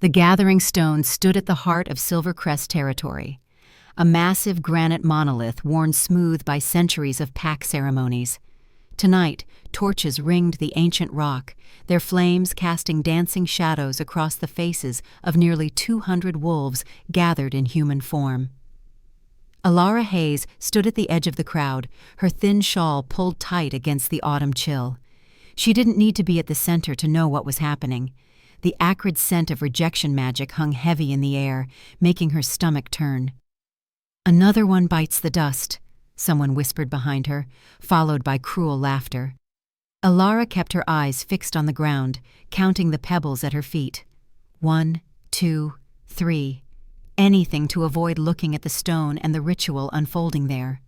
The gathering stone stood at the heart of Silvercrest territory, a massive granite monolith worn smooth by centuries of pack ceremonies. Tonight, torches ringed the ancient rock, their flames casting dancing shadows across the faces of nearly 200 wolves gathered in human form. Alara Hayes stood at the edge of the crowd, her thin shawl pulled tight against the autumn chill. She didn't need to be at the center to know what was happening. The acrid scent of rejection magic hung heavy in the air, making her stomach turn. "Another one bites the dust," someone whispered behind her, followed by cruel laughter. Alara kept her eyes fixed on the ground, counting the pebbles at her feet. 1, 2, 3. Anything to avoid looking at the stone and the ritual unfolding there.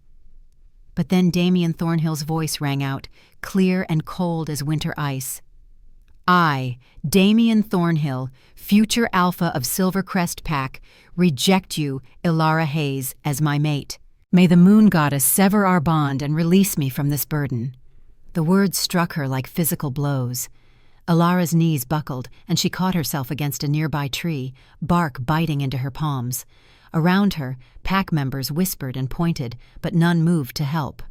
But then Damien Thornhill's voice rang out, clear and cold as winter ice. "I, Damien Thornhill, future alpha of Silvercrest Pack, reject you, Alara Hayes, as my mate. May the moon goddess sever our bond and release me from this burden." The words struck her like physical blows. Alara's knees buckled, and she caught herself against a nearby tree, bark biting into her palms. Around her, pack members whispered and pointed, but none moved to help.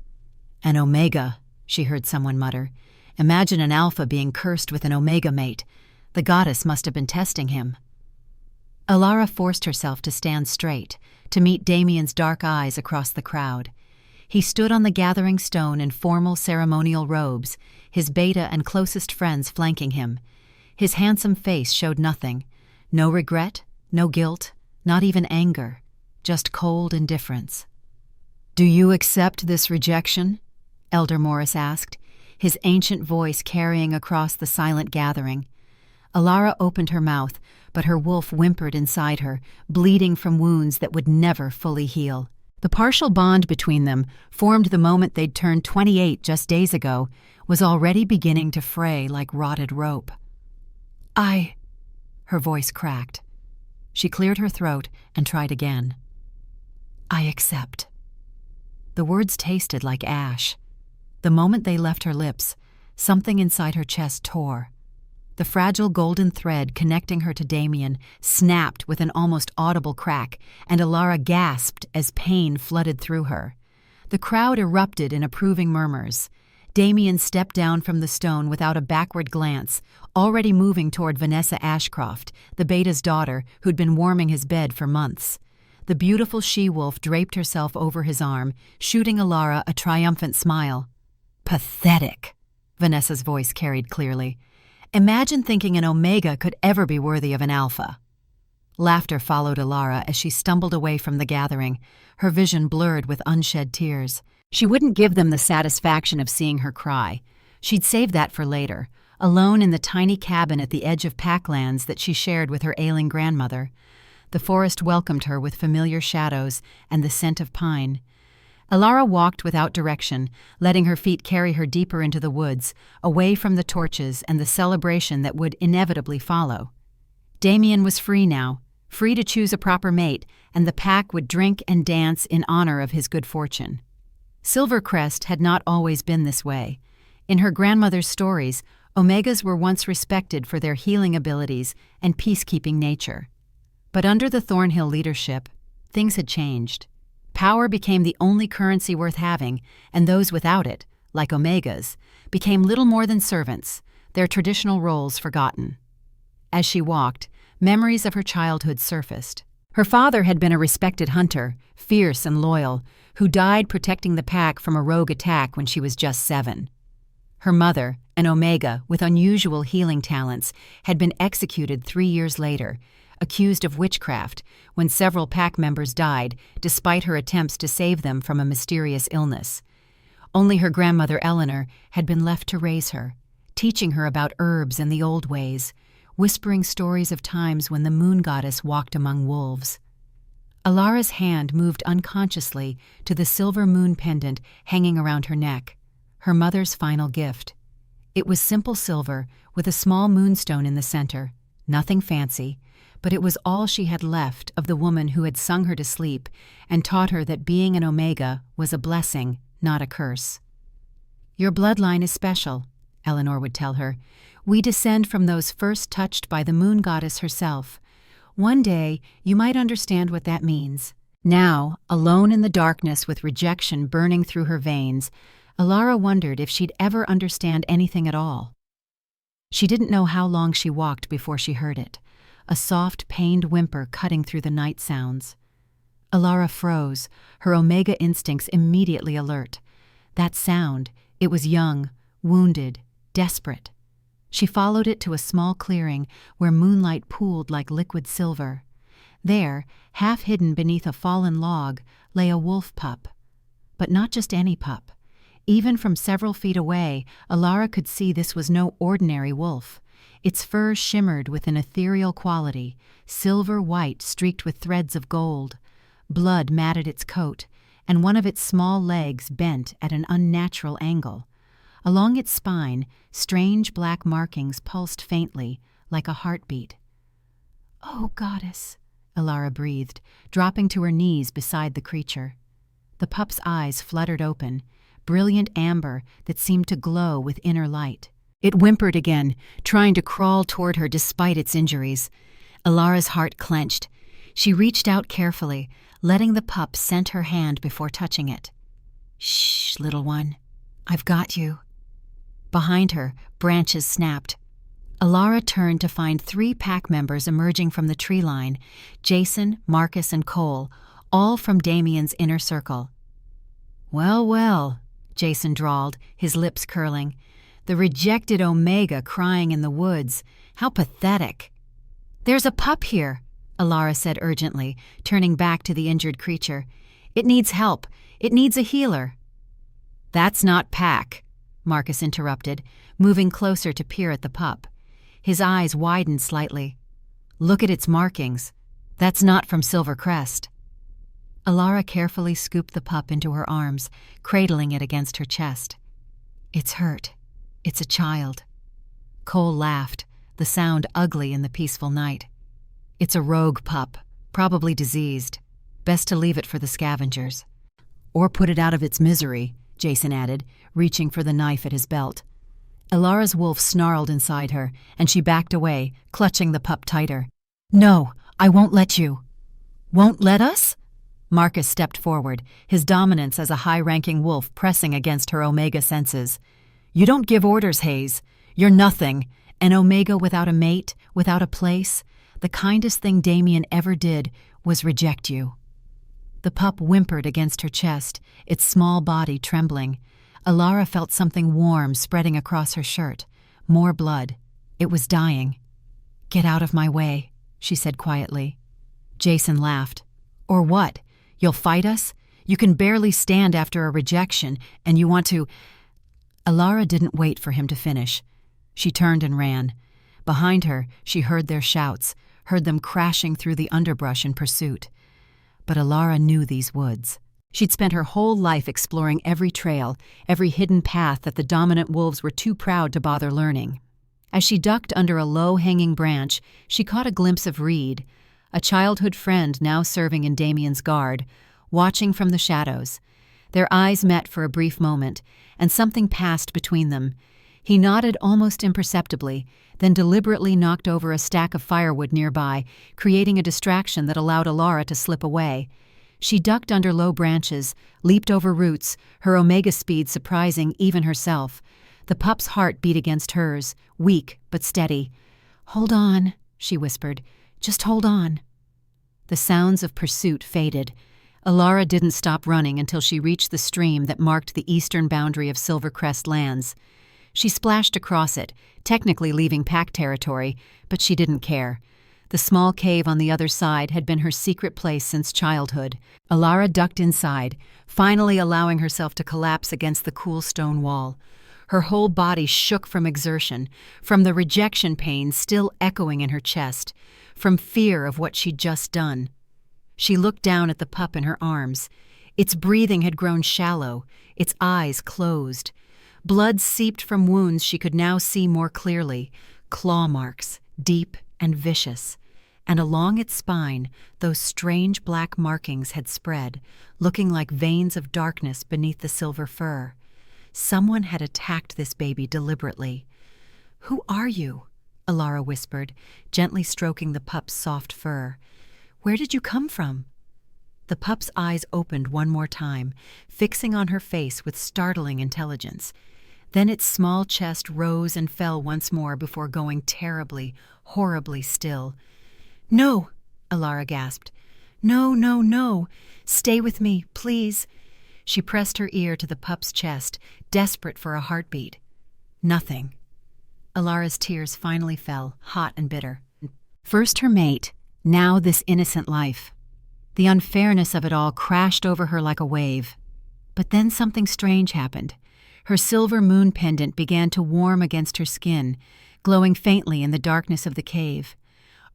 "An Omega," she heard someone mutter. "Imagine an alpha being cursed with an Omega mate. The goddess must have been testing him." Alara forced herself to stand straight, to meet Damien's dark eyes across the crowd. He stood on the gathering stone in formal ceremonial robes, his beta and closest friends flanking him. His handsome face showed nothing. No regret, no guilt, not even anger, just cold indifference. "Do you accept this rejection?" Elder Morris asked, his ancient voice carrying across the silent gathering. Alara opened her mouth, but her wolf whimpered inside her, bleeding from wounds that would never fully heal. The partial bond between them, formed the moment they'd turned 28 just days ago, was already beginning to fray like rotted rope. Her voice cracked. She cleared her throat and tried again. "I accept." The words tasted like ash. The moment they left her lips, something inside her chest tore. The fragile golden thread connecting her to Damien snapped with an almost audible crack, and Alara gasped as pain flooded through her. The crowd erupted in approving murmurs. Damien stepped down from the stone without a backward glance, already moving toward Vanessa Ashcroft, the beta's daughter who'd been warming his bed for months. The beautiful she-wolf draped herself over his arm, shooting Alara a triumphant smile. "Pathetic," Vanessa's voice carried clearly. "Imagine thinking an Omega could ever be worthy of an Alpha." Laughter followed Alara as she stumbled away from the gathering, her vision blurred with unshed tears. She wouldn't give them the satisfaction of seeing her cry. She'd save that for later, alone in the tiny cabin at the edge of Packlands that she shared with her ailing grandmother. The forest welcomed her with familiar shadows and the scent of pine. Alara walked without direction, letting her feet carry her deeper into the woods, away from the torches and the celebration that would inevitably follow. Damien was free now, free to choose a proper mate, and the pack would drink and dance in honor of his good fortune. Silvercrest had not always been this way. In her grandmother's stories, Omegas were once respected for their healing abilities and peacekeeping nature. But under the Thornhill leadership, things had changed. Power became the only currency worth having, and those without it, like Omegas, became little more than servants, their traditional roles forgotten. As she walked, memories of her childhood surfaced. Her father had been a respected hunter, fierce and loyal, who died protecting the pack from a rogue attack when she was just 7. Her mother, an Omega with unusual healing talents, had been executed 3 years later, accused of witchcraft, when several pack members died, despite her attempts to save them from a mysterious illness. Only her grandmother Eleanor had been left to raise her, teaching her about herbs and the old ways, whispering stories of times when the moon goddess walked among wolves. Alara's hand moved unconsciously to the silver moon pendant hanging around her neck, her mother's final gift. It was simple silver with a small moonstone in the center, nothing fancy, but it was all she had left of the woman who had sung her to sleep and taught her that being an Omega was a blessing, not a curse. "Your bloodline is special," Eleanor would tell her. "We descend from those first touched by the moon goddess herself, One day, you might understand what that means. Now, alone in the darkness with rejection burning through her veins, Alara wondered if she'd ever understand anything at all. She didn't know how long she walked before she heard it, a soft, pained whimper cutting through the night sounds. Alara froze, her Omega instincts immediately alert. That sound, it was young, wounded, desperate. She followed it to a small clearing where moonlight pooled like liquid silver. There, half hidden beneath a fallen log, lay a wolf pup. But not just any pup. Even from several feet away, Alara could see this was no ordinary wolf. Its fur shimmered with an ethereal quality, silver-white streaked with threads of gold. Blood matted its coat, and one of its small legs bent at an unnatural angle. Along its spine, strange black markings pulsed faintly, like a heartbeat. "Oh, goddess," Alara breathed, dropping to her knees beside the creature. The pup's eyes fluttered open, brilliant amber that seemed to glow with inner light. It whimpered again, trying to crawl toward her despite its injuries. Alara's heart clenched. She reached out carefully, letting the pup scent her hand before touching it. "Shh, little one. I've got you." Behind her, branches snapped. Alara turned to find 3 pack members emerging from the tree line, Jason, Marcus, and Cole, all from Damien's inner circle. "Well, well," Jason drawled, his lips curling. "The rejected Omega crying in the woods. How pathetic." "There's a pup here," Alara said urgently, turning back to the injured creature. "It needs help. It needs a healer." "That's not pack," Marcus interrupted, moving closer to peer at the pup. His eyes widened slightly. "Look at its markings. That's not from Silver Crest." Alara carefully scooped the pup into her arms, cradling it against her chest. "It's hurt. It's a child." Cole laughed, the sound ugly in the peaceful night. "It's a rogue pup, probably diseased. Best to leave it for the scavengers." "Or put it out of its misery," Jason added, reaching for the knife at his belt. Alara's wolf snarled inside her, and she backed away, clutching the pup tighter. "No, I won't let you." "Won't let us?" Marcus stepped forward, his dominance as a high-ranking wolf pressing against her Omega senses. "You don't give orders, Hayes. You're nothing. An Omega without a mate, without a place. The kindest thing Damien ever did was reject you." The pup whimpered against her chest, its small body trembling. Alara felt something warm spreading across her shirt. More blood. It was dying. "Get out of my way," she said quietly. Jason laughed. "Or what? You'll fight us? You can barely stand after a rejection, and you want to—" Alara didn't wait for him to finish. She turned and ran. Behind her, she heard their shouts, heard them crashing through the underbrush in pursuit. But Alara knew these woods. She'd spent her whole life exploring every trail, every hidden path that the dominant wolves were too proud to bother learning. As she ducked under a low-hanging branch, she caught a glimpse of Reed, a childhood friend now serving in Damien's guard, watching from the shadows. Their eyes met for a brief moment, and something passed between them. He nodded almost imperceptibly, then deliberately knocked over a stack of firewood nearby, creating a distraction that allowed Alara to slip away. She ducked under low branches, leaped over roots, her Omega speed surprising even herself. The pup's heart beat against hers, weak but steady. "Hold on," she whispered. "Just hold on." The sounds of pursuit faded. Alara didn't stop running until she reached the stream that marked the eastern boundary of Silvercrest lands. She splashed across it, technically leaving pack territory, but she didn't care. The small cave on the other side had been her secret place since childhood. Alara ducked inside, finally allowing herself to collapse against the cool stone wall. Her whole body shook from exertion, from the rejection pain still echoing in her chest, from fear of what she'd just done. She looked down at the pup in her arms. Its breathing had grown shallow, its eyes closed. Blood seeped from wounds she could now see more clearly, claw marks, deep and vicious. And along its spine, those strange black markings had spread, looking like veins of darkness beneath the silver fur. Someone had attacked this baby deliberately. "Who are you?" Alara whispered, gently stroking the pup's soft fur. "Where did you come from?" The pup's eyes opened one more time, fixing on her face with startling intelligence. Then its small chest rose and fell once more before going terribly, horribly still. "No," Alara gasped. "No, no, no. Stay with me, please." She pressed her ear to the pup's chest, desperate for a heartbeat. Nothing. Alara's tears finally fell, hot and bitter. First her mate, now this innocent life. The unfairness of it all crashed over her like a wave. But then something strange happened. Her silver moon pendant began to warm against her skin, glowing faintly in the darkness of the cave.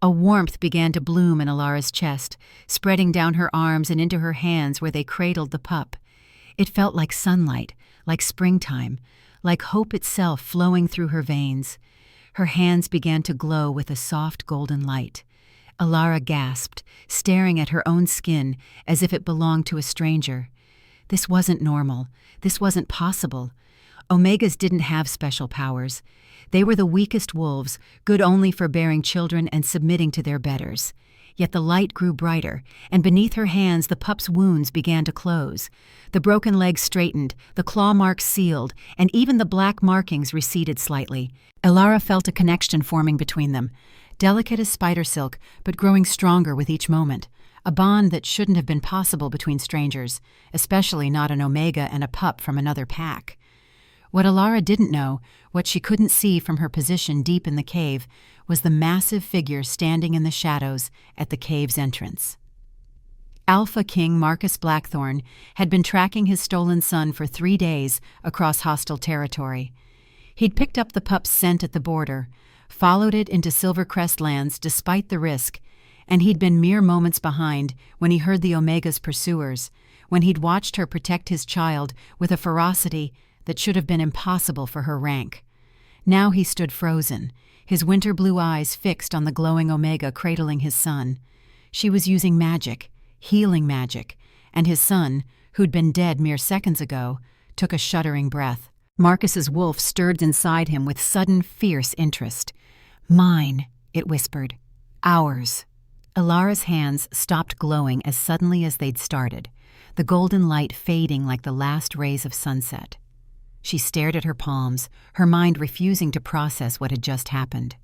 A warmth began to bloom in Alara's chest, spreading down her arms and into her hands where they cradled the pup. It felt like sunlight, like springtime, like hope itself flowing through her veins. Her hands began to glow with a soft golden light. Alara gasped, staring at her own skin as if it belonged to a stranger. This wasn't normal. This wasn't possible. Omegas didn't have special powers. They were the weakest wolves, good only for bearing children and submitting to their betters. Yet the light grew brighter, and beneath her hands the pup's wounds began to close. The broken legs straightened, the claw marks sealed, and even the black markings receded slightly. Alara felt a connection forming between them, delicate as spider silk, but growing stronger with each moment. A bond that shouldn't have been possible between strangers, especially not an Omega and a pup from another pack. What Alara didn't know, what she couldn't see from her position deep in the cave, was the massive figure standing in the shadows at the cave's entrance. Alpha King Marcus Blackthorn had been tracking his stolen son for 3 days across hostile territory. He'd picked up the pup's scent at the border, followed it into Silvercrest lands despite the risk, and he'd been mere moments behind when he heard the Omega's pursuers, when he'd watched her protect his child with a ferocity that should have been impossible for her rank. Now he stood frozen, his winter blue eyes fixed on the glowing Omega cradling his son. She was using magic, healing magic, and his son, who'd been dead mere seconds ago, took a shuddering breath. Marcus's wolf stirred inside him with sudden, fierce interest. "Mine," it whispered. "Ours." Alara's hands stopped glowing as suddenly as they'd started, the golden light fading like the last rays of sunset. She stared at her palms, her mind refusing to process what had just happened.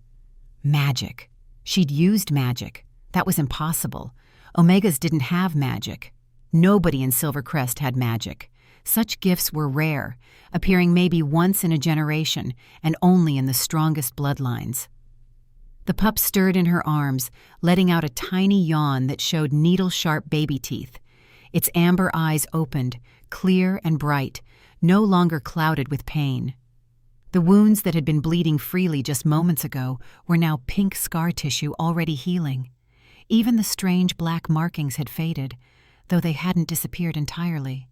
Magic. She'd used magic. That was impossible. Omegas didn't have magic. Nobody in Silvercrest had magic. Such gifts were rare, appearing maybe once in a generation and only in the strongest bloodlines. The pup stirred in her arms, letting out a tiny yawn that showed needle-sharp baby teeth. Its amber eyes opened, clear and bright, no longer clouded with pain. The wounds that had been bleeding freely just moments ago were now pink scar tissue already healing. Even the strange black markings had faded, though they hadn't disappeared entirely.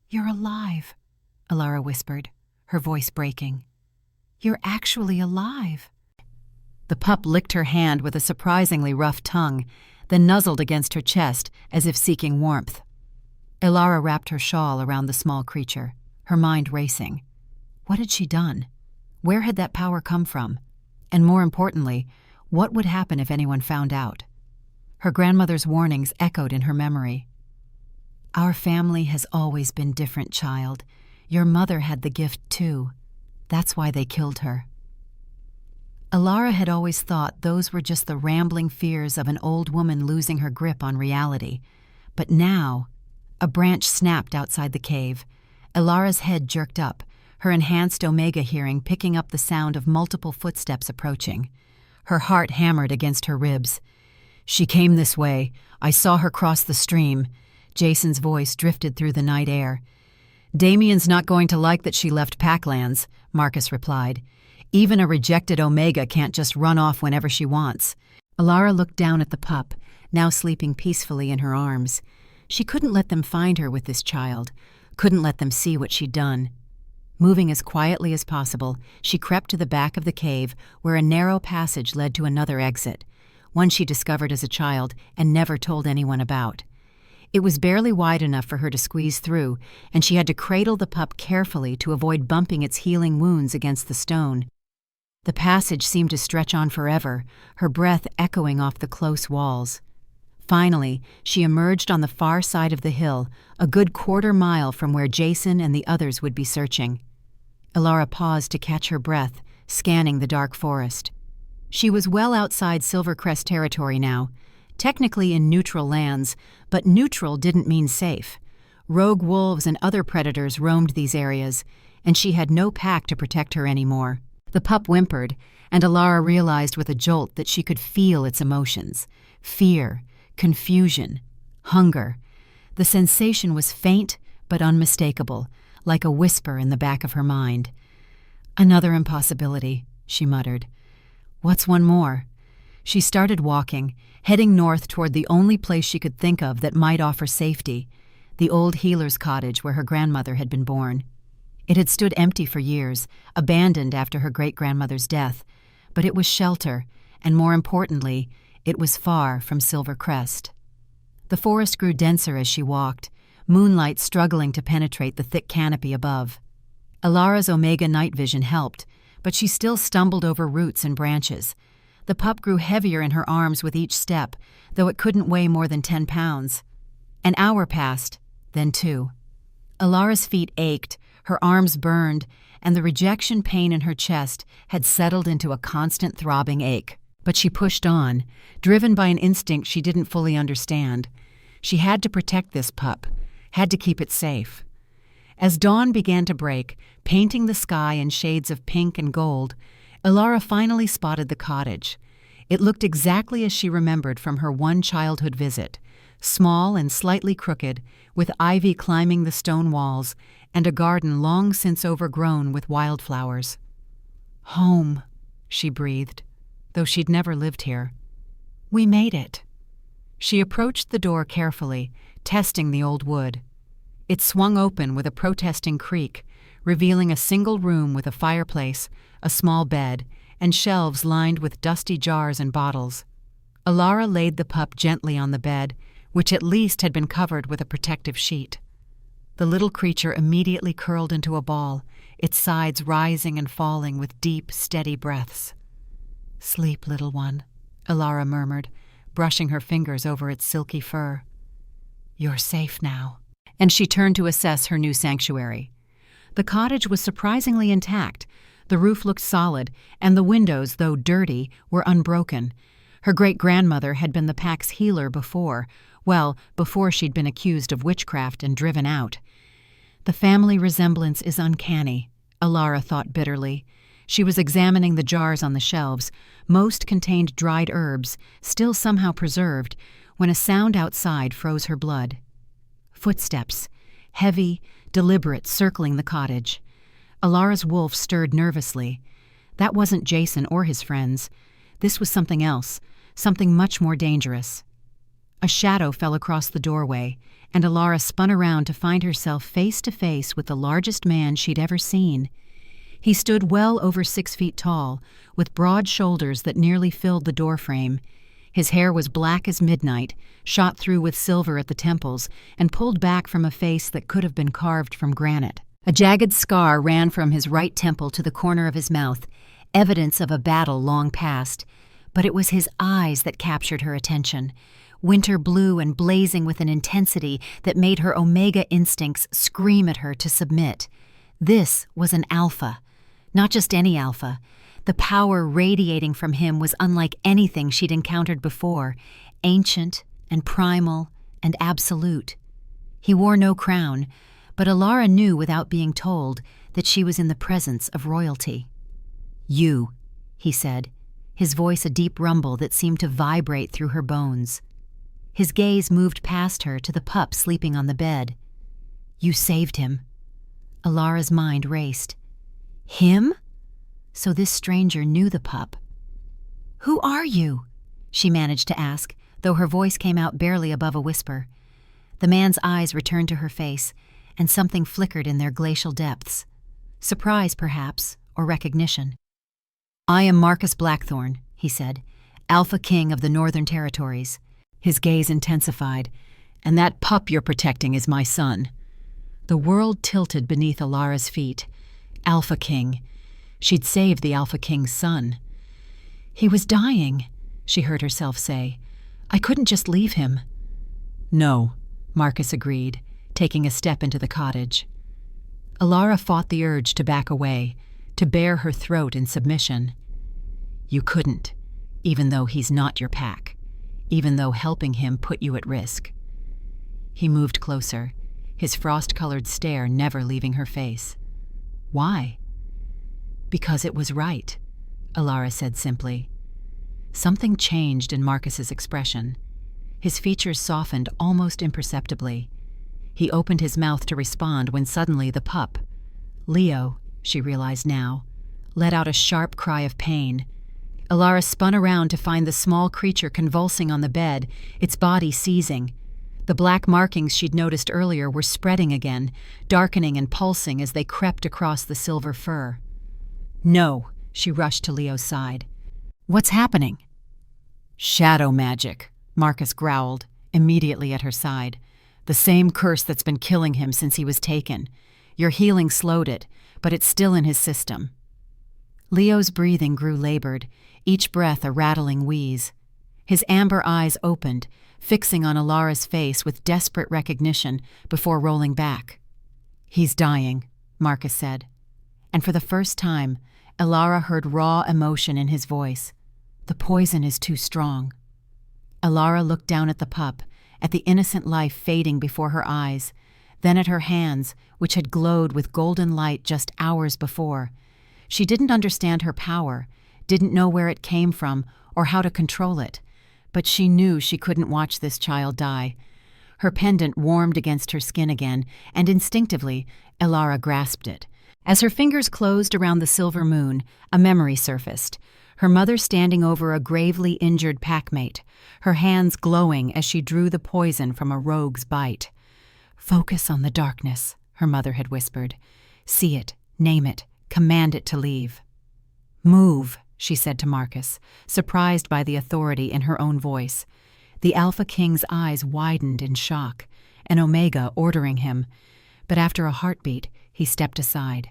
"You're alive," Alara whispered, her voice breaking. "You're actually alive." The pup licked her hand with a surprisingly rough tongue, then nuzzled against her chest as if seeking warmth. Alara wrapped her shawl around the small creature, her mind racing. What had she done? Where had that power come from? And more importantly, what would happen if anyone found out? Her grandmother's warnings echoed in her memory. "Our family has always been different, child. Your mother had the gift too. That's why they killed her." Alara had always thought those were just the rambling fears of an old woman losing her grip on reality. But now, a branch snapped outside the cave. Alara's head jerked up, her enhanced Omega hearing picking up the sound of multiple footsteps approaching. Her heart hammered against her ribs. "She came this way. I saw her cross the stream." Jason's voice drifted through the night air. "Damien's not going to like that she left Packlands," Marcus replied. "Even a rejected Omega can't just run off whenever she wants." Alara looked down at the pup, now sleeping peacefully in her arms. She couldn't let them find her with this child, couldn't let them see what she'd done. Moving as quietly as possible, she crept to the back of the cave where a narrow passage led to another exit, one she discovered as a child and never told anyone about. It was barely wide enough for her to squeeze through, and she had to cradle the pup carefully to avoid bumping its healing wounds against the stone. The passage seemed to stretch on forever, her breath echoing off the close walls. Finally, she emerged on the far side of the hill, a good quarter-mile from where Jason and the others would be searching. Elara paused to catch her breath, scanning the dark forest. She was well outside Silvercrest territory now, technically in neutral lands, but neutral didn't mean safe. Rogue wolves and other predators roamed these areas, and she had no pack to protect her anymore. The pup whimpered, and Elara realized with a jolt that she could feel its emotions: fear, confusion, hunger. The sensation was faint but unmistakable, like a whisper in the back of her mind. "Another impossibility," she muttered. "What's one more?" She started walking, heading north toward the only place she could think of that might offer safety, the old healer's cottage where her grandmother had been born. It had stood empty for years, abandoned after her great-grandmother's death, but it was shelter, and more importantly, it was far from Silvercrest. The forest grew denser as she walked, moonlight struggling to penetrate the thick canopy above. Elara's Omega night vision helped, but she still stumbled over roots and branches. The pup grew heavier in her arms with each step, though it couldn't weigh more than 10 pounds. An hour passed, then 2. Elara's feet ached, her arms burned, and the rejection pain in her chest had settled into a constant throbbing ache. But she pushed on, driven by an instinct she didn't fully understand. She had to protect this pup, had to keep it safe. As dawn began to break, painting the sky in shades of pink and gold, Elara finally spotted the cottage. It looked exactly as she remembered from her one childhood visit, small and slightly crooked, with ivy climbing the stone walls, and a garden long since overgrown with wildflowers. "Home," she breathed, though she'd never lived here. "We made it." She approached the door carefully, testing the old wood. It swung open with a protesting creak, revealing a single room with a fireplace, a small bed, and shelves lined with dusty jars and bottles. Elara laid the pup gently on the bed, which at least had been covered with a protective sheet. The little creature immediately curled into a ball, its sides rising and falling with deep, steady breaths. "Sleep, little one," Elara murmured, brushing her fingers over its silky fur. "You're safe now." And she turned to assess her new sanctuary. The cottage was surprisingly intact. The roof looked solid, and the windows, though dirty, were unbroken. Her great-grandmother had been the pack's healer before, before she'd been accused of witchcraft and driven out. The family resemblance is uncanny, Elara thought bitterly. She was examining the jars on the shelves. Most contained dried herbs, still somehow preserved, when a sound outside froze her blood. Footsteps, heavy, deliberate, circling the cottage. Elara's wolf stirred nervously. That wasn't Jason or his friends. This was something else, something much more dangerous. A shadow fell across the doorway, and Elara spun around to find herself face to face with the largest man she'd ever seen. He stood well over 6 feet tall, with broad shoulders that nearly filled the doorframe. His hair was black as midnight, shot through with silver at the temples, and pulled back from a face that could have been carved from granite. A jagged scar ran from his right temple to the corner of his mouth, evidence of a battle long past. But it was his eyes that captured her attention, winter blue and blazing with an intensity that made her Omega instincts scream at her to submit. This was an alpha. Not just any alpha. The power radiating from him was unlike anything she'd encountered before, ancient and primal and absolute. He wore no crown, but Elara knew without being told that she was in the presence of royalty. "You," he said, his voice a deep rumble that seemed to vibrate through her bones. His gaze moved past her to the pup sleeping on the bed. "You saved him." Elara's mind raced. Him? So this stranger knew the pup. "Who are you?" she managed to ask, though her voice came out barely above a whisper. The man's eyes returned to her face, and something flickered in their glacial depths. Surprise, perhaps, or recognition. "I am Marcus Blackthorn," he said, "Alpha King of the Northern Territories." His gaze intensified. "And that pup you're protecting is my son." The world tilted beneath Elara's feet. Alpha King. She'd saved the Alpha King's son. "He was dying," she heard herself say. "I couldn't just leave him." "No," Marcus agreed, taking a step into the cottage. Alara fought the urge to back away, to bare her throat in submission. "You couldn't, even though he's not your pack, even though helping him put you at risk." He moved closer, his frost-colored stare never leaving her face. "Why?" "Because it was right," Alara said simply. Something changed in Marcus's expression. His features softened almost imperceptibly. He opened his mouth to respond when suddenly the pup, Leo, she realized now, let out a sharp cry of pain. Alara spun around to find the small creature convulsing on the bed, its body seizing. The black markings she'd noticed earlier were spreading again, darkening and pulsing as they crept across the silver fur. "No," she rushed to Leo's side. "What's happening?" "Shadow magic," Marcus growled, immediately at her side. "The same curse that's been killing him since he was taken. Your healing slowed it, but it's still in his system." Leo's breathing grew labored, each breath a rattling wheeze. His amber eyes opened, fixing on Alara's face with desperate recognition before rolling back. "He's dying," Marcus said. And for the first time, Alara heard raw emotion in his voice. "The poison is too strong." Alara looked down at the pup, at the innocent life fading before her eyes, then at her hands, which had glowed with golden light just hours before. She didn't understand her power, didn't know where it came from or how to control it, but she knew she couldn't watch this child die. Her pendant warmed against her skin again, and instinctively, Alara grasped it. As her fingers closed around the silver moon, a memory surfaced. Her mother standing over a gravely injured packmate, her hands glowing as she drew the poison from a rogue's bite. "Focus on the darkness," her mother had whispered. "See it, name it, command it to leave." "Move," she said to Marcus, surprised by the authority in her own voice. The Alpha King's eyes widened in shock, an Omega ordering him. But after a heartbeat, he stepped aside.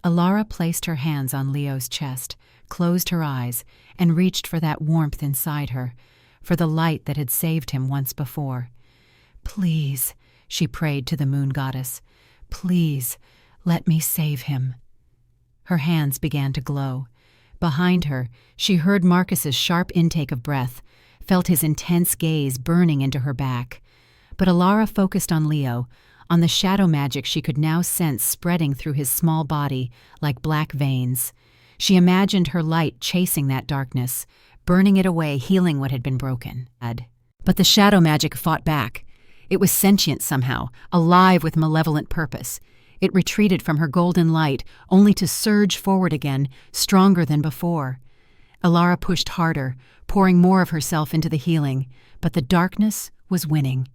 Alara placed her hands on Leo's chest, closed her eyes, and reached for that warmth inside her, for the light that had saved him once before. "Please," she prayed to the moon goddess, "please, let me save him." Her hands began to glow. Behind her, she heard Marcus's sharp intake of breath, felt his intense gaze burning into her back. But Alara focused on Leo, on the shadow magic she could now sense spreading through his small body like black veins. She imagined her light chasing that darkness, burning it away, healing what had been broken. But the shadow magic fought back. It was sentient somehow, alive with malevolent purpose. It retreated from her golden light, only to surge forward again, stronger than before. Alara pushed harder, pouring more of herself into the healing, but the darkness was winning.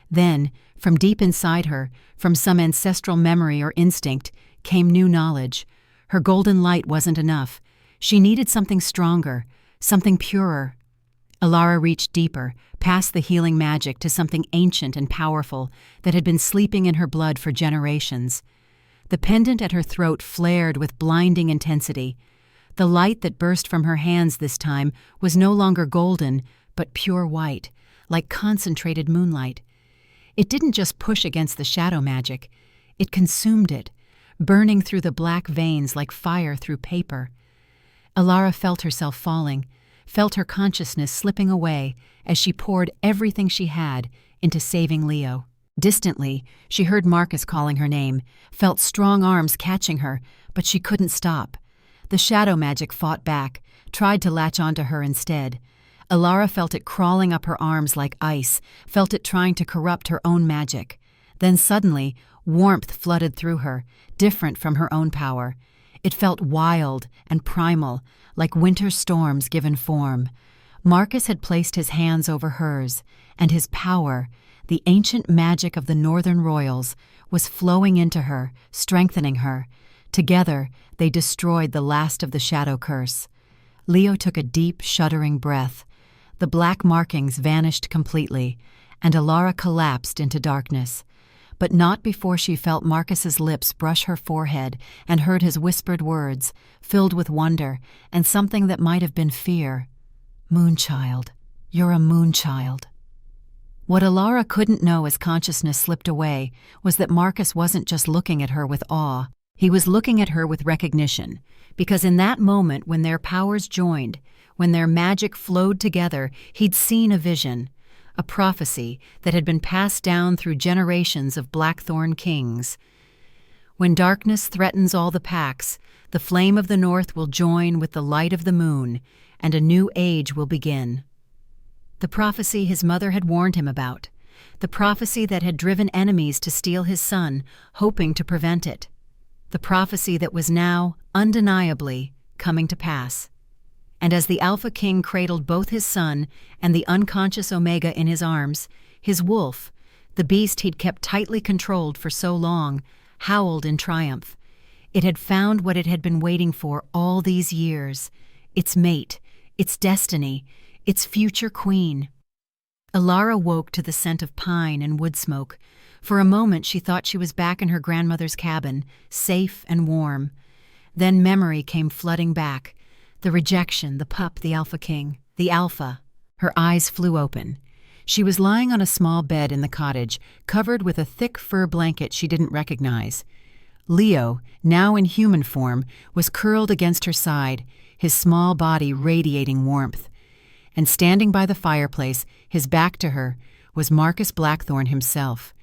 Then, from deep inside her, from some ancestral memory or instinct, came new knowledge. Her golden light wasn't enough. She needed something stronger, something purer. Alara reached deeper, past the healing magic to something ancient and powerful that had been sleeping in her blood for generations. The pendant at her throat flared with blinding intensity. The light that burst from her hands this time was no longer golden, but pure white, like concentrated moonlight. It didn't just push against the shadow magic. It consumed it, burning through the black veins like fire through paper. Alara felt herself falling, felt her consciousness slipping away as she poured everything she had into saving Leo. Distantly, she heard Marcus calling her name, felt strong arms catching her, but she couldn't stop. The shadow magic fought back, tried to latch onto her instead. Alara felt it crawling up her arms like ice, felt it trying to corrupt her own magic. Then suddenly, warmth flooded through her, different from her own power. It felt wild and primal, like winter storms given form. Marcus had placed his hands over hers, and his power, the ancient magic of the northern royals, was flowing into her, strengthening her. Together, they destroyed the last of the shadow curse. Leo took a deep, shuddering breath. The black markings vanished completely, and Alara collapsed into darkness. but not before she felt Marcus's lips brush her forehead and heard his whispered words, filled with wonder and something that might have been fear. "Moonchild. You're a moonchild." What Alara couldn't know as consciousness slipped away was that Marcus wasn't just looking at her with awe. He was looking at her with recognition, because in that moment when their powers joined, when their magic flowed together, he'd seen a vision, a prophecy that had been passed down through generations of Blackthorn kings. When darkness threatens all the packs, the flame of the north will join with the light of the moon, and a new age will begin. The prophecy his mother had warned him about, the prophecy that had driven enemies to steal his son, hoping to prevent it, the prophecy that was now, undeniably, coming to pass. And as the Alpha King cradled both his son and the unconscious Omega in his arms, his wolf, the beast he'd kept tightly controlled for so long, howled in triumph. It had found what it had been waiting for all these years, its mate, its destiny, its future queen. Alara woke to the scent of pine and wood smoke. For a moment she thought she was back in her grandmother's cabin, safe and warm. Then memory came flooding back. The rejection, the pup, the Alpha King, the Alpha. Her eyes flew open. She was lying on a small bed in the cottage, covered with a thick fur blanket she didn't recognize. Leo, now in human form, was curled against her side, his small body radiating warmth. And standing by the fireplace, his back to her, was Marcus Blackthorn himself.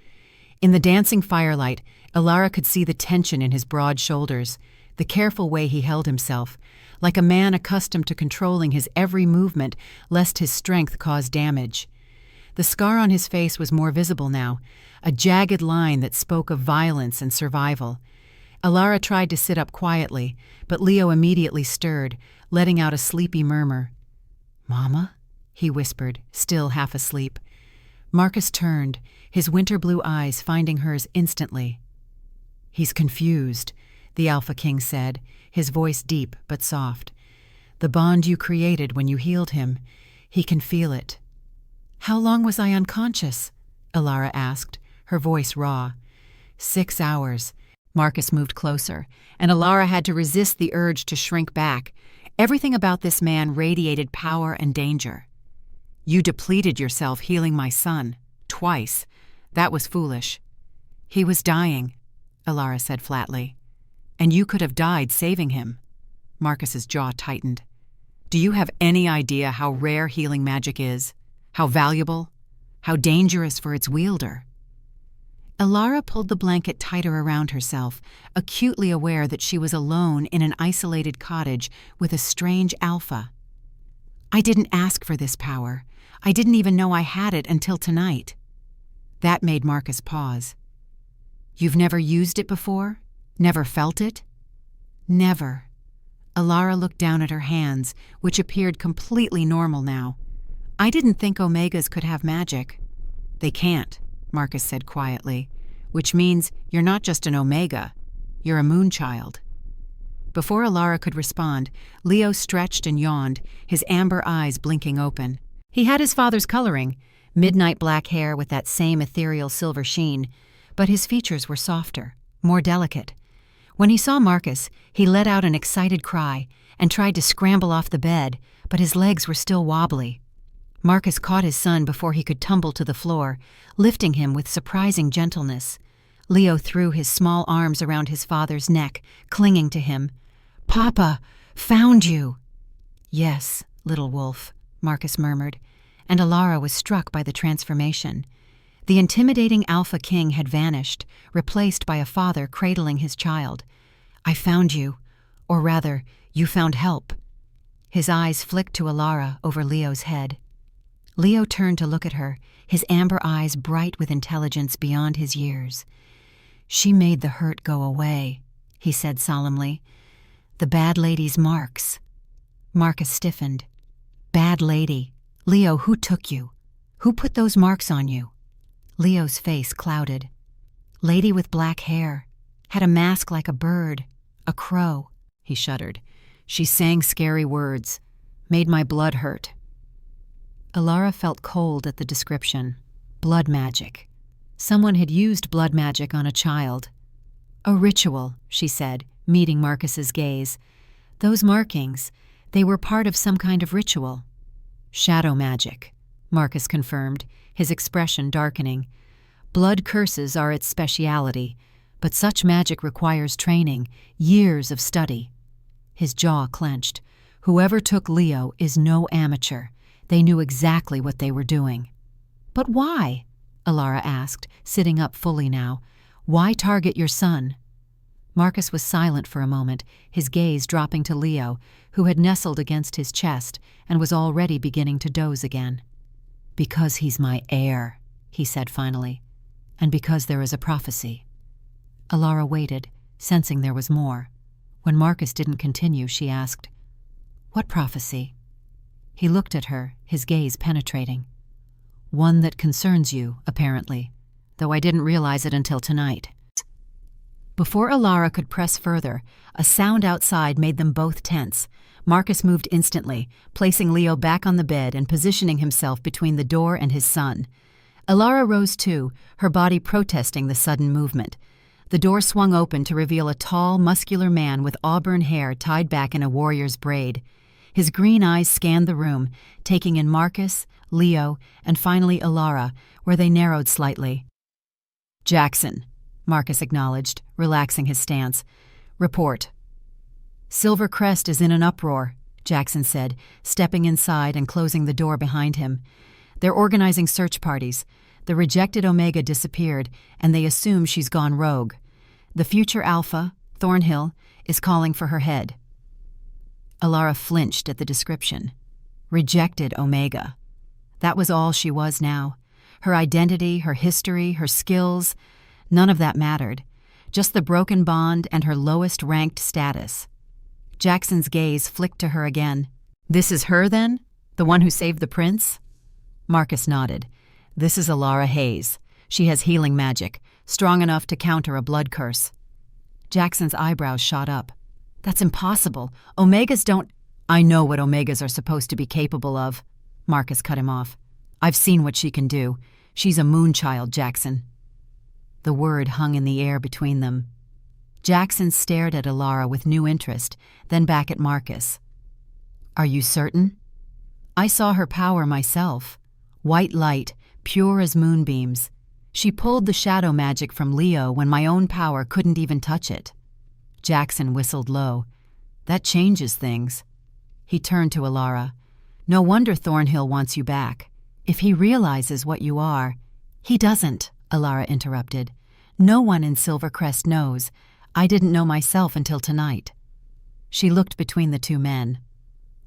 In the dancing firelight, Alara could see the tension in his broad shoulders, the careful way he held himself, like a man accustomed to controlling his every movement lest his strength cause damage. The scar on his face was more visible now, a jagged line that spoke of violence and survival. Alara tried to sit up quietly, but Leo immediately stirred, letting out a sleepy murmur. "Mama?" he whispered, still half asleep. Marcus turned, his winter blue eyes finding hers instantly. "He's confused," the Alpha King said, his voice deep but soft. "The bond you created when you healed him, he can feel it." "How long was I unconscious?" Alara asked, her voice raw. 6 hours. Marcus moved closer, and Alara had to resist the urge to shrink back. Everything about this man radiated power and danger. "You depleted yourself healing my son, twice. That was foolish." "He was dying," Alara said flatly. "And you could have died saving him." Marcus's jaw tightened. "Do you have any idea how rare healing magic is? How valuable? How dangerous for its wielder?" Alara pulled the blanket tighter around herself, acutely aware that she was alone in an isolated cottage with a strange Alpha. "I didn't ask for this power. I didn't even know I had it until tonight." That made Marcus pause. "You've never used it before? Never felt it?" "Never." Alara looked down at her hands, which appeared completely normal now. "I didn't think Omegas could have magic." "They can't," Marcus said quietly, "which means you're not just an Omega, you're a moonchild." Before Alara could respond, Leo stretched and yawned, his amber eyes blinking open. He had his father's coloring, midnight black hair with that same ethereal silver sheen, but his features were softer, more delicate. When he saw Marcus, he let out an excited cry and tried to scramble off the bed, but his legs were still wobbly. Marcus caught his son before he could tumble to the floor, lifting him with surprising gentleness. Leo threw his small arms around his father's neck, clinging to him. "Papa, found you!" "Yes, little wolf," Marcus murmured, and Alara was struck by the transformation. The intimidating Alpha King had vanished, replaced by a father cradling his child. "I found you, or rather, you found help." His eyes flicked to Alara over Leo's head. Leo turned to look at her, his amber eyes bright with intelligence beyond his years. "She made the hurt go away," he said solemnly. "The bad lady's marks." Marcus stiffened. "Bad lady. Leo, who took you? Who put those marks on you?" Leo's face clouded. "Lady with black hair. Had a mask like a bird. A crow." He shuddered. "She sang scary words. Made my blood hurt." Alara felt cold at the description. Blood magic. Someone had used blood magic on a child. A ritual, she said, meeting Marcus's gaze. Those markings, they were part of some kind of ritual. Shadow magic, Marcus confirmed, his expression darkening. Blood curses are its speciality, but such magic requires training, years of study. His jaw clenched. Whoever took Leo is no amateur. They knew exactly what they were doing. But why? Alara asked, sitting up fully now. Why target your son? Marcus was silent for a moment, his gaze dropping to Leo, who had nestled against his chest and was already beginning to doze again. Because he's my heir, he said finally, and because there is a prophecy. Alara waited, sensing there was more. When Marcus didn't continue, she asked, What prophecy? He looked at her, his gaze penetrating. One that concerns you, apparently, though I didn't realize it until tonight. Before Alara could press further, a sound outside made them both tense. Marcus moved instantly, placing Leo back on the bed and positioning himself between the door and his son. Alara rose too, her body protesting the sudden movement. The door swung open to reveal a tall, muscular man with auburn hair tied back in a warrior's braid. His green eyes scanned the room, taking in Marcus, Leo, and finally Alara, where they narrowed slightly. Jackson, Marcus acknowledged, relaxing his stance. Report. Silver Crest is in an uproar, Jackson said, stepping inside and closing the door behind him. They're organizing search parties. The rejected Omega disappeared, and they assume she's gone rogue. The future Alpha, Thornhill, is calling for her head. Alara flinched at the description. Rejected Omega. That was all she was now. Her identity, her history, her skills, none of that mattered. Just the broken bond and her lowest ranked status. Jackson's gaze flicked to her again. This is her, then? The one who saved the prince? Marcus nodded. This is Alara Hayes. She has healing magic, strong enough to counter a blood curse. Jackson's eyebrows shot up. That's impossible. Omegas don't— I know what Omegas are supposed to be capable of. Marcus cut him off. I've seen what she can do. She's a moonchild, Jackson. The word hung in the air between them. Jackson stared at Alara with new interest, then back at Marcus. Are you certain? I saw her power myself. White light, pure as moonbeams. She pulled the shadow magic from Leo when my own power couldn't even touch it. Jackson whistled low. That changes things. He turned to Alara. No wonder Thornhill wants you back. If he realizes what you are— He doesn't, Alara interrupted. No one in Silvercrest knows. I didn't know myself until tonight. She looked between the two men.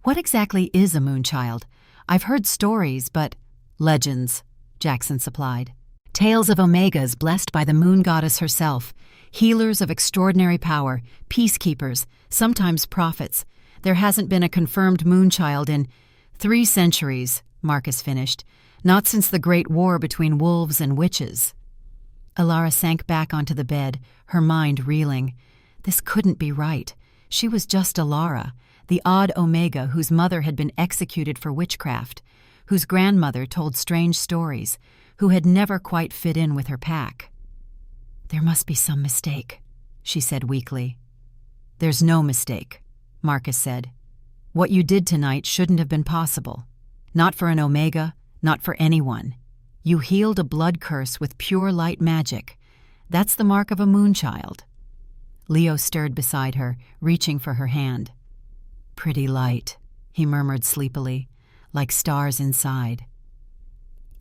What exactly is a moonchild? I've heard stories, but— Legends, Jackson supplied. Tales of Omegas blessed by the moon goddess herself, healers of extraordinary power, peacekeepers, sometimes prophets. There hasn't been a confirmed moonchild in 3 centuries, Marcus finished, not since the Great War between wolves and witches. Alara sank back onto the bed, her mind reeling. This couldn't be right. She was just Alara, the odd Omega whose mother had been executed for witchcraft, whose grandmother told strange stories, who had never quite fit in with her pack. There must be some mistake, she said weakly. There's no mistake, Marcus said. What you did tonight shouldn't have been possible. Not for an Omega, not for anyone. You healed a blood curse with pure light magic. That's the mark of a moonchild. Leo stirred beside her, reaching for her hand. Pretty light, he murmured sleepily, like stars inside.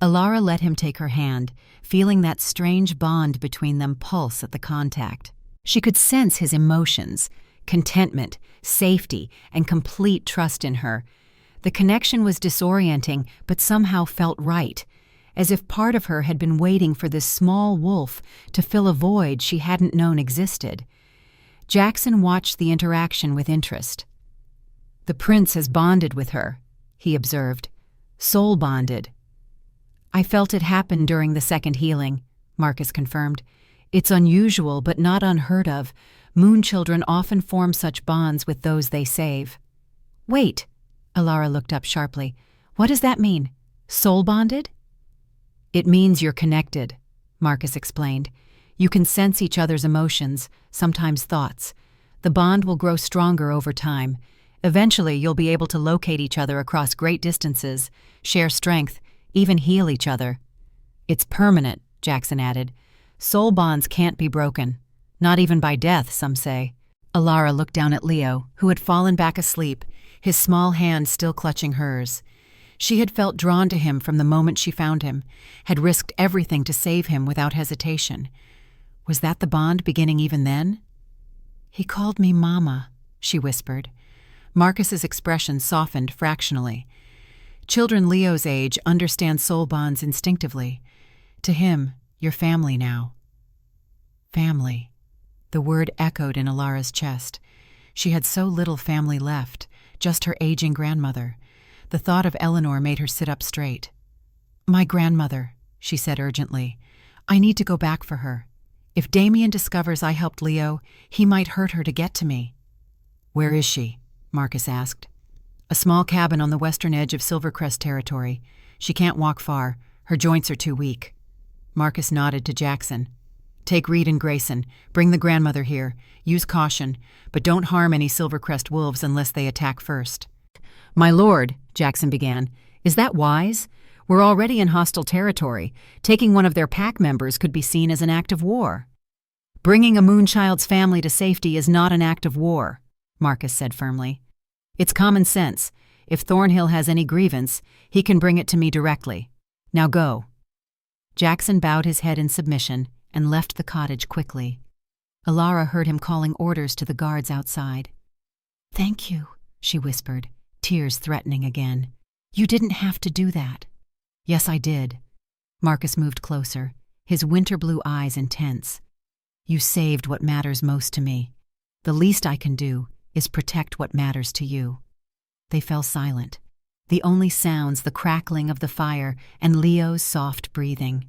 Alara let him take her hand, feeling that strange bond between them pulse at the contact. She could sense his emotions, contentment, safety, and complete trust in her. The connection was disorienting, but somehow felt right, as if part of her had been waiting for this small wolf to fill a void she hadn't known existed. Jackson watched the interaction with interest. The prince has bonded with her, he observed. Soul bonded. I felt it happen during the second healing, Marcus confirmed. It's unusual but not unheard of. Moon children often form such bonds with those they save. Wait, Alara looked up sharply. What does that mean? Soul bonded? It means you're connected, Marcus explained. "You can sense each other's emotions, sometimes thoughts. The bond will grow stronger over time. Eventually, you'll be able to locate each other across great distances, share strength, even heal each other." "It's permanent," Jackson added. "Soul bonds can't be broken. Not even by death, some say." Alara looked down at Leo, who had fallen back asleep, his small hand still clutching hers. She had felt drawn to him from the moment she found him, had risked everything to save him without hesitation. Was that the bond beginning even then? "He called me Mama," she whispered. Marcus's expression softened fractionally. Children Leo's age understand soul bonds instinctively. To him, you're family now. Family. The word echoed in Alara's chest. She had so little family left, just her aging grandmother. The thought of Eleanor made her sit up straight. "My grandmother," she said urgently. "I need to go back for her. If Damien discovers I helped Leo, he might hurt her to get to me." "Where is she?" Marcus asked. "A small cabin on the western edge of Silvercrest territory. She can't walk far. Her joints are too weak." Marcus nodded to Jackson. "Take Reed and Grayson. Bring the grandmother here. Use caution, but don't harm any Silvercrest wolves unless they attack first." "My lord," Jackson began, "is that wise? We're already in hostile territory. Taking one of their pack members could be seen as an act of war." "Bringing a Moonchild's family to safety is not an act of war," Marcus said firmly. "It's common sense. If Thornhill has any grievance, he can bring it to me directly. Now go." Jackson bowed his head in submission and left the cottage quickly. Alara heard him calling orders to the guards outside. "Thank you," she whispered, tears threatening again. "You didn't have to do that." "Yes, I did." Marcus moved closer, his winter blue eyes intense. "You saved what matters most to me. The least I can do is protect what matters to you." They fell silent. The only sounds the crackling of the fire and Leo's soft breathing.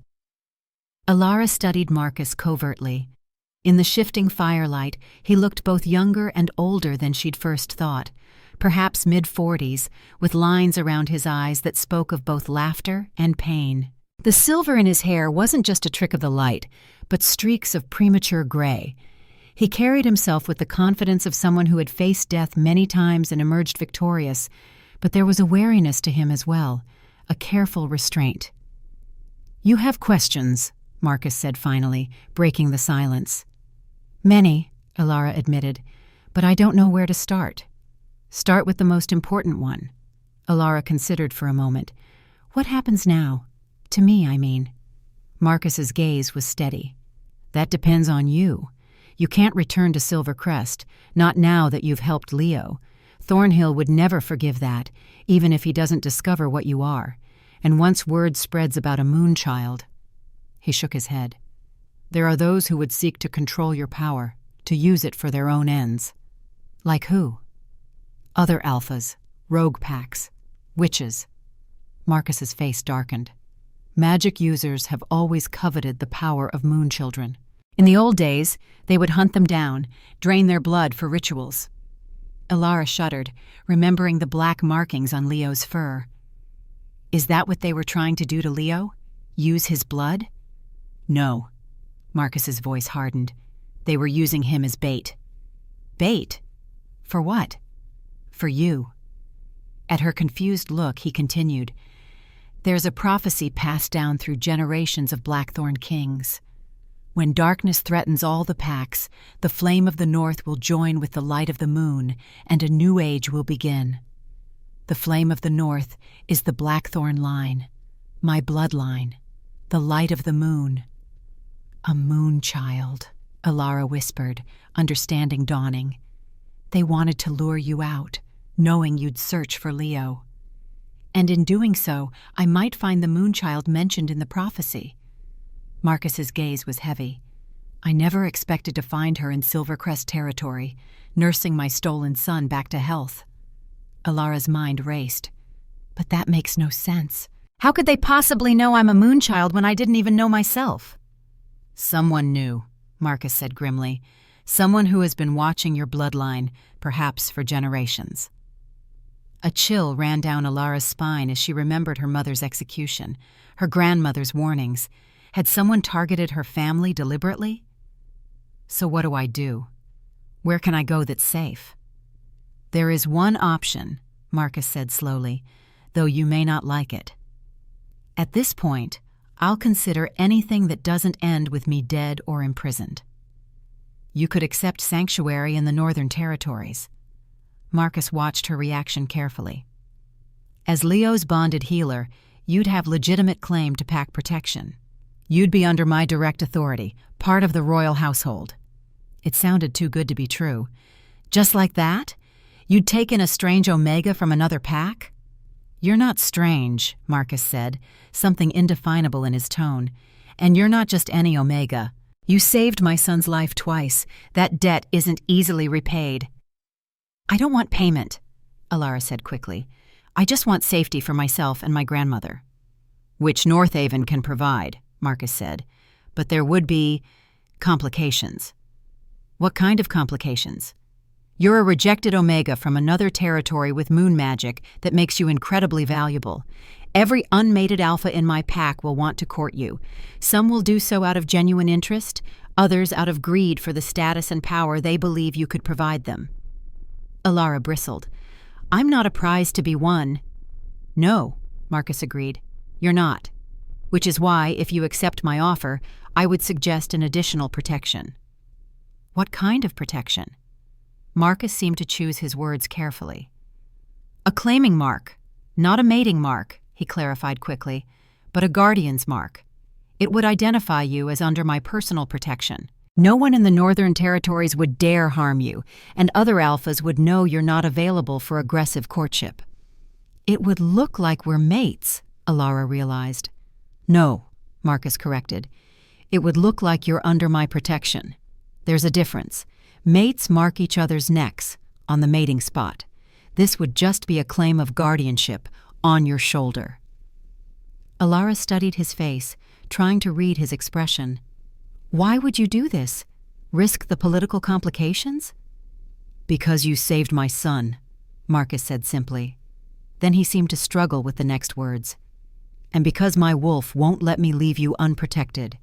Alara studied Marcus covertly. In the shifting firelight, he looked both younger and older than she'd first thought, perhaps mid-40s, with lines around his eyes that spoke of both laughter and pain. The silver in his hair wasn't just a trick of the light, but streaks of premature gray. He carried himself with the confidence of someone who had faced death many times and emerged victorious, but there was a wariness to him as well, a careful restraint. "You have questions," Marcus said finally, breaking the silence. "Many," Alara admitted, "but I don't know where to start." "Start with the most important one." Alara considered for a moment. "What happens now? To me, I mean." Marcus's gaze was steady. "That depends on you. You can't return to Silvercrest, not now that you've helped Leo. Thornhill would never forgive that, even if he doesn't discover what you are. And once word spreads about a Moonchild—" He shook his head. "There are those who would seek to control your power, to use it for their own ends." "Like who?" "Other alphas, rogue packs, witches." Marcus's face darkened. "Magic users have always coveted the power of Moonchildren. In the old days, they would hunt them down, drain their blood for rituals." Alara shuddered, remembering the black markings on Leo's fur. "Is that what they were trying to do to Leo? Use his blood?" "No." Marcus's voice hardened. "They were using him as bait." "Bait? For what?" "For you." At her confused look, he continued, "There's a prophecy passed down through generations of Blackthorn kings. When darkness threatens all the packs, the flame of the north will join with the light of the moon, and a new age will begin. The flame of the north is the Blackthorn line, my bloodline, the light of the moon." "A Moonchild," Alara whispered, understanding dawning. "They wanted to lure you out, knowing you'd search for Leo. And in doing so, I might find the Moonchild mentioned in the prophecy." Marcus's gaze was heavy. "I never expected to find her in Silvercrest territory, nursing my stolen son back to health." Alara's mind raced. "But that makes no sense. How could they possibly know I'm a Moonchild when I didn't even know myself?" "Someone knew," Marcus said grimly. "Someone who has been watching your bloodline, perhaps for generations." A chill ran down Alara's spine as she remembered her mother's execution, her grandmother's warnings. Had someone targeted her family deliberately? So what do I do? Where can I go that's safe? There is one option, Marcus said slowly, though you may not like it. At this point, I'll consider anything that doesn't end with me dead or imprisoned. You could accept sanctuary in the Northern Territories. Marcus watched her reaction carefully. As Leo's bonded healer, you'd have legitimate claim to pack protection. You'd be under my direct authority, part of the royal household. It sounded too good to be true. Just like that? You'd take in a strange Omega from another pack? You're not strange, Marcus said, something indefinable in his tone. And you're not just any Omega. You saved my son's life twice. That debt isn't easily repaid. I don't want payment, Alara said quickly. I just want safety for myself and my grandmother. Which Northaven can provide, Marcus said. But there would be complications. What kind of complications? You're a rejected Omega from another territory with moon magic that makes you incredibly valuable. Every unmated alpha in my pack will want to court you. Some will do so out of genuine interest, others out of greed for the status and power they believe you could provide them. Alara bristled. I'm not a prize to be won. No, Marcus agreed. You're not. Which is why, if you accept my offer, I would suggest an additional protection. What kind of protection? Marcus seemed to choose his words carefully. A claiming mark, not a mating mark, he clarified quickly, but a guardian's mark. It would identify you as under my personal protection. No one in the Northern Territories would dare harm you, and other alphas would know you're not available for aggressive courtship. It would look like we're mates, Alara realized. No, Marcus corrected. It would look like you're under my protection. There's a difference. Mates mark each other's necks on the mating spot. This would just be a claim of guardianship on your shoulder. Alara studied his face, trying to read his expression. Why would you do this? Risk the political complications? Because you saved my son, Marcus said simply. Then he seemed to struggle with the next words. And because my wolf won't let me leave you unprotected.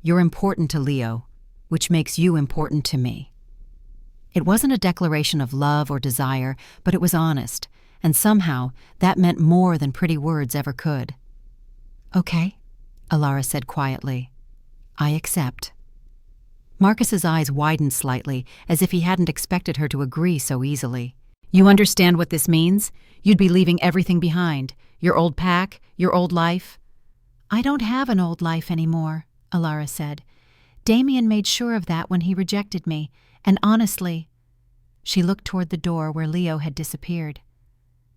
You're important to Leo, which makes you important to me. It wasn't a declaration of love or desire, but it was honest, and somehow that meant more than pretty words ever could. Okay, Alara said quietly. I accept. Marcus's eyes widened slightly, as if he hadn't expected her to agree so easily. You understand what this means? You'd be leaving everything behind. Your old pack, your old life. I don't have an old life anymore, Alara said. Damien made sure of that when he rejected me, and honestly, she looked toward the door where Leo had disappeared.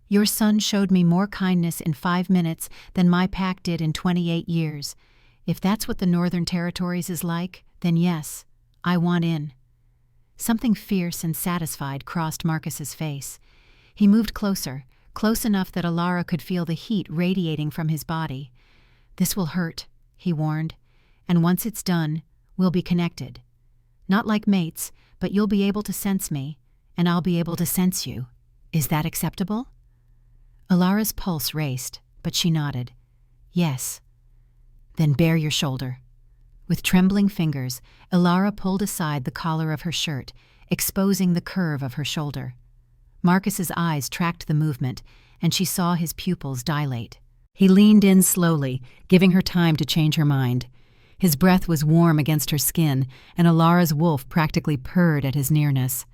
Your son showed me more kindness in 5 minutes than my pack did in 28 years. If that's what the Northern Territories is like, then yes, I want in. Something fierce and satisfied crossed Marcus's face. He moved closer, close enough that Alara could feel the heat radiating from his body. This will hurt, he warned, and once it's done, we'll be connected. Not like mates, but you'll be able to sense me, and I'll be able to sense you. Is that acceptable? Alara's pulse raced, but she nodded. Yes. Then bare your shoulder. With trembling fingers, Alara pulled aside the collar of her shirt, exposing the curve of her shoulder. Marcus's eyes tracked the movement, and she saw his pupils dilate. He leaned in slowly, giving her time to change her mind. His breath was warm against her skin, and Alara's wolf practically purred at his nearness.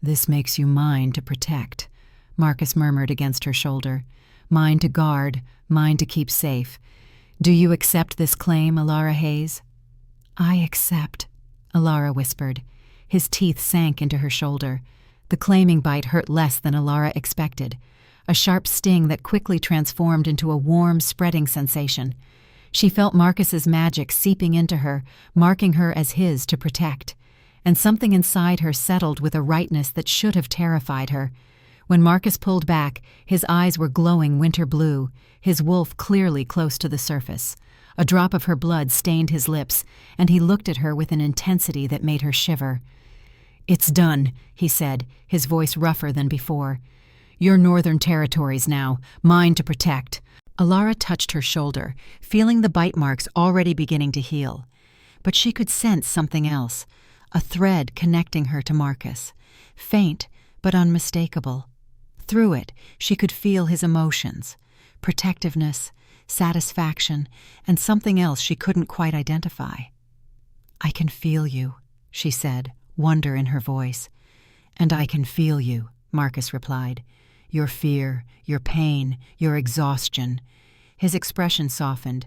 This makes you mine to protect, Marcus murmured against her shoulder. Mine to guard, mine to keep safe. Do you accept this claim, Alara Hayes? I accept, Alara whispered. His teeth sank into her shoulder. The claiming bite hurt less than Alara expected, a sharp sting that quickly transformed into a warm, spreading sensation. She felt Marcus's magic seeping into her, marking her as his to protect, and something inside her settled with a rightness that should have terrified her. When Marcus pulled back, his eyes were glowing winter blue, his wolf clearly close to the surface. A drop of her blood stained his lips, and he looked at her with an intensity that made her shiver. It's done, he said, his voice rougher than before. Your Northern Territories now, mine to protect. Alara touched her shoulder, feeling the bite marks already beginning to heal. But she could sense something else, a thread connecting her to Marcus, faint but unmistakable. Through it, she could feel his emotions, protectiveness, satisfaction, and something else she couldn't quite identify. "I can feel you," she said, wonder in her voice. "And I can feel you," Marcus replied. "Your fear, your pain, your exhaustion." His expression softened.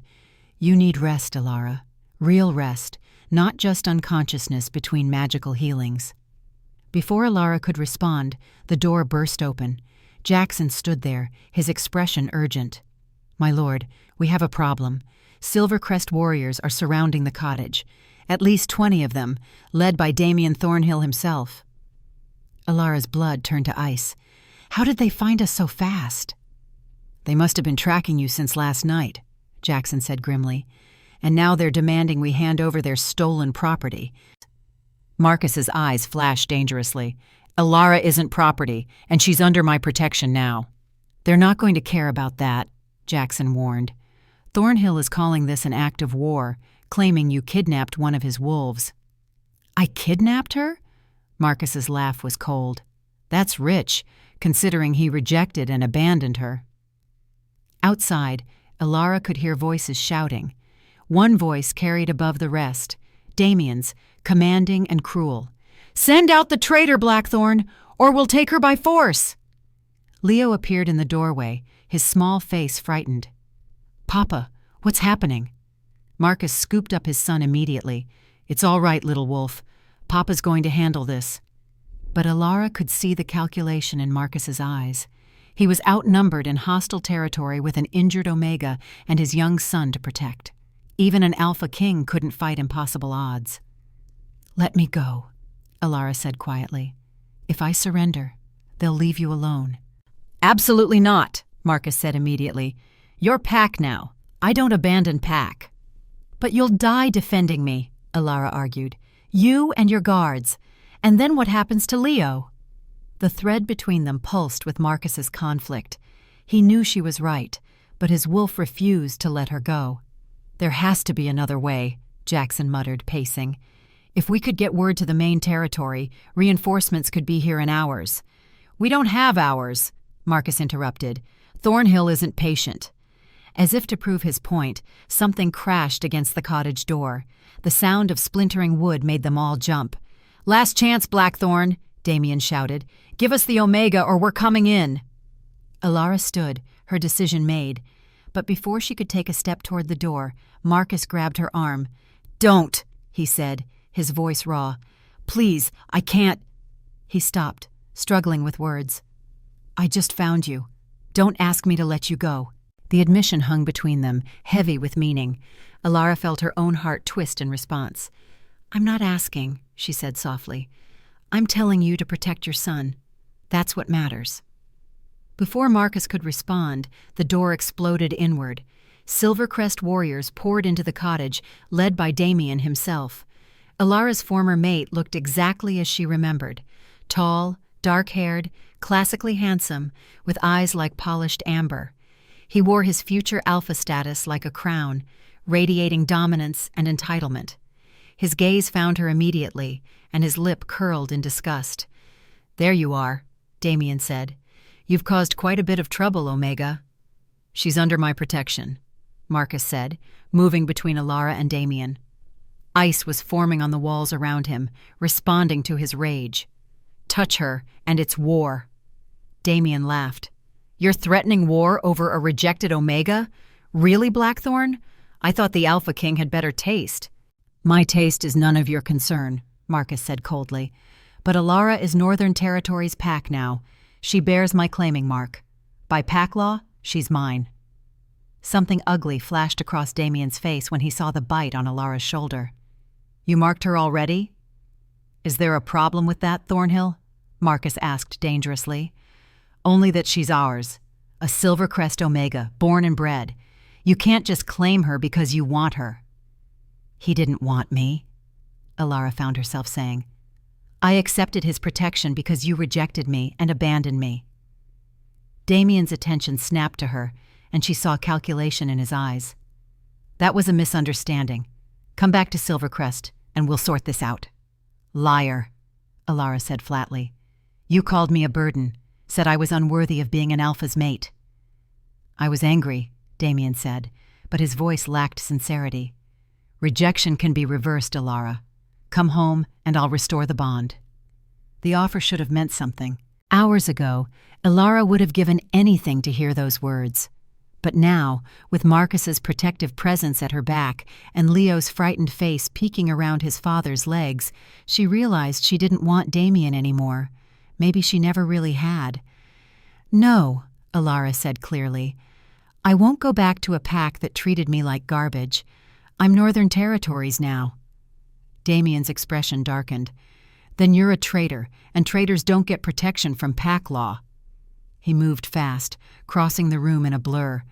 "You need rest, Alara. Real rest, not just unconsciousness between magical healings." Before Alara could respond, the door burst open. Jackson stood there, his expression urgent. "My lord, we have a problem. Silvercrest warriors are surrounding the cottage. At least 20 of them, led by Damien Thornhill himself." Alara's blood turned to ice. "How did they find us so fast?" "They must have been tracking you since last night," Jackson said grimly. "And now they're demanding we hand over their stolen property." Marcus's eyes flashed dangerously. "Alara isn't property, and she's under my protection now." "They're not going to care about that," Jackson warned. "Thornhill is calling this an act of war, claiming you kidnapped one of his wolves." "I kidnapped her?" Marcus's laugh was cold. "That's rich, considering he rejected and abandoned her." Outside, Alara could hear voices shouting. One voice carried above the rest, Damien's, commanding and cruel. "Send out the traitor, Blackthorn, or we'll take her by force!" Leo appeared in the doorway, his small face frightened. "Papa, what's happening?" Marcus scooped up his son immediately. "It's all right, little wolf. Papa's going to handle this." But Alara could see the calculation in Marcus's eyes. He was outnumbered in hostile territory with an injured Omega and his young son to protect. Even an Alpha King couldn't fight impossible odds. "Let me go," Alara said quietly. "If I surrender, they'll leave you alone." "Absolutely not," Marcus said immediately. "You're Pack now. I don't abandon Pack." "But you'll die defending me," Alara argued. "You and your guards. And then what happens to Leo?" The thread between them pulsed with Marcus's conflict. He knew she was right, but his wolf refused to let her go. "There has to be another way," Jackson muttered, pacing. "If we could get word to the main territory, reinforcements could be here in hours." "We don't have hours," Marcus interrupted. "Thornhill isn't patient." As if to prove his point, something crashed against the cottage door. The sound of splintering wood made them all jump. "Last chance, Blackthorn," Damien shouted. "Give us the Omega or we're coming in." Alara stood, her decision made. But before she could take a step toward the door, Marcus grabbed her arm. "Don't," he said, his voice raw. "Please, I can't." He stopped, struggling with words. "I just found you. Don't ask me to let you go." The admission hung between them, heavy with meaning. Alara felt her own heart twist in response. "I'm not asking," she said softly. "I'm telling you to protect your son. That's what matters." Before Marcus could respond, the door exploded inward. Silvercrest warriors poured into the cottage, led by Damien himself. Alara's former mate looked exactly as she remembered. Tall, dark-haired, classically handsome, with eyes like polished amber. He wore his future alpha status like a crown, radiating dominance and entitlement. His gaze found her immediately, and his lip curled in disgust. "There you are," Damien said. "You've caused quite a bit of trouble, Omega." "She's under my protection," Marcus said, moving between Alara and Damien. Ice was forming on the walls around him, responding to his rage. "Touch her, and it's war." Damien laughed. "You're threatening war over a rejected Omega? Really, Blackthorn? I thought the Alpha King had better taste." "My taste is none of your concern," Marcus said coldly. "But Alara is Northern Territory's Pack now. She bears my claiming mark. By Pack law, she's mine." Something ugly flashed across Damien's face when he saw the bite on Alara's shoulder. "You marked her already?" "Is there a problem with that, Thornhill?" Marcus asked dangerously. "Only that she's ours. A Silvercrest Omega, born and bred. You can't just claim her because you want her." "He didn't want me," Alara found herself saying. "I accepted his protection because you rejected me and abandoned me." Damien's attention snapped to her, and she saw calculation in his eyes. "That was a misunderstanding. Come back to Silvercrest, and we'll sort this out." "Liar," Alara said flatly. "You called me a burden, said I was unworthy of being an alpha's mate." "I was angry," Damien said, but his voice lacked sincerity. "Rejection can be reversed, Alara. Come home, and I'll restore the bond." The offer should have meant something. Hours ago, Alara would have given anything to hear those words. But now, with Marcus's protective presence at her back and Leo's frightened face peeking around his father's legs, she realized she didn't want Damien anymore. Maybe she never really had. "No," Alara said clearly. "I won't go back to a pack that treated me like garbage. I'm Northern Territories now." Damien's expression darkened. "Then you're a traitor, and traitors don't get protection from pack law." He moved fast, crossing the room in a blur.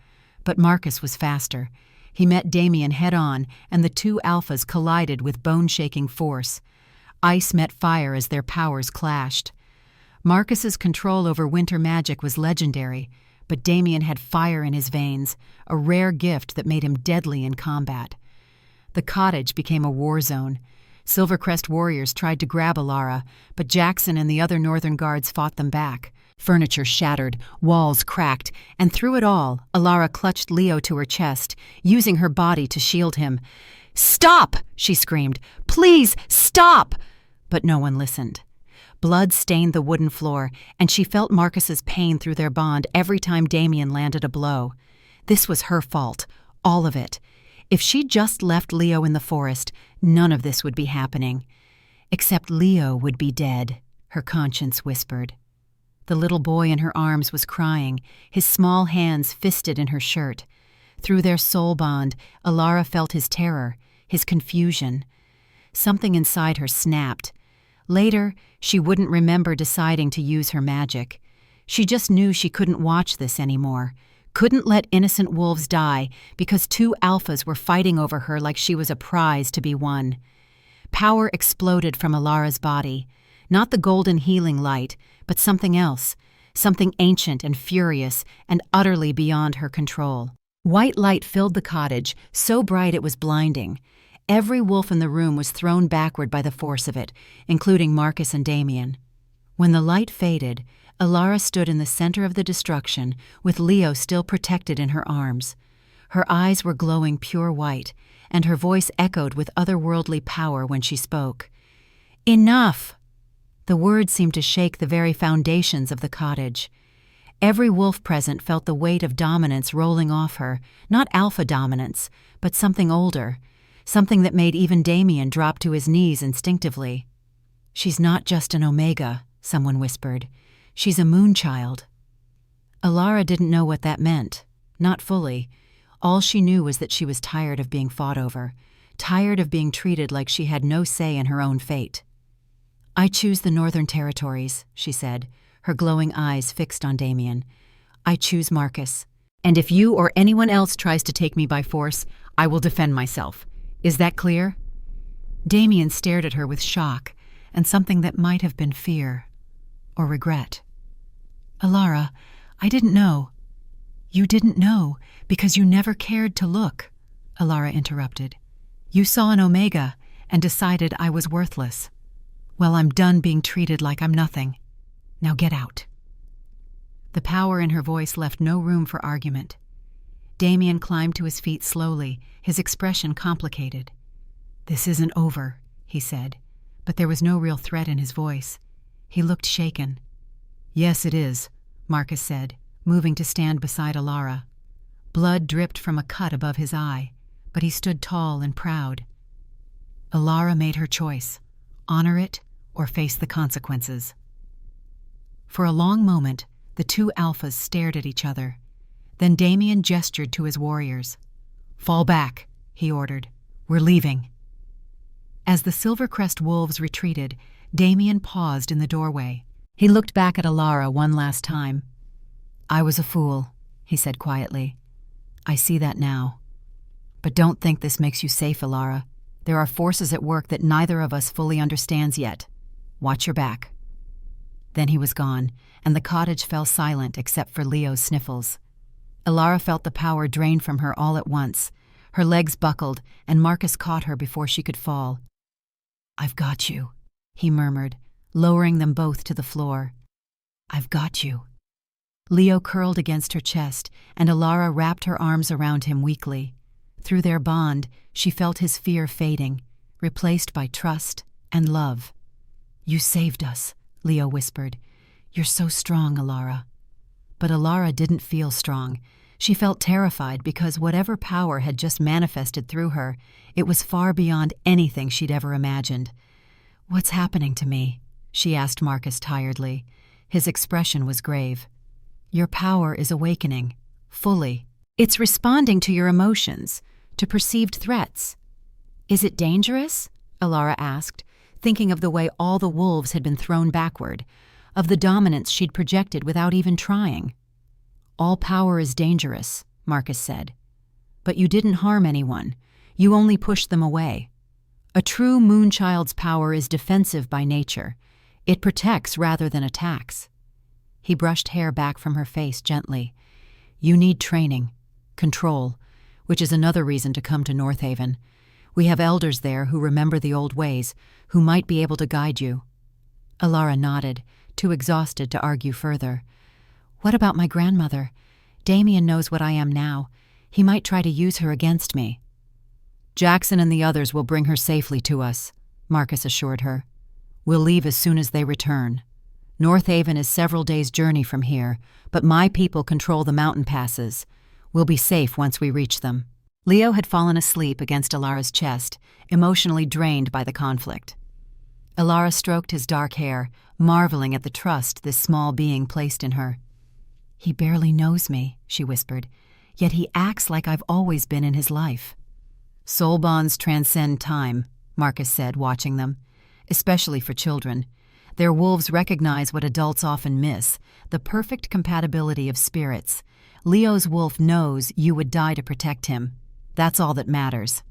But Marcus was faster. He met Damien head-on, and the two alphas collided with bone-shaking force. Ice met fire as their powers clashed. Marcus's control over winter magic was legendary, but Damien had fire in his veins, a rare gift that made him deadly in combat. The cottage became a war zone. Silvercrest warriors tried to grab Alara, but Jackson and the other Northern Guards fought them back. Furniture shattered, walls cracked, and through it all, Alara clutched Leo to her chest, using her body to shield him. "Stop!" she screamed. "Please, stop!" But no one listened. Blood stained the wooden floor, and she felt Marcus's pain through their bond every time Damien landed a blow. This was her fault, all of it. If she'd just left Leo in the forest, none of this would be happening. Except Leo would be dead, her conscience whispered. The little boy in her arms was crying, his small hands fisted in her shirt. Through their soul bond, Alara felt his terror, his confusion. Something inside her snapped. Later, she wouldn't remember deciding to use her magic. She just knew she couldn't watch this anymore, couldn't let innocent wolves die because two alphas were fighting over her like she was a prize to be won. Power exploded from Alara's body. Not the golden healing light, but something else, something ancient and furious and utterly beyond her control. White light filled the cottage, so bright it was blinding. Every wolf in the room was thrown backward by the force of it, including Marcus and Damien. When the light faded, Alara stood in the center of the destruction, with Leo still protected in her arms. Her eyes were glowing pure white, and her voice echoed with otherworldly power when she spoke. "Enough!" The words seemed to shake the very foundations of the cottage. Every wolf present felt the weight of dominance rolling off her, not alpha dominance, but something older, something that made even Damien drop to his knees instinctively. "She's not just an Omega," someone whispered. "She's a moonchild." Alara didn't know what that meant. Not fully. All she knew was that she was tired of being fought over, tired of being treated like she had no say in her own fate. "I choose the Northern Territories," she said, her glowing eyes fixed on Damien. "I choose Marcus. And if you or anyone else tries to take me by force, I will defend myself. Is that clear?" Damien stared at her with shock and something that might have been fear or regret. "Alara, I didn't know." "You didn't know because you never cared to look," Alara interrupted. "You saw an Omega and decided I was worthless. Well, I'm done being treated like I'm nothing. Now get out." The power in her voice left no room for argument. Damien climbed to his feet slowly, his expression complicated. "This isn't over," he said, but there was no real threat in his voice. He looked shaken. "Yes, it is," Marcus said, moving to stand beside Alara. Blood dripped from a cut above his eye, but he stood tall and proud. Alara made her choice. Honor it or face the consequences. For a long moment, the two alphas stared at each other. Then Damien gestured to his warriors. "Fall back," he ordered. "We're leaving." As the Silvercrest wolves retreated, Damien paused in the doorway. He looked back at Alara one last time. "I was a fool," he said quietly. "I see that now. But don't think this makes you safe, Alara. There are forces at work that neither of us fully understands yet. Watch your back." Then he was gone, and the cottage fell silent except for Leo's sniffles. Elara felt the power drain from her all at once. Her legs buckled, and Marcus caught her before she could fall. "I've got you," he murmured, lowering them both to the floor. "I've got you." Leo curled against her chest, and Elara wrapped her arms around him weakly. Through their bond, she felt his fear fading, replaced by trust and love. "You saved us," Leo whispered. "You're so strong, Elara." But Elara didn't feel strong. She felt terrified because whatever power had just manifested through her, it was far beyond anything she'd ever imagined. "What's happening to me?" she asked Marcus tiredly. His expression was grave. "Your power is awakening, fully. It's responding to your emotions, to perceived threats." "Is it dangerous?" Elara asked, thinking of the way all the wolves had been thrown backward, of the dominance she'd projected without even trying. "All power is dangerous," Marcus said. "But you didn't harm anyone. You only pushed them away. A true Moonchild's power is defensive by nature. It protects rather than attacks." He brushed hair back from her face gently. "You need training, control, which is another reason to come to Northaven. We have elders there who remember the old ways, who might be able to guide you." Elara nodded, too exhausted to argue further. "What about my grandmother? Damien knows what I am now. He might try to use her against me." "Jackson and the others will bring her safely to us," Marcus assured her. "We'll leave as soon as they return. Northaven is several days' journey from here, but my people control the mountain passes. We'll be safe once we reach them." Leo had fallen asleep against Elara's chest, emotionally drained by the conflict. Elara stroked his dark hair, marveling at the trust this small being placed in her. "He barely knows me," she whispered, "yet he acts like I've always been in his life." "Soul bonds transcend time," Marcus said, watching them. "Especially for children. Their wolves recognize what adults often miss, the perfect compatibility of spirits. Leo's wolf knows you would die to protect him. That's all that matters."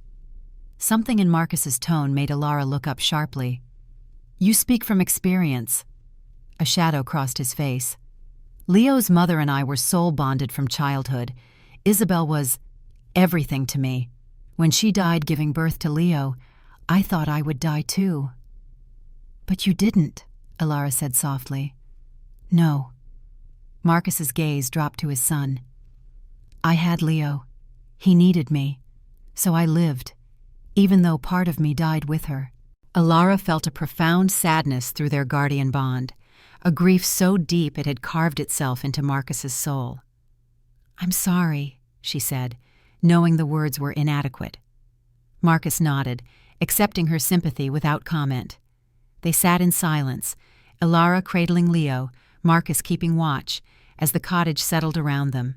Something in Marcus's tone made Elara look up sharply. "You speak from experience." A shadow crossed his face. "Leo's mother and I were soul-bonded from childhood. Isabel was everything to me. When she died giving birth to Leo, I thought I would die too." "But you didn't," Elara said softly. "No." Marcus's gaze dropped to his son. "I had Leo. He needed me. So I lived, even though part of me died with her." Elara felt a profound sadness through their guardian bond, a grief so deep it had carved itself into Marcus's soul. "I'm sorry," she said, knowing the words were inadequate. Marcus nodded, accepting her sympathy without comment. They sat in silence, Elara cradling Leo, Marcus keeping watch, as the cottage settled around them.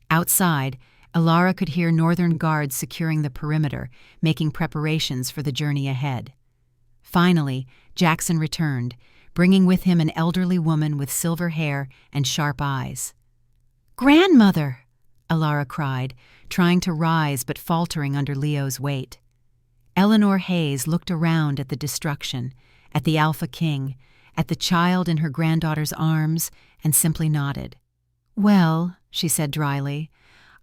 Outside, Elara could hear northern guards securing the perimeter, making preparations for the journey ahead. Finally, Jackson returned, bringing with him an elderly woman with silver hair and sharp eyes. "Grandmother!" Elara cried, trying to rise but faltering under Leo's weight. Eleanor Hayes looked around at the destruction, at the Alpha King, at the child in her granddaughter's arms, and simply nodded. "Well," she said dryly,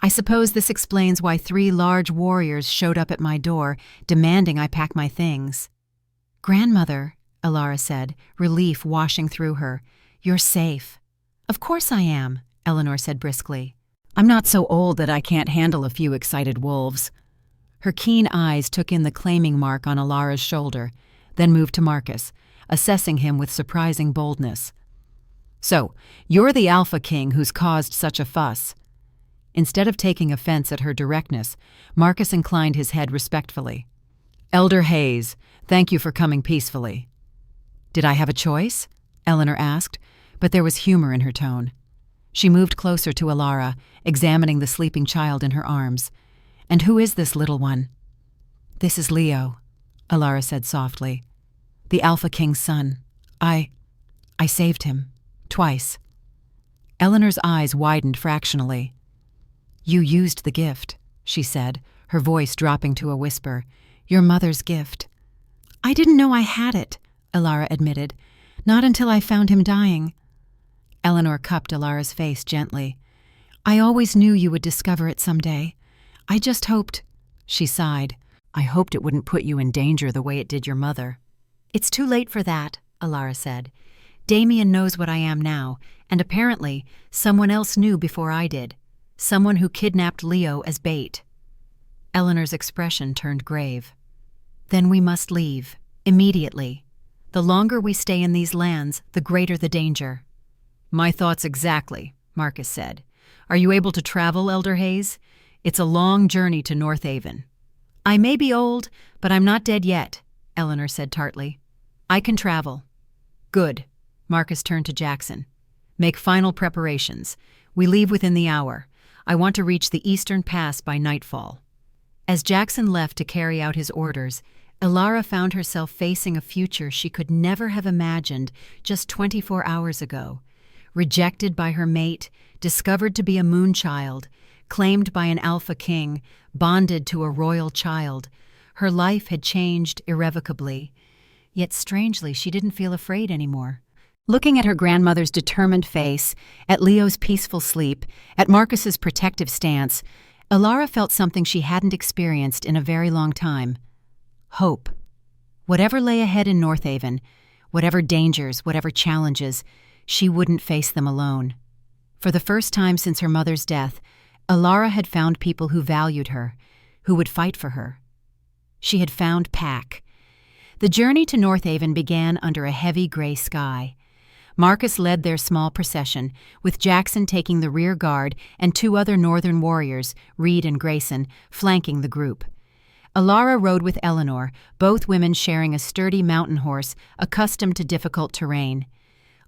"I suppose this explains why 3 large warriors showed up at my door, demanding I pack my things." "Grandmother," Elara said, relief washing through her, "you're safe." "Of course I am," Eleanor said briskly. "I'm not so old that I can't handle a few excited wolves." Her keen eyes took in the claiming mark on Elara's shoulder, then moved to Marcus, assessing him with surprising boldness. "So, you're the Alpha King who's caused such a fuss." Instead of taking offense at her directness, Marcus inclined his head respectfully. "Elder Hayes, thank you for coming peacefully." "Did I have a choice?" Eleanor asked, but there was humor in her tone. She moved closer to Elara, examining the sleeping child in her arms. "And who is this little one?" "This is Leo," Elara said softly. "The Alpha King's son. I saved him. Twice." Eleanor's eyes widened fractionally. "You used the gift," she said, her voice dropping to a whisper. "Your mother's gift." "I didn't know I had it," Elara admitted. "Not until I found him dying." Eleanor cupped Elara's face gently. I always knew you would discover it someday. I just hoped—" She sighed. "I hoped it wouldn't put you in danger the way it did your mother." "It's too late for that," Alara said. "Damien knows what I am now, and apparently someone else knew before I did. Someone who kidnapped Leo as bait." Eleanor's expression turned grave. "Then we must leave, immediately. The longer we stay in these lands, the greater the danger." "My thoughts exactly," Marcus said. "Are you able to travel, Elder Hayes? It's a long journey to Northaven." "I may be old, but I'm not dead yet," Eleanor said tartly. "I can travel." "Good." Marcus turned to Jackson. "Make final preparations. We leave within the hour. I want to reach the Eastern Pass by nightfall." As Jackson left to carry out his orders, Alara found herself facing a future she could never have imagined just 24 hours ago. Rejected by her mate, discovered to be a moonchild, claimed by an alpha king, bonded to a royal child. Her life had changed irrevocably. Yet strangely, she didn't feel afraid anymore. Looking at her grandmother's determined face, at Leo's peaceful sleep, at Marcus's protective stance, Alara felt something she hadn't experienced in a very long time. Hope. Whatever lay ahead in Northaven, whatever dangers, whatever challenges, she wouldn't face them alone. For the first time since her mother's death, Alara had found people who valued her, who would fight for her. She had found Pack. The journey to Northaven began under a heavy gray sky. Marcus led their small procession, with Jackson taking the rear guard and 2 other northern warriors, Reed and Grayson, flanking the group. Alara rode with Eleanor, both women sharing a sturdy mountain horse accustomed to difficult terrain.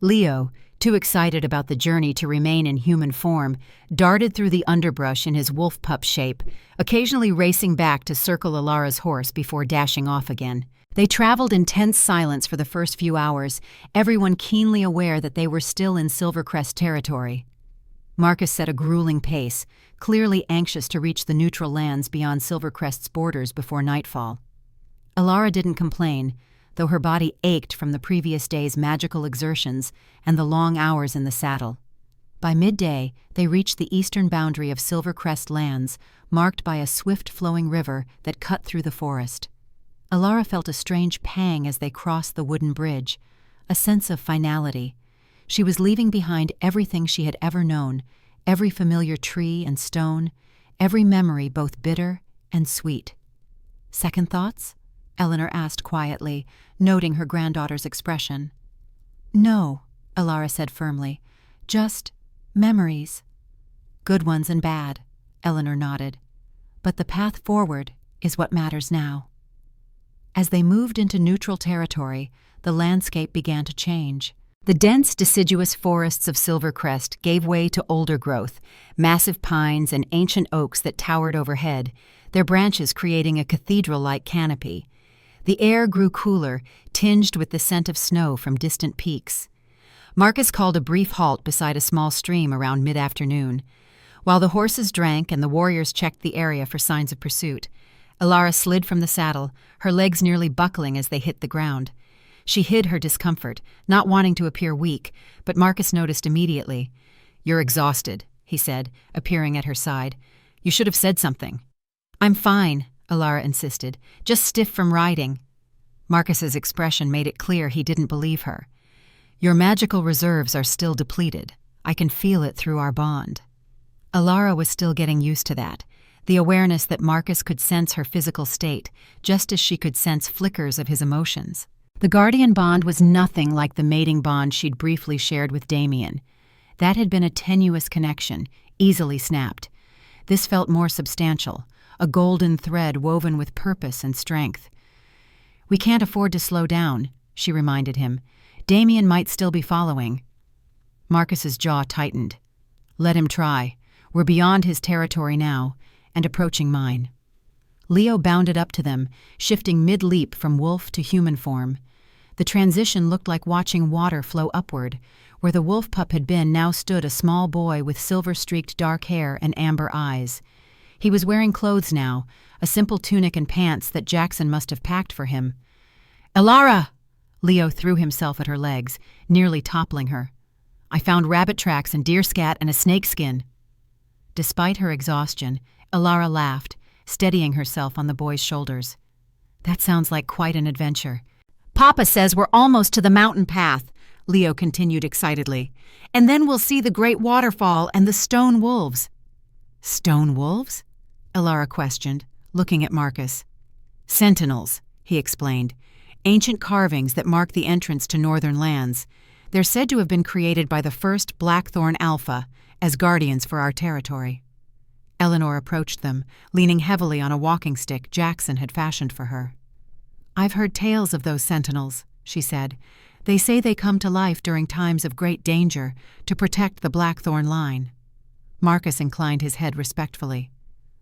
Leo, too excited about the journey to remain in human form, darted through the underbrush in his wolf pup shape, occasionally racing back to circle Alara's horse before dashing off again. They traveled in tense silence for the first few hours, everyone keenly aware that they were still in Silvercrest territory. Marcus set a grueling pace, clearly anxious to reach the neutral lands beyond Silvercrest's borders before nightfall. Alara didn't complain, though her body ached from the previous day's magical exertions and the long hours in the saddle. By midday, they reached the eastern boundary of Silvercrest lands, marked by a swift-flowing river that cut through the forest. Alara felt a strange pang as they crossed the wooden bridge, a sense of finality. She was leaving behind everything she had ever known, every familiar tree and stone, every memory both bitter and sweet. "Second thoughts?" Eleanor asked quietly, noting her granddaughter's expression. "No," Alara said firmly. "Just memories." "Good ones and bad," Eleanor nodded. "But the path forward is what matters now." As they moved into neutral territory, the landscape began to change. The dense, deciduous forests of Silvercrest gave way to older growth, massive pines and ancient oaks that towered overhead, their branches creating a cathedral-like canopy. The air grew cooler, tinged with the scent of snow from distant peaks. Marcus called a brief halt beside a small stream around mid-afternoon. While the horses drank and the warriors checked the area for signs of pursuit, Alara slid from the saddle, her legs nearly buckling as they hit the ground. She hid her discomfort, not wanting to appear weak, but Marcus noticed immediately. "You're exhausted," he said, appearing at her side. "You should have said something." "I'm fine," Alara insisted, "just stiff from riding." Marcus's expression made it clear he didn't believe her. "Your magical reserves are still depleted. I can feel it through our bond." Alara was still getting used to that, the awareness that Marcus could sense her physical state, just as she could sense flickers of his emotions. The guardian bond was nothing like the mating bond she'd briefly shared with Damien. That had been a tenuous connection, easily snapped. This felt more substantial, a golden thread woven with purpose and strength. "We can't afford to slow down," she reminded him. "Damien might still be following." Marcus's jaw tightened. "Let him try. We're beyond his territory now, and approaching mine." Leo bounded up to them, shifting mid-leap from wolf to human form. The transition looked like watching water flow upward. Where the wolf pup had been now stood a small boy with silver-streaked dark hair and amber eyes. He was wearing clothes now, a simple tunic and pants that Jackson must have packed for him. "Alara!" Leo threw himself at her legs, nearly toppling her. "I found rabbit tracks and deer scat and a snake skin." Despite her exhaustion, Elara laughed, steadying herself on the boy's shoulders. That sounds like quite an adventure. Papa says we're almost to the mountain path, Leo continued excitedly. And then we'll see the great waterfall and the stone wolves. Stone wolves? Elara questioned, looking at Marcus. Sentinels, he explained. Ancient carvings that mark the entrance to northern lands. They're said to have been created by the first Blackthorn Alpha as guardians for our territory. Eleanor approached them, leaning heavily on a walking stick Jackson had fashioned for her. I've heard tales of those sentinels, she said. They say they come to life during times of great danger to protect the Blackthorn line. Marcus inclined his head respectfully.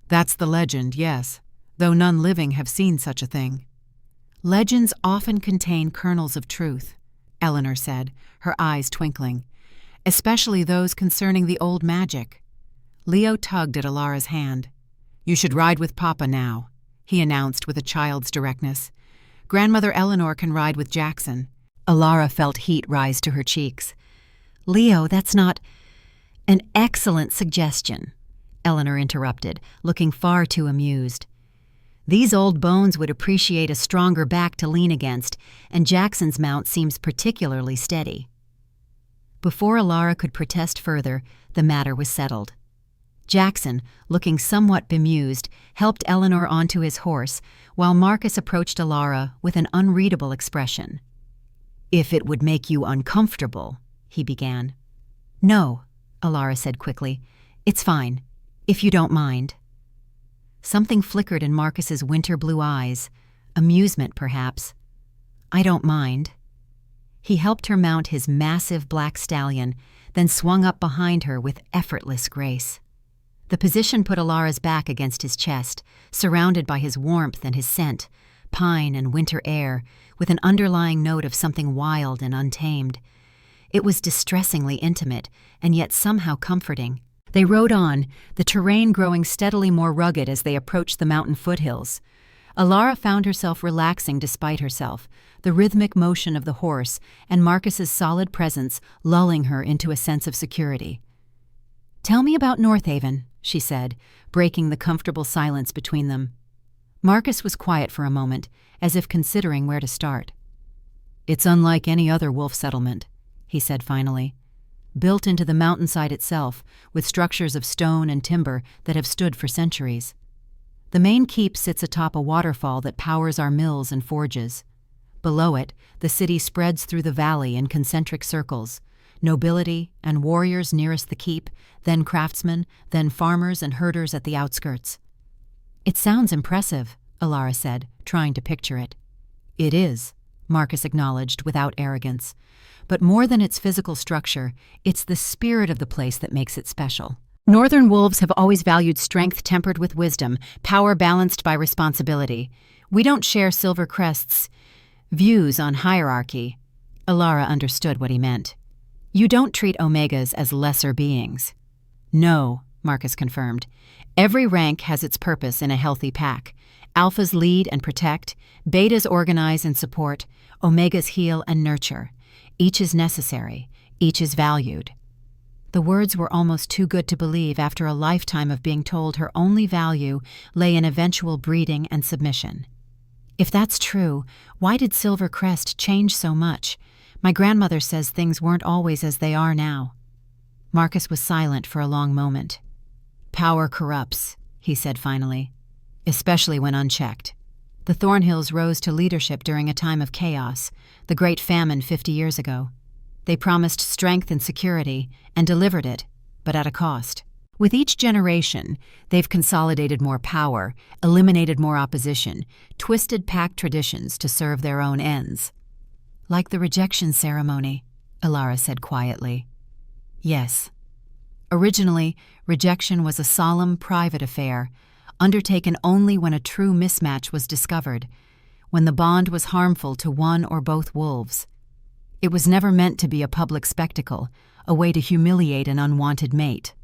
That's the legend, yes, though none living have seen such a thing. Legends often contain kernels of truth, Eleanor said, her eyes twinkling, especially those concerning the old magic. Leo tugged at Elara's hand. You should ride with Papa now, he announced with a child's directness. Grandmother Eleanor can ride with Jackson. Elara felt heat rise to her cheeks. Leo, that's not... An excellent suggestion, Eleanor interrupted, looking far too amused. These old bones would appreciate a stronger back to lean against, and Jackson's mount seems particularly steady. Before Elara could protest further, the matter was settled. Jackson, looking somewhat bemused, helped Eleanor onto his horse, while Marcus approached Elara with an unreadable expression. If it would make you uncomfortable, he began. No, Elara said quickly. It's fine, if you don't mind. Something flickered in Marcus's winter blue eyes. Amusement, perhaps. I don't mind. He helped her mount his massive black stallion, then swung up behind her with effortless grace. The position put Elara's back against his chest, surrounded by his warmth and his scent, pine and winter air, with an underlying note of something wild and untamed. It was distressingly intimate, and yet somehow comforting. They rode on, the terrain growing steadily more rugged as they approached the mountain foothills. Elara found herself relaxing despite herself, the rhythmic motion of the horse and Marcus's solid presence lulling her into a sense of security. Tell me about Northaven, she said, breaking the comfortable silence between them. Marcus was quiet for a moment, as if considering where to start. It's unlike any other wolf settlement, he said finally. Built into the mountainside itself, with structures of stone and timber that have stood for centuries. The main keep sits atop a waterfall that powers our mills and forges. Below it, the city spreads through the valley in concentric circles, nobility and warriors nearest the keep, then craftsmen, then farmers and herders at the outskirts. It sounds impressive, Elara said, trying to picture it. It is, Marcus acknowledged without arrogance. But more than its physical structure, it's the spirit of the place that makes it special. Northern wolves have always valued strength tempered with wisdom, power balanced by responsibility. We don't share Silvercrest's views on hierarchy. Elara understood what he meant. You don't treat Omegas as lesser beings. No, Marcus confirmed. Every rank has its purpose in a healthy pack. Alphas lead and protect, betas organize and support, Omegas heal and nurture. Each is necessary, each is valued. The words were almost too good to believe after a lifetime of being told her only value lay in eventual breeding and submission. If that's true, why did Silvercrest change so much? My grandmother says things weren't always as they are now. Marcus was silent for a long moment. Power corrupts, he said finally, especially when unchecked. The Thornhills rose to leadership during a time of chaos, the Great Famine 50 years ago. They promised strength and security, and delivered it, but at a cost. With each generation, they've consolidated more power, eliminated more opposition, twisted pack traditions to serve their own ends. Like the rejection ceremony, Elara said quietly. Yes. Originally, rejection was a solemn, private affair, undertaken only when a true mismatch was discovered, when the bond was harmful to one or both wolves. It was never meant to be a public spectacle, a way to humiliate an unwanted mate.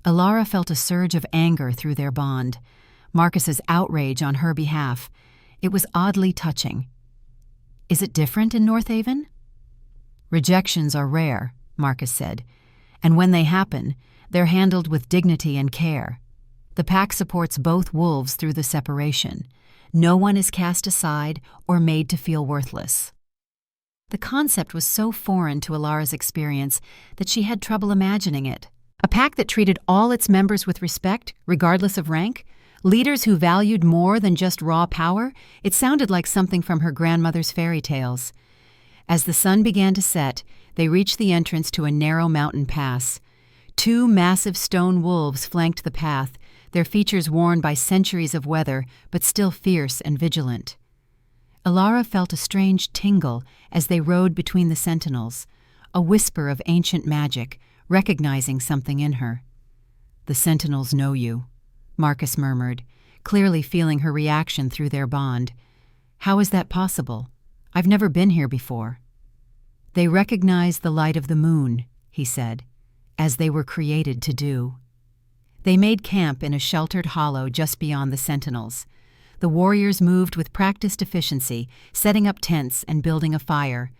Elara felt a surge of anger through their bond, Marcus's outrage on her behalf. It was oddly touching. Is it different in Northaven? Rejections are rare, Marcus said, and when they happen, they're handled with dignity and care. The pack supports both wolves through the separation. No one is cast aside or made to feel worthless. The concept was so foreign to Alara's experience that she had trouble imagining it. A pack that treated all its members with respect, regardless of rank, leaders who valued more than just raw power. It sounded like something from her grandmother's fairy tales. As the sun began to set, they reached the entrance to a narrow mountain pass. 2 massive stone wolves flanked the path, their features worn by centuries of weather, but still fierce and vigilant. Alara felt a strange tingle as they rode between the sentinels, a whisper of ancient magic, recognizing something in her. "The sentinels know you," Marcus murmured, clearly feeling her reaction through their bond. "How is that possible? I've never been here before." "They recognize the light of the moon," he said, "as they were created to do." They made camp in a sheltered hollow just beyond the sentinels. The warriors moved with practiced efficiency, setting up tents and building a fire.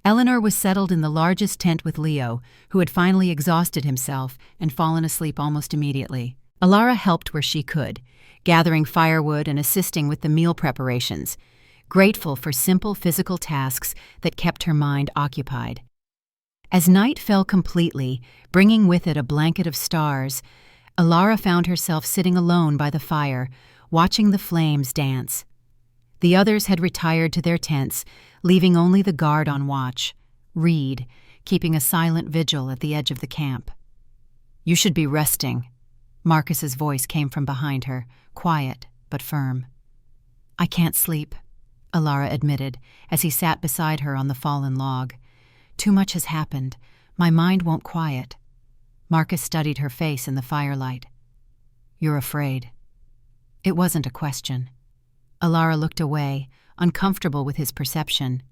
Eleanor was settled in the largest tent with Leo, who had finally exhausted himself and fallen asleep almost immediately. Alara helped where she could, gathering firewood and assisting with the meal preparations, grateful for simple physical tasks that kept her mind occupied. As night fell completely, bringing with it a blanket of stars, Alara found herself sitting alone by the fire, watching the flames dance. The others had retired to their tents, leaving only the guard on watch, Reed, keeping a silent vigil at the edge of the camp. "You should be resting." Marcus's voice came from behind her, quiet but firm. "I can't sleep," Alara admitted, as he sat beside her on the fallen log. "Too much has happened. My mind won't quiet." Marcus studied her face in the firelight. "You're afraid." It wasn't a question. Alara looked away, uncomfortable with his perception.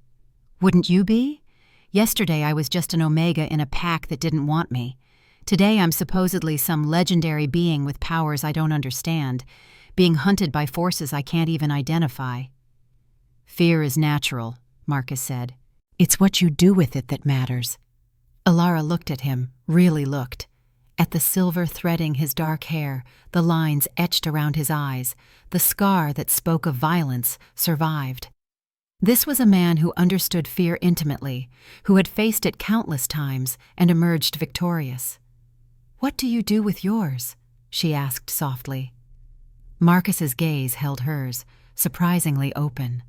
"Wouldn't you be? Yesterday I was just an Omega in a pack that didn't want me. Today I'm supposedly some legendary being with powers I don't understand, being hunted by forces I can't even identify." "Fear is natural," Marcus said. "It's what you do with it that matters." Alara looked at him, really looked. At the silver threading his dark hair, the lines etched around his eyes, the scar that spoke of violence survived. This was a man who understood fear intimately, who had faced it countless times and emerged victorious. "What do you do with yours?" she asked softly. Marcus's gaze held hers, surprisingly open.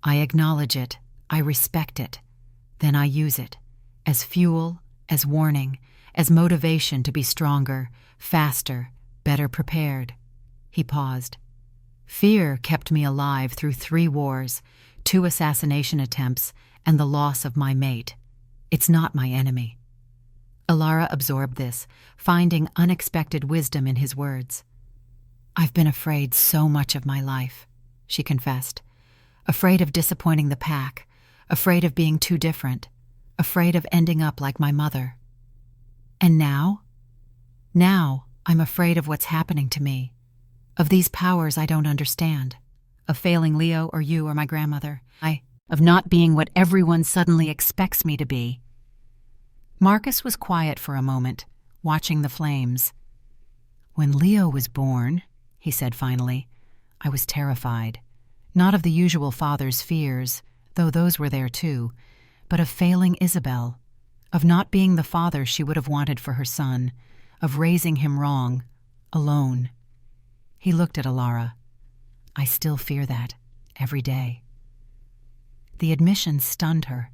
"I acknowledge it, I respect it, then I use it, as fuel, as warning, as motivation to be stronger, faster, better prepared." He paused. "Fear kept me alive through 3 wars, 2 assassination attempts, and the loss of my mate. It's not my enemy." Alara absorbed this, finding unexpected wisdom in his words. "I've been afraid so much of my life," she confessed. "Afraid of disappointing the pack, afraid of being too different, afraid of ending up like my mother. And now? Now I'm afraid of what's happening to me, of these powers I don't understand, of failing Leo or you or my grandmother, of not being what everyone suddenly expects me to be." Marcus was quiet for a moment, watching the flames. "When Leo was born," he said finally, "I was terrified, not of the usual father's fears, though those were there too, but of failing Isabel, of not being the father she would have wanted for her son, of raising him wrong, alone." He looked at Alara. "I still fear that, every day." The admission stunned her.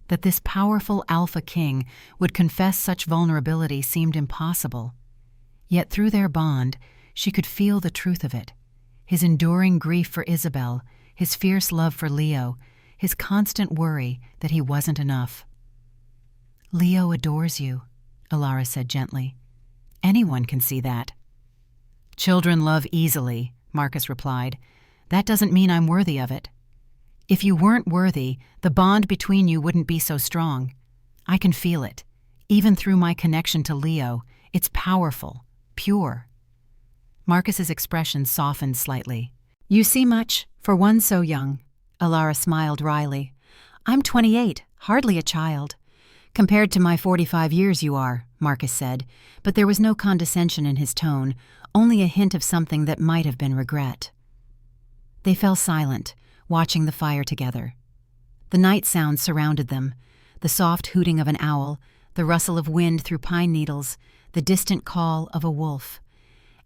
That this powerful alpha king would confess such vulnerability seemed impossible. Yet through their bond, she could feel the truth of it. His enduring grief for Isabel, his fierce love for Leo, his constant worry that he wasn't enough. "Leo adores you," Alara said gently. "Anyone can see that." "Children love easily," Marcus replied. "That doesn't mean I'm worthy of it. If you weren't worthy, the bond between you wouldn't be so strong. I can feel it. Even through my connection to Leo, it's powerful, pure." Marcus's expression softened slightly. "You see much, for one so young." Alara smiled wryly. "I'm 28, hardly a child. Compared to my 45 years you are, Marcus said, but there was no condescension in his tone, only a hint of something that might have been regret. They fell silent, watching the fire together. The night sounds surrounded them, the soft hooting of an owl, the rustle of wind through pine needles, the distant call of a wolf.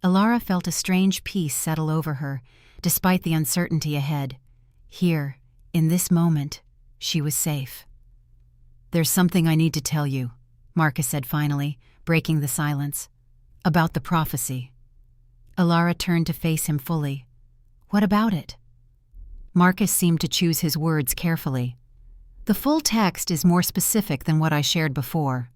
Elara felt a strange peace settle over her, despite the uncertainty ahead. Here, in this moment, she was safe. "There's something I need to tell you," Marcus said finally, breaking the silence. "About the prophecy." Elara turned to face him fully. "What about it?" Marcus seemed to choose his words carefully. "The full text is more specific than what I shared before.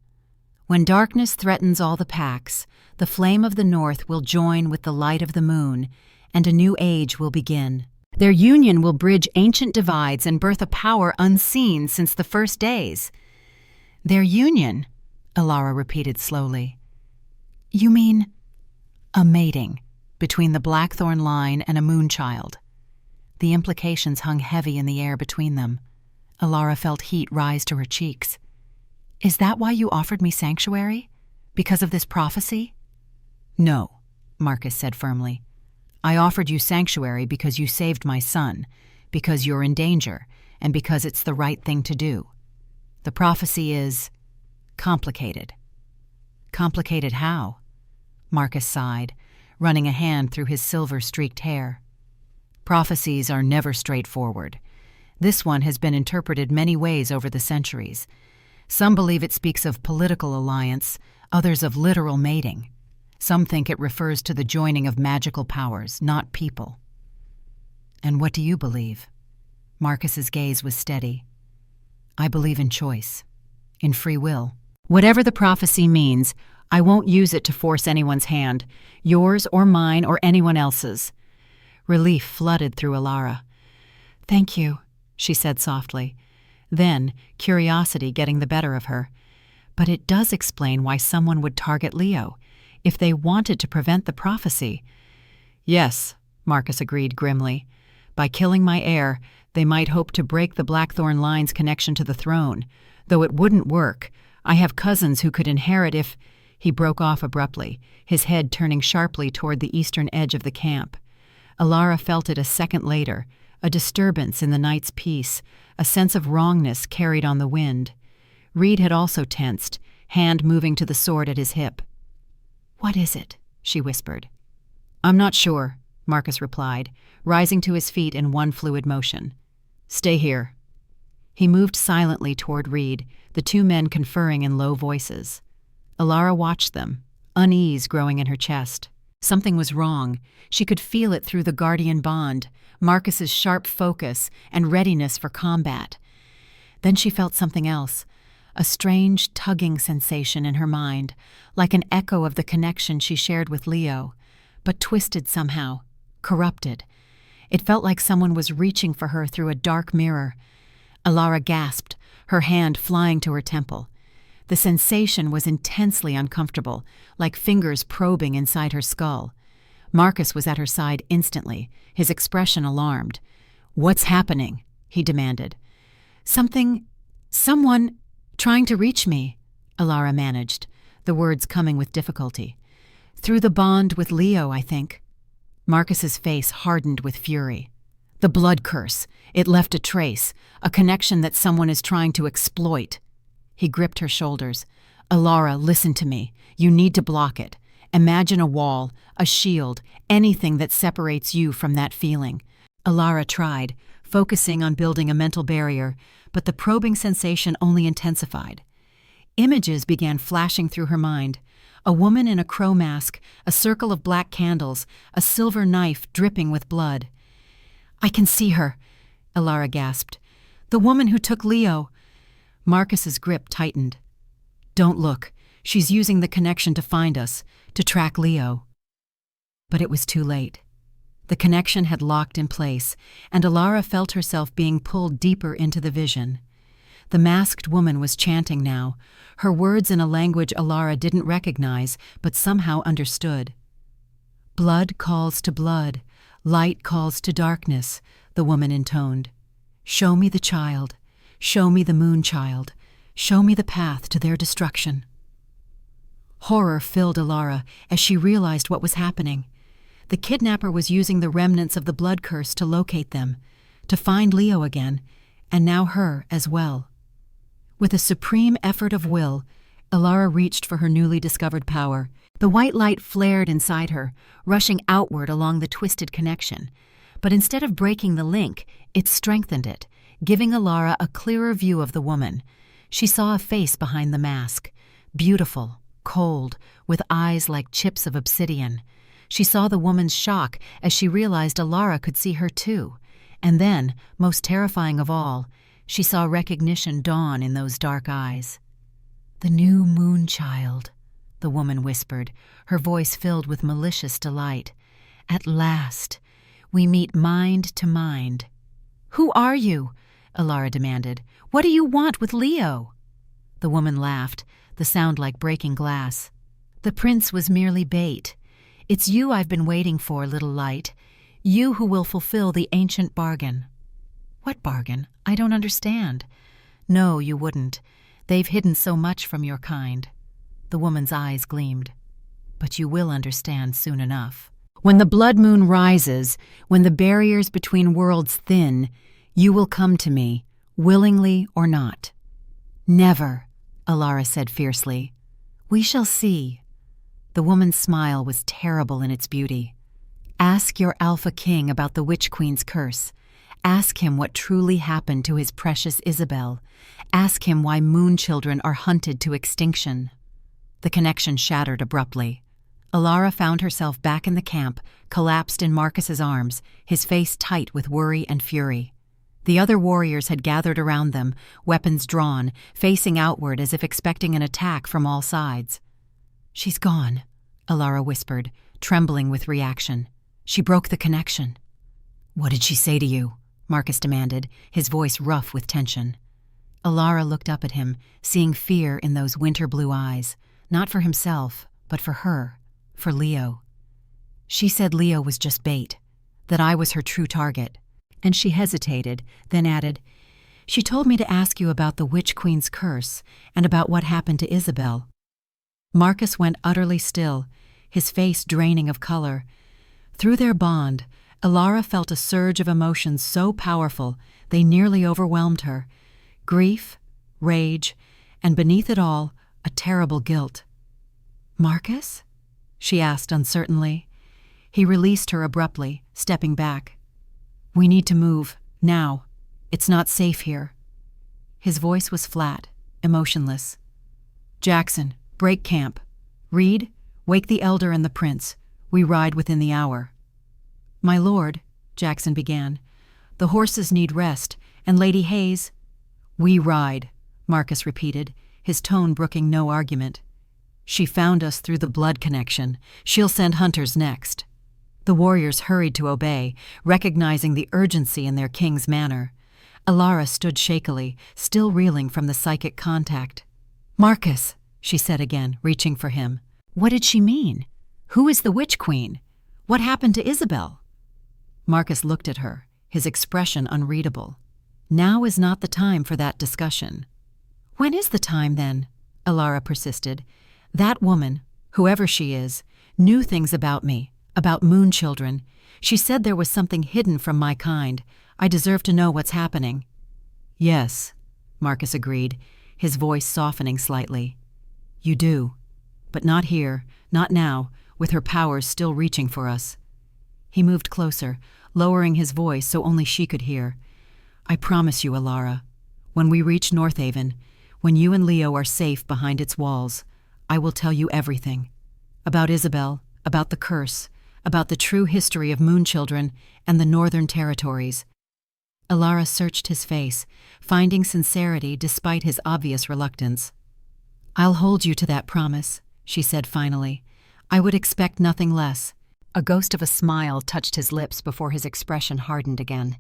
When darkness threatens all the packs, the flame of the north will join with the light of the moon, and a new age will begin. Their union will bridge ancient divides and birth a power unseen since the first days." "Their union?" Elara repeated slowly. "You mean a mating between the Blackthorn line and a moonchild?" The implications hung heavy in the air between them. Elara felt heat rise to her cheeks. "Is that why you offered me sanctuary? Because of this prophecy?" "No," Marcus said firmly. "I offered you sanctuary because you saved my son, because you're in danger, and because it's the right thing to do. The prophecy is complicated." "Complicated how?" Marcus sighed, running a hand through his silver-streaked hair. "Prophecies are never straightforward. This one has been interpreted many ways over the centuries. Some believe it speaks of political alliance, others of literal mating. Some think it refers to the joining of magical powers, not people." "And what do you believe?" Marcus's gaze was steady. "I believe in choice, in free will. Whatever the prophecy means, I won't use it to force anyone's hand, yours or mine or anyone else's." Relief flooded through Elara. "Thank you," she said softly. Then, curiosity getting the better of her. "But it does explain why someone would target Leo, if they wanted to prevent the prophecy." "Yes," Marcus agreed grimly. "By killing my heir, they might hope to break the Blackthorn line's connection to the throne. Though it wouldn't work. I have cousins who could inherit if—" He broke off abruptly, his head turning sharply toward the eastern edge of the camp. Elara felt it a second later, a disturbance in the night's peace, a sense of wrongness carried on the wind. Reed had also tensed, hand moving to the sword at his hip. "What is it?" she whispered. "I'm not sure," Marcus replied, rising to his feet in one fluid motion. "Stay here." He moved silently toward Reed, the two men conferring in low voices. Elara watched them, unease growing in her chest. Something was wrong. She could feel it through the guardian bond, Marcus's sharp focus and readiness for combat. Then she felt something else, a strange tugging sensation in her mind, like an echo of the connection she shared with Leo, but twisted somehow, corrupted. It felt like someone was reaching for her through a dark mirror. Elara gasped, her hand flying to her temple. The sensation was intensely uncomfortable, like fingers probing inside her skull. Marcus was at her side instantly, his expression alarmed. "What's happening?" he demanded. Someone trying to reach me," Elara managed, the words coming with difficulty. "Through the bond with Leo, I think." Marcus's face hardened with fury. "The blood curse. It left a trace, a connection that someone is trying to exploit." He gripped her shoulders. "Elara, listen to me. You need to block it. Imagine a wall, a shield, anything that separates you from that feeling." Elara tried, focusing on building a mental barrier, but the probing sensation only intensified. Images began flashing through her mind. A woman in a crow mask, a circle of black candles, a silver knife dripping with blood. "I can see her," Elara gasped. "The woman who took Leo." Marcus's grip tightened. "Don't look. She's using the connection to find us, to track Leo." But it was too late. The connection had locked in place, and Elara felt herself being pulled deeper into the vision. The masked woman was chanting now, her words in a language Elara didn't recognize, but somehow understood. "Blood calls to blood, light calls to darkness," the woman intoned. "Show me the child. Show me the moon child. Show me the path to their destruction." Horror filled Alara as she realized what was happening. The kidnapper was using the remnants of the blood curse to locate them, to find Leo again, and now her as well. With a supreme effort of will, Alara reached for her newly discovered power. The white light flared inside her, rushing outward along the twisted connection. But instead of breaking the link, it strengthened it, giving Alara a clearer view of the woman. She saw a face behind the mask, beautiful, cold, with eyes like chips of obsidian. She saw the woman's shock as she realized Alara could see her too. And then, most terrifying of all, she saw recognition dawn in those dark eyes. "The new moon child," the woman whispered, her voice filled with malicious delight. "At last, we meet mind to mind." "Who are you?" Alara demanded. "What do you want with Leo?" The woman laughed, the sound like breaking glass. "The prince was merely bait. It's you I've been waiting for, little light. You who will fulfill the ancient bargain." "What bargain? I don't understand." "No, you wouldn't. They've hidden so much from your kind." The woman's eyes gleamed. "But you will understand soon enough. When the blood moon rises, when the barriers between worlds thin, you will come to me, willingly or not." "Never," Alara said fiercely. "We shall see." The woman's smile was terrible in its beauty. "Ask your Alpha King about the Witch Queen's curse. Ask him what truly happened to his precious Isabel. Ask him why moon children are hunted to extinction." The connection shattered abruptly. Alara found herself back in the camp, collapsed in Marcus's arms, his face tight with worry and fury. The other warriors had gathered around them, weapons drawn, facing outward as if expecting an attack from all sides. "She's gone," Alara whispered, trembling with reaction. "She broke the connection." "What did she say to you?" Marcus demanded, his voice rough with tension. Alara looked up at him, seeing fear in those winter blue eyes, not for himself, but for her, for Leo. "She said Leo was just bait, that I was her true target." And she hesitated, then added, "She told me to ask you about the Witch Queen's curse and about what happened to Isabel." Marcus went utterly still, his face draining of color. Through their bond, Alara felt a surge of emotions so powerful they nearly overwhelmed her. Grief, rage, and beneath it all, a terrible guilt. "Marcus?" she asked uncertainly. He released her abruptly, stepping back. "We need to move, now. It's not safe here." His voice was flat, emotionless. "Jackson, break camp. Reed, wake the elder and the prince. We ride within the hour." "My lord," Jackson began, "the horses need rest, and Lady Hayes—" "We ride," Marcus repeated, his tone brooking no argument. "She found us through the blood connection. She'll send hunters next." The warriors hurried to obey, recognizing the urgency in their king's manner. Alara stood shakily, still reeling from the psychic contact. "Marcus," she said again, reaching for him. "What did she mean? Who is the Witch Queen? What happened to Isabel?" Marcus looked at her, his expression unreadable. "Now is not the time for that discussion." "When is the time, then?" Alara persisted. "That woman, whoever she is, knew things about me, about moon children. She said there was something hidden from my kind. I deserve to know what's happening." "Yes," Marcus agreed, his voice softening slightly. "You do. But not here, not now, with her powers still reaching for us." He moved closer, lowering his voice so only she could hear. "I promise you, Alara, when we reach Northaven, when you and Leo are safe behind its walls, I will tell you everything. About Isabel, about the curse, about the true history of moon children and the Northern Territories." Alara searched his face, finding sincerity despite his obvious reluctance. "I'll hold you to that promise," she said finally. "I would expect nothing less." A ghost of a smile touched his lips before his expression hardened again.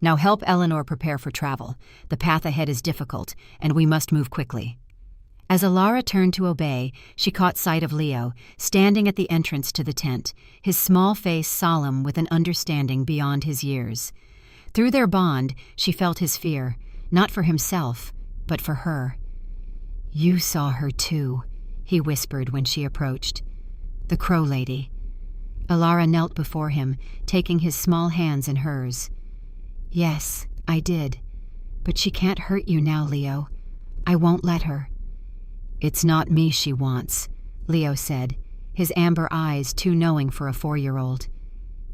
"Now help Eleanor prepare for travel. The path ahead is difficult, and we must move quickly." As Alara turned to obey, she caught sight of Leo, standing at the entrance to the tent, his small face solemn with an understanding beyond his years. Through their bond, she felt his fear, not for himself, but for her. "You saw her too. he whispered when she approached. "The Crow Lady." Alara knelt before him, taking his small hands in hers. "Yes, I did. But she can't hurt you now, Leo. I won't let her." "It's not me she wants," Leo said, his amber eyes too knowing for a 4-year-old.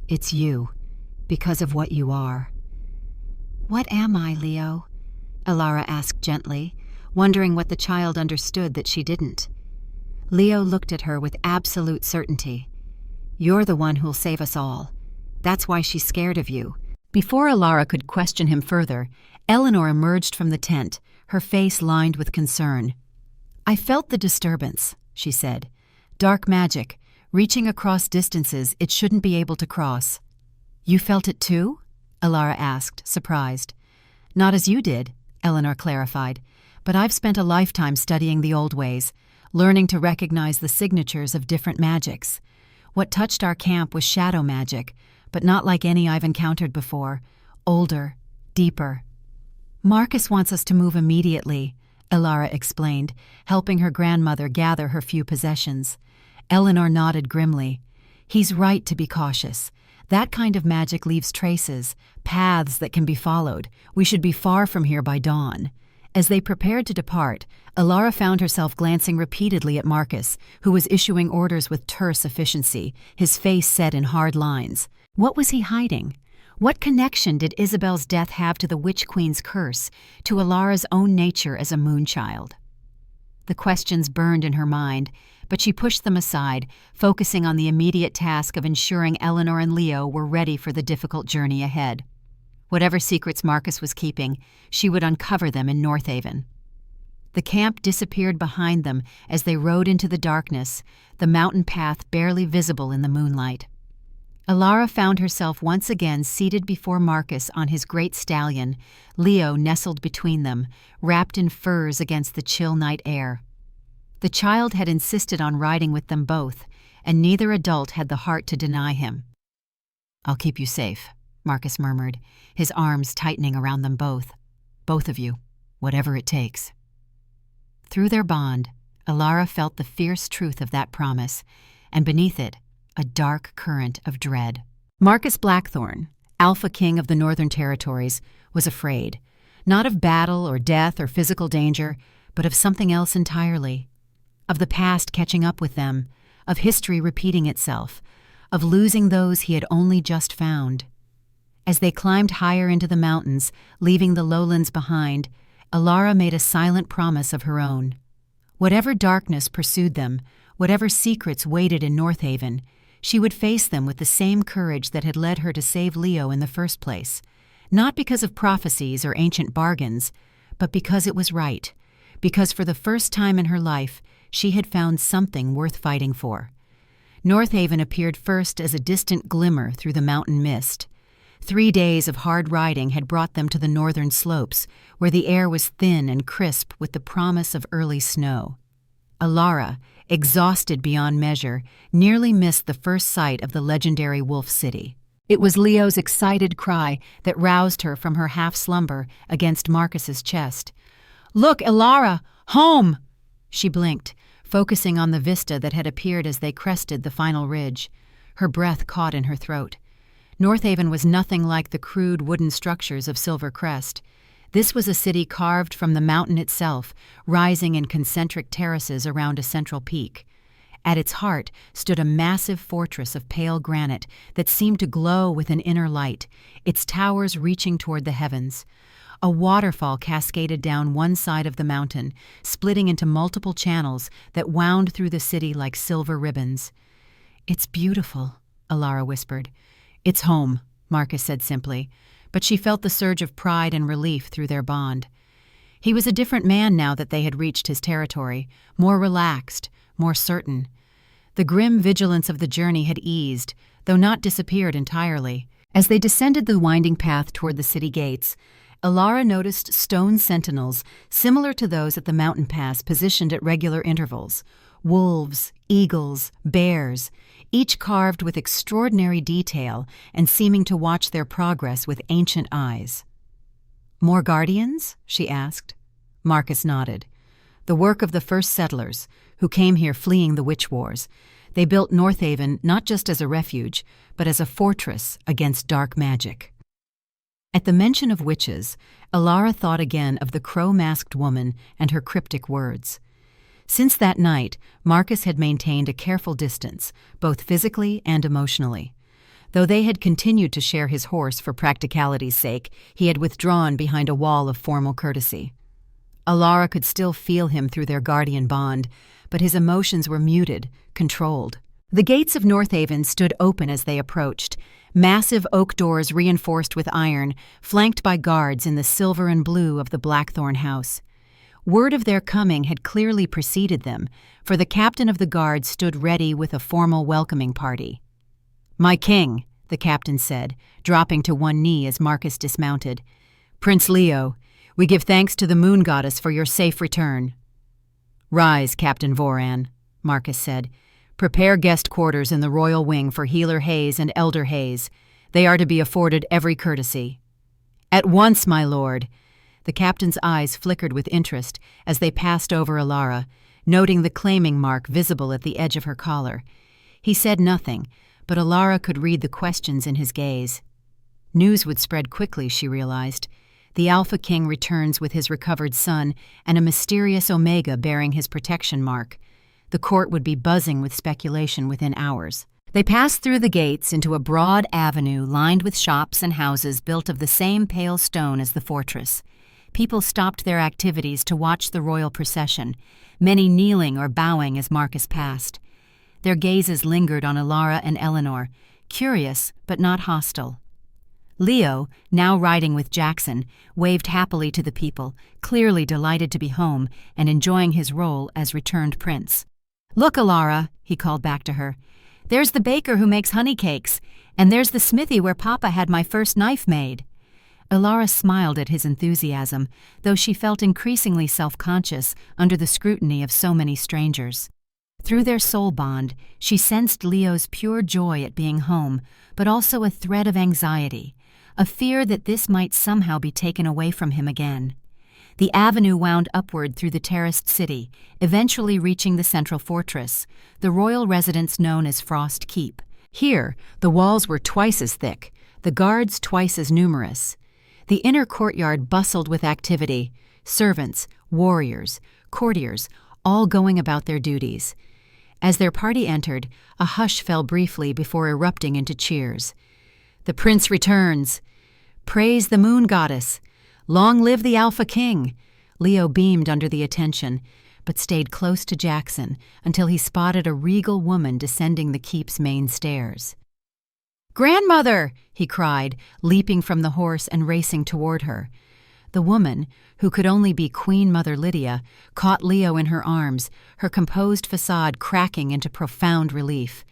"It's you, because of what you are." "What am I, Leo?" Alara asked gently, wondering what the child understood that she didn't. Leo looked at her with absolute certainty. "You're the one who'll save us all. That's why she's scared of you." Before Alara could question him further, Eleanor emerged from the tent, her face lined with concern. "I felt the disturbance," she said. "Dark magic, reaching across distances it shouldn't be able to cross." "You felt it too?" Alara asked, surprised. "Not as you did," Eleanor clarified, "but I've spent a lifetime studying the old ways, learning to recognize the signatures of different magics. What touched our camp was shadow magic, but not like any I've encountered before. Older, deeper." "Marcus wants us to move immediately," Alara explained, helping her grandmother gather her few possessions. Eleanor nodded grimly. "He's right to be cautious. That kind of magic leaves traces, paths that can be followed. We should be far from here by dawn." As they prepared to depart, Alara found herself glancing repeatedly at Marcus, who was issuing orders with terse efficiency, his face set in hard lines. What was he hiding? What connection did Isabel's death have to the Witch Queen's curse, to Alara's own nature as a moonchild? The questions burned in her mind, but she pushed them aside, focusing on the immediate task of ensuring Eleanor and Leo were ready for the difficult journey ahead. Whatever secrets Marcus was keeping, she would uncover them in Northaven. The camp disappeared behind them as they rode into the darkness, the mountain path barely visible in the moonlight. Alara found herself once again seated before Marcus on his great stallion, Leo nestled between them, wrapped in furs against the chill night air. The child had insisted on riding with them both, and neither adult had the heart to deny him. "I'll keep you safe," Marcus murmured, his arms tightening around them both. "Both of you, whatever it takes." Through their bond, Alara felt the fierce truth of that promise, and beneath it, a dark current of dread. Marcus Blackthorne, Alpha King of the Northern Territories, was afraid, not of battle or death or physical danger, but of something else entirely. Of the past catching up with them, of history repeating itself, of losing those he had only just found. As they climbed higher into the mountains, leaving the lowlands behind, Alara made a silent promise of her own. Whatever darkness pursued them, whatever secrets waited in Northaven, she would face them with the same courage that had led her to save Leo in the first place, not because of prophecies or ancient bargains, but because it was right, because for the first time in her life she had found something worth fighting for. Northaven appeared first as a distant glimmer through the mountain mist. 3 days of hard riding had brought them to the northern slopes, where the air was thin and crisp with the promise of early snow. Alara, exhausted beyond measure, nearly missed the first sight of the legendary Wolf City. It was Leo's excited cry that roused her from her half-slumber against Marcus's chest. "Look, Alara! Home!" She blinked, focusing on the vista that had appeared as they crested the final ridge. Her breath caught in her throat. Northaven was nothing like the crude wooden structures of Silver Crest. This was a city carved from the mountain itself, rising in concentric terraces around a central peak. At its heart stood a massive fortress of pale granite that seemed to glow with an inner light, its towers reaching toward the heavens. A waterfall cascaded down one side of the mountain, splitting into multiple channels that wound through the city like silver ribbons. "It's beautiful," Alara whispered. "It's home," Marcus said simply, but she felt the surge of pride and relief through their bond. He was a different man now that they had reached his territory, more relaxed, more certain. The grim vigilance of the journey had eased, though not disappeared entirely. As they descended the winding path toward the city gates, Alara noticed stone sentinels similar to those at the mountain pass positioned at regular intervals. Wolves, eagles, bears, each carved with extraordinary detail and seeming to watch their progress with ancient eyes. "More guardians?" she asked. Marcus nodded. the work of the first settlers, who came here fleeing the witch wars. They built Northaven not just as a refuge, but as a fortress against dark magic. At the mention of witches, Alara thought again of the crow-masked woman and her cryptic words. Since that night, Marcus had maintained a careful distance, both physically and emotionally. Though they had continued to share his horse for practicality's sake, he had withdrawn behind a wall of formal courtesy. Alara could still feel him through their guardian bond, but his emotions were muted, controlled. The gates of Northaven stood open as they approached, massive oak doors reinforced with iron, flanked by guards in the silver and blue of the Blackthorn house. Word of their coming had clearly preceded them, for the captain of the guard stood ready with a formal welcoming party. "My king," the captain said, dropping to one knee as Marcus dismounted. "Prince Leo, we give thanks to the moon goddess for your safe return." "Rise, Captain Voran," Marcus said. "Prepare guest quarters in the royal wing for Healer Hayes and Elder Hayes. They are to be afforded every courtesy." "At once, my lord." The captain's eyes flickered with interest as they passed over Alara, noting the claiming mark visible at the edge of her collar. He said nothing, but Alara could read the questions in his gaze. News would spread quickly, she realized. The Alpha King returns with his recovered son and a mysterious Omega bearing his protection mark. The court would be buzzing with speculation within hours. They passed through the gates into a broad avenue lined with shops and houses built of the same pale stone as the fortress. People stopped their activities to watch the royal procession, many kneeling or bowing as Marcus passed. Their gazes lingered on Alara and Eleanor, curious but not hostile. Leo, now riding with Jackson, waved happily to the people, clearly delighted to be home and enjoying his role as returned prince. "Look, Alara," he called back to her. "There's the baker who makes honey cakes, and there's the smithy where Papa had my first knife made." Alara smiled at his enthusiasm, though she felt increasingly self-conscious under the scrutiny of so many strangers. Through their soul bond, she sensed Leo's pure joy at being home, but also a thread of anxiety, a fear that this might somehow be taken away from him again. The avenue wound upward through the terraced city, eventually reaching the central fortress, the royal residence known as Frost Keep. Here, the walls were twice as thick, the guards twice as numerous. The inner courtyard bustled with activity, servants, warriors, courtiers, all going about their duties. As their party entered, a hush fell briefly before erupting into cheers. "The prince returns! Praise the moon goddess! Long live the Alpha King!" Leo beamed under the attention, but stayed close to Jackson until he spotted a regal woman descending the keep's main stairs. "Grandmother!" he cried, leaping from the horse and racing toward her. The woman, who could only be Queen Mother Lydia, caught Leo in her arms, her composed facade cracking into profound relief.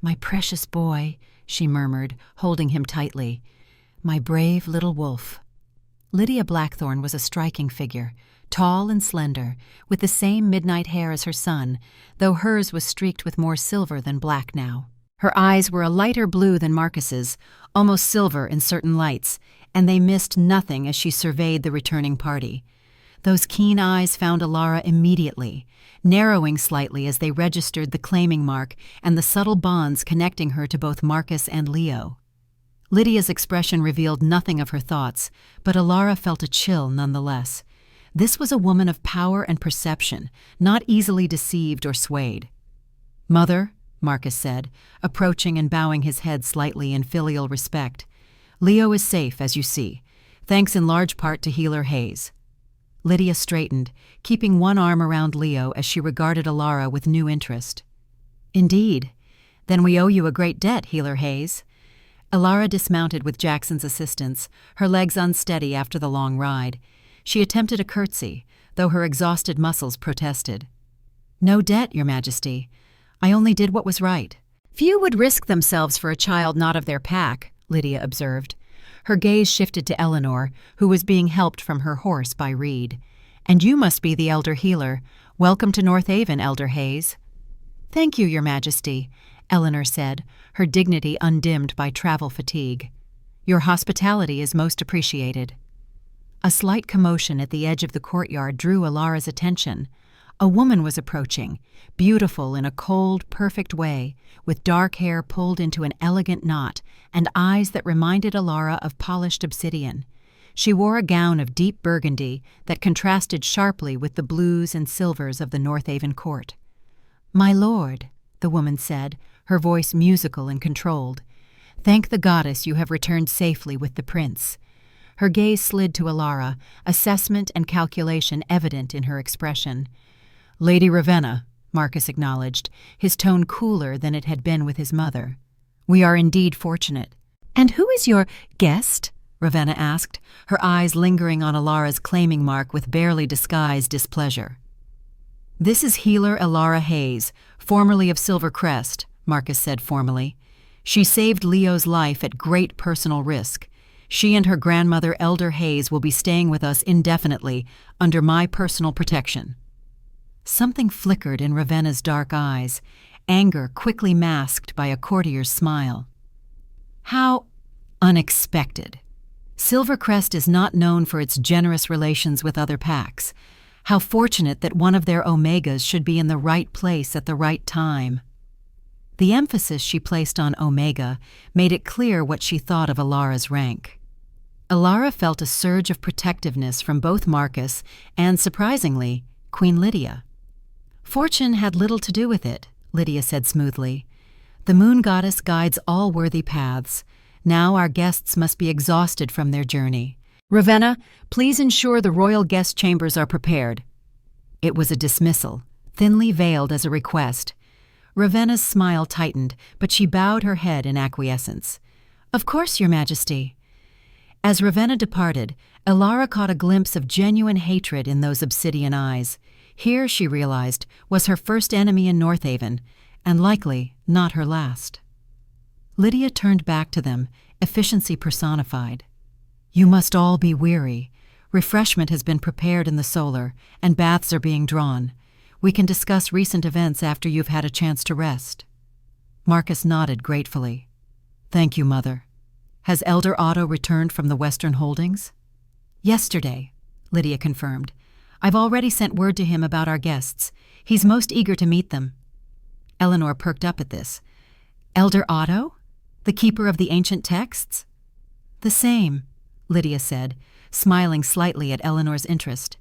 "My precious boy," she murmured, holding him tightly. "My brave little wolf." Lydia Blackthorn was a striking figure, tall and slender, with the same midnight hair as her son, though hers was streaked with more silver than black now. Her eyes were a lighter blue than Marcus's, almost silver in certain lights, and they missed nothing as she surveyed the returning party. Those keen eyes found Alara immediately, narrowing slightly as they registered the claiming mark and the subtle bonds connecting her to both Marcus and Leo. Lydia's expression revealed nothing of her thoughts, but Alara felt a chill nonetheless. This was a woman of power and perception, not easily deceived or swayed. "Mother," Marcus said, approaching and bowing his head slightly in filial respect. "Leo is safe, as you see, thanks in large part to Healer Hayes." Lydia straightened, keeping one arm around Leo as she regarded Alara with new interest. "Indeed. Then we owe you a great debt, Healer Hayes." Alara dismounted with Jackson's assistance, her legs unsteady after the long ride. She attempted a curtsy, though her exhausted muscles protested. "No debt, Your Majesty. I only did what was right." "Few would risk themselves for a child not of their pack," Lydia observed. Her gaze shifted to Eleanor, who was being helped from her horse by Reed. "And you must be the elder healer. Welcome to Northaven, Elder Hayes." "Thank you, Your Majesty," Eleanor said, her dignity undimmed by travel fatigue. "Your hospitality is most appreciated." A slight commotion at the edge of the courtyard drew Alara's attention. A woman was approaching, beautiful in a cold, perfect way, with dark hair pulled into an elegant knot and eyes that reminded Alara of polished obsidian. She wore a gown of deep burgundy that contrasted sharply with the blues and silvers of the Northaven court. "My lord," the woman said, her voice musical and controlled, "thank the goddess you have returned safely with the prince." Her gaze slid to Alara, assessment and calculation evident in her expression. "Lady Ravenna," Marcus acknowledged, his tone cooler than it had been with his mother. "We are indeed fortunate." "And who is your guest?" Ravenna asked, her eyes lingering on Alara's claiming mark with barely disguised displeasure. "This is healer Alara Hayes, formerly of Silver Crest," Marcus said formally. "She saved Leo's life at great personal risk. She and her grandmother, Elder Hayes, will be staying with us indefinitely, under my personal protection." Something flickered in Ravenna's dark eyes, anger quickly masked by a courtier's smile. "How unexpected. Silvercrest is not known for its generous relations with other packs. How fortunate that one of their Omegas should be in the right place at the right time." The emphasis she placed on Omega made it clear what she thought of Alara's rank. Alara felt a surge of protectiveness from both Marcus and, surprisingly, Queen Lydia. "Fortune had little to do with it," Lydia said smoothly. "The moon goddess guides all worthy paths. Now our guests must be exhausted from their journey. Ravenna, please ensure the royal guest chambers are prepared." It was a dismissal, thinly veiled as a request. Ravenna's smile tightened, but she bowed her head in acquiescence. "Of course, Your Majesty." As Ravenna departed, Alara caught a glimpse of genuine hatred in those obsidian eyes. Here, she realized, was her first enemy in Northaven, and likely not her last. Lydia turned back to them, efficiency personified. "You must all be weary. Refreshment has been prepared in the solar, and baths are being drawn. We can discuss recent events after you've had a chance to rest." Marcus nodded gratefully. "Thank you, Mother. Has Elder Otto returned from the Western Holdings?" "Yesterday," Lydia confirmed. "I've already sent word to him about our guests. He's most eager to meet them." Eleanor perked up at this. "Elder Otto? The keeper of the ancient texts?" "The same," Lydia said, smiling slightly at Eleanor's interest.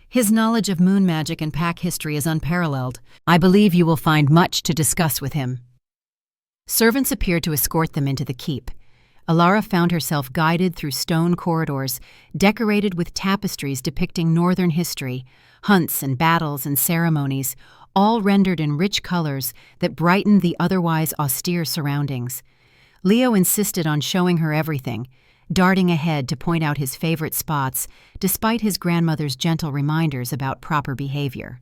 "His knowledge of moon magic and pack history is unparalleled. I believe you will find much to discuss with him." Servants appeared to escort them into the keep. Alara found herself guided through stone corridors, decorated with tapestries depicting northern history, hunts and battles and ceremonies, all rendered in rich colors that brightened the otherwise austere surroundings. Leo insisted on showing her everything, darting ahead to point out his favorite spots, despite his grandmother's gentle reminders about proper behavior.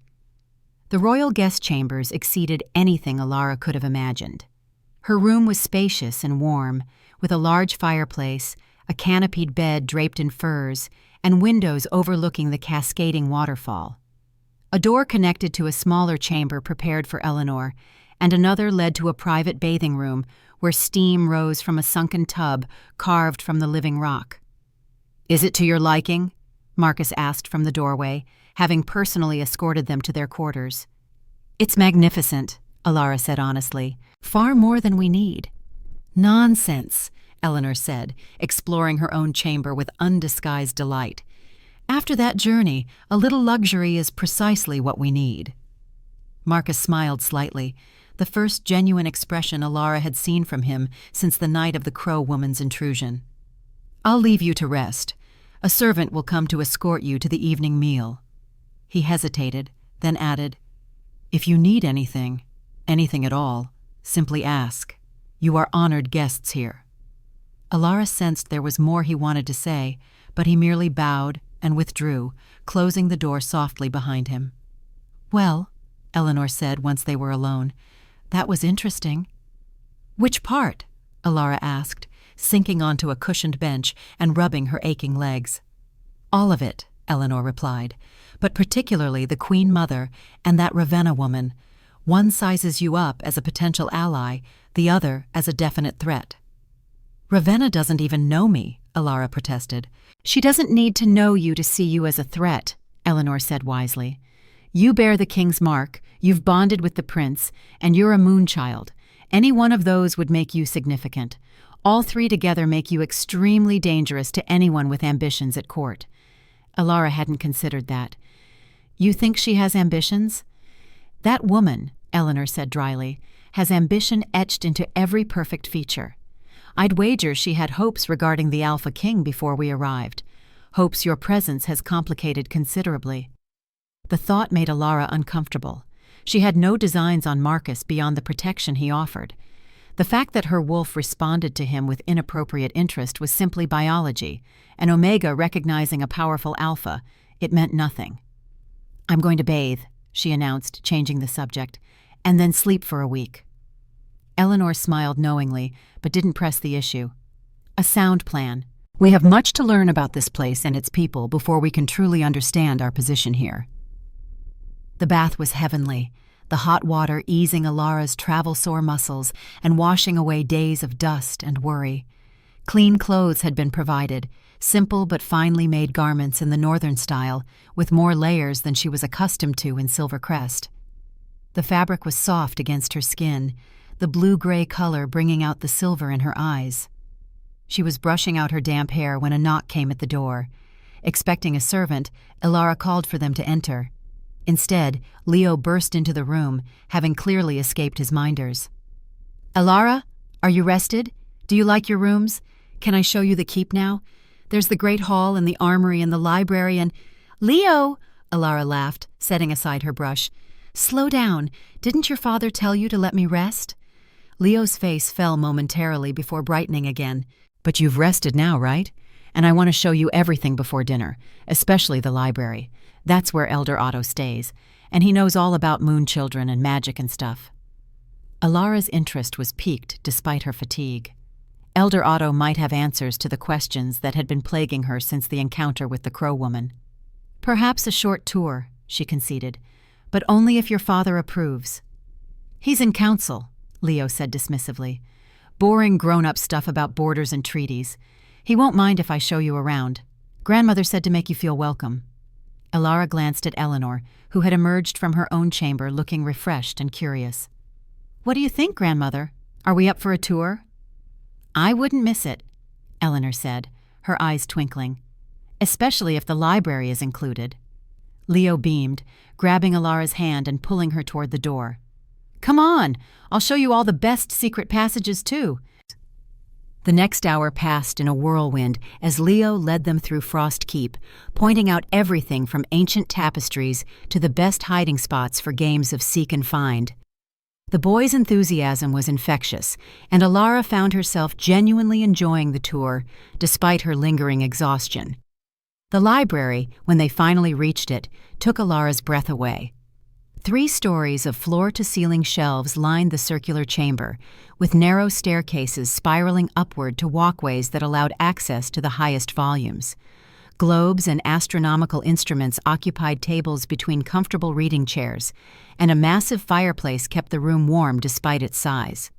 The royal guest chambers exceeded anything Alara could have imagined. Her room was spacious and warm, with a large fireplace, a canopied bed draped in furs, and windows overlooking the cascading waterfall. A door connected to a smaller chamber prepared for Eleanor, and another led to a private bathing room where steam rose from a sunken tub carved from the living rock. "Is it to your liking?" Marcus asked from the doorway, having personally escorted them to their quarters. "It's magnificent," Alara said honestly. "Far more than we need." "Nonsense," Eleanor said, exploring her own chamber with undisguised delight. "After that journey, a little luxury is precisely what we need." Marcus smiled slightly, the first genuine expression Alara had seen from him since the night of the Crow woman's intrusion. "I'll leave you to rest. A servant will come to escort you to the evening meal." He hesitated, then added, "If you need anything at all, simply ask. You are honored guests here." Alara sensed there was more he wanted to say, but he merely bowed and withdrew, closing the door softly behind him. "Well," Eleanor said once they were alone, "that was interesting." "Which part?" Alara asked, sinking onto a cushioned bench and rubbing her aching legs. "All of it," Eleanor replied, "but particularly the Queen Mother and that Ravenna woman. One sizes you up as a potential ally, the other as a definite threat." "Ravenna doesn't even know me," Alara protested. "She doesn't need to know you to see you as a threat," Eleanor said wisely. You bear the king's mark, you've bonded with the prince, and you're a moonchild. Any one of those would make you significant. All three together make you extremely dangerous to anyone with ambitions at court. Alara hadn't considered that. You think she has ambitions? That woman, Eleanor said dryly, has ambition etched into every perfect feature. I'd wager she had hopes regarding the Alpha King before we arrived. Hopes your presence has complicated considerably. The thought made Alara uncomfortable. She had no designs on Marcus beyond the protection he offered. The fact that her wolf responded to him with inappropriate interest was simply biology, and Omega recognizing a powerful alpha, it meant nothing. I'm going to bathe, she announced, changing the subject, and then sleep for a week. Eleanor smiled knowingly, but didn't press the issue. A sound plan. We have much to learn about this place and its people before we can truly understand our position here. The bath was heavenly, the hot water easing Alara's travel-sore muscles and washing away days of dust and worry. Clean clothes had been provided, simple but finely made garments in the northern style, with more layers than she was accustomed to in Silver Crest. The fabric was soft against her skin, the blue-gray color bringing out the silver in her eyes. She was brushing out her damp hair when a knock came at the door. Expecting a servant, Alara called for them to enter. Instead, Leo burst into the room, having clearly escaped his minders. Alara, are you rested? Do you like your rooms? Can I show you the keep now? There's the great hall and the armory and the library and— Leo, Alara laughed, setting aside her brush. Slow down. Didn't your father tell you to let me rest? Leo's face fell momentarily before brightening again. But you've rested now, right? And I want to show you everything before dinner, especially the library. That's where Elder Otto stays, and he knows all about moon children and magic and stuff. Alara's interest was piqued despite her fatigue. Elder Otto might have answers to the questions that had been plaguing her since the encounter with the Crow Woman. Perhaps a short tour, she conceded, but only if your father approves. He's in council, Leo said dismissively. Boring grown-up stuff about borders and treaties. He won't mind if I show you around. Grandmother said to make you feel welcome. Alara glanced at Eleanor, who had emerged from her own chamber looking refreshed and curious. What do you think, Grandmother? Are we up for a tour? I wouldn't miss it, Eleanor said, her eyes twinkling. Especially if the library is included. Leo beamed, grabbing Alara's hand and pulling her toward the door. Come on, I'll show you all the best secret passages too. The next hour passed in a whirlwind as Leo led them through Frost Keep, pointing out everything from ancient tapestries to the best hiding spots for games of seek and find. The boys' enthusiasm was infectious, and Alara found herself genuinely enjoying the tour, despite her lingering exhaustion. The library, when they finally reached it, took Alara's breath away. 3 stories of floor-to-ceiling shelves lined the circular chamber, with narrow staircases spiraling upward to walkways that allowed access to the highest volumes. Globes and astronomical instruments occupied tables between comfortable reading chairs, and a massive fireplace kept the room warm despite its size.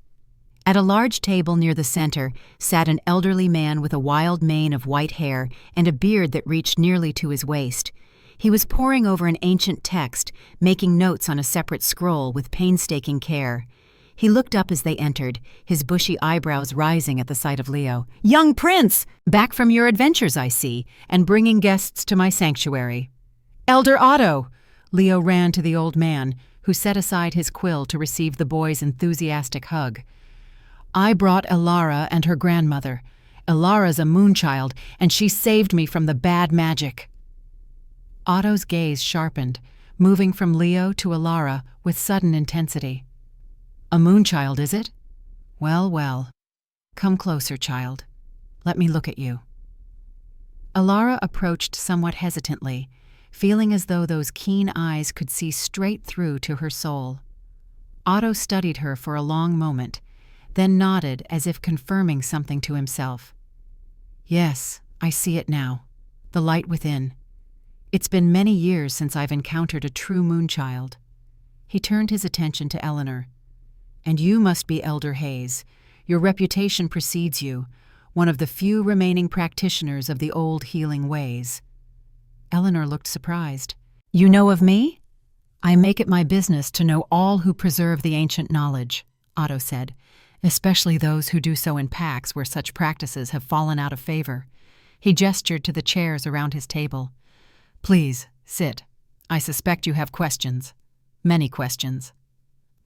At a large table near the center sat an elderly man with a wild mane of white hair and a beard that reached nearly to his waist. He was poring over an ancient text, making notes on a separate scroll with painstaking care. He looked up as they entered, his bushy eyebrows rising at the sight of Leo. "Young prince! Back from your adventures, I see, and bringing guests to my sanctuary." "Elder Otto!" Leo ran to the old man, who set aside his quill to receive the boy's enthusiastic hug. "I brought Alara and her grandmother. Alara's a moonchild, and she saved me from the bad magic." Otto's gaze sharpened, moving from Leo to Alara with sudden intensity. "A moonchild, is it? Well, well. Come closer, child. Let me look at you." Alara approached somewhat hesitantly, feeling as though those keen eyes could see straight through to her soul. Otto studied her for a long moment, then nodded as if confirming something to himself. "Yes, I see it now. The light within. It's been many years since I've encountered a true moonchild." He turned his attention to Eleanor. "And you must be Elder Hayes. Your reputation precedes you, one of the few remaining practitioners of the old healing ways." Eleanor looked surprised. "You know of me?" I make it my business to know all who preserve the ancient knowledge, Otto said, especially those who do so in packs where such practices have fallen out of favor. He gestured to the chairs around his table. Please, sit. I suspect you have questions. Many questions.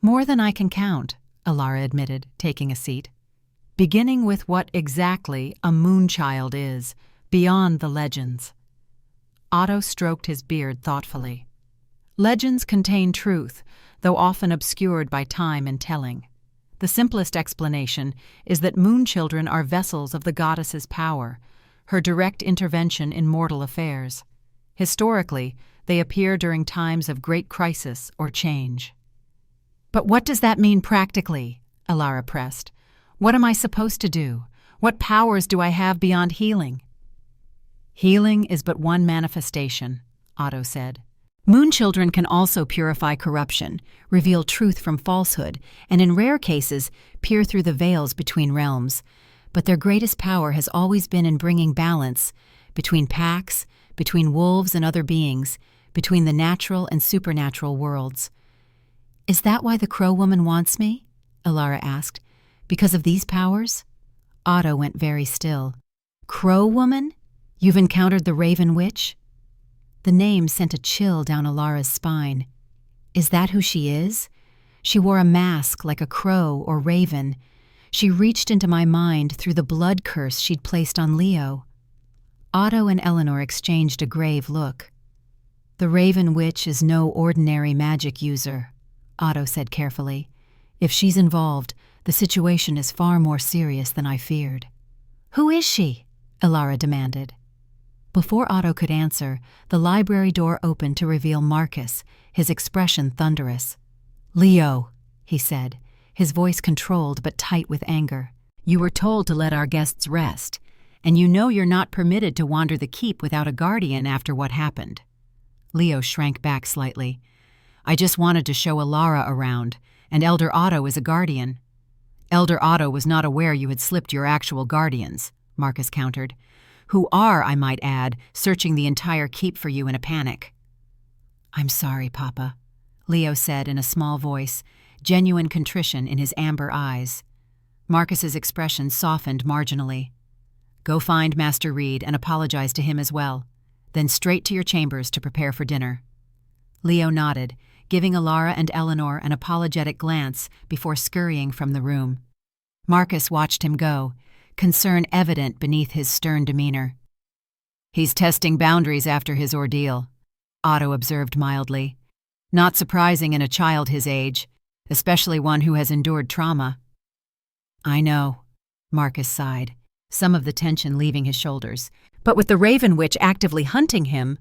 More than I can count, Alara admitted, taking a seat. Beginning with what exactly a moonchild is, beyond the legends. Otto stroked his beard thoughtfully. Legends contain truth, though often obscured by time and telling. The simplest explanation is that moon children are vessels of the goddess's power, her direct intervention in mortal affairs. Historically, they appear during times of great crisis or change. But what does that mean practically? Alara pressed. What am I supposed to do? What powers do I have beyond healing? Healing is but one manifestation, Otto said. Moon children can also purify corruption, reveal truth from falsehood, and in rare cases, peer through the veils between realms. But their greatest power has always been in bringing balance between packs, between wolves and other beings, between the natural and supernatural worlds. Is that why the Crow Woman wants me? Alara asked. Because of these powers? Otto went very still. Crow Woman? You've encountered the Raven Witch? The name sent a chill down Alara's spine. Is that who she is? She wore a mask like a crow or raven. She reached into my mind through the blood curse she'd placed on Leo. Otto and Eleanor exchanged a grave look. The Raven Witch is no ordinary magic user, Otto said carefully. If she's involved, the situation is far more serious than I feared. Who is she? Alara demanded. Before Otto could answer, the library door opened to reveal Marcus, his expression thunderous. Leo, he said, his voice controlled but tight with anger. You were told to let our guests rest, and you know you're not permitted to wander the keep without a guardian after what happened. Leo shrank back slightly. I just wanted to show Alara around, and Elder Otto is a guardian. Elder Otto was not aware you had slipped your actual guardians, Marcus countered. Who are, I might add, searching the entire keep for you in a panic. I'm sorry, Papa, Leo said in a small voice, genuine contrition in his amber eyes. Marcus's expression softened marginally. Go find Master Reed and apologize to him as well. Then straight to your chambers to prepare for dinner. Leo nodded, giving Alara and Eleanor an apologetic glance before scurrying from the room. Marcus watched him go, concern evident beneath his stern demeanor. He's testing boundaries after his ordeal, Otto observed mildly. Not surprising in a child his age, especially one who has endured trauma. I know, Marcus sighed, some of the tension leaving his shoulders. But with the Raven Witch actively hunting him,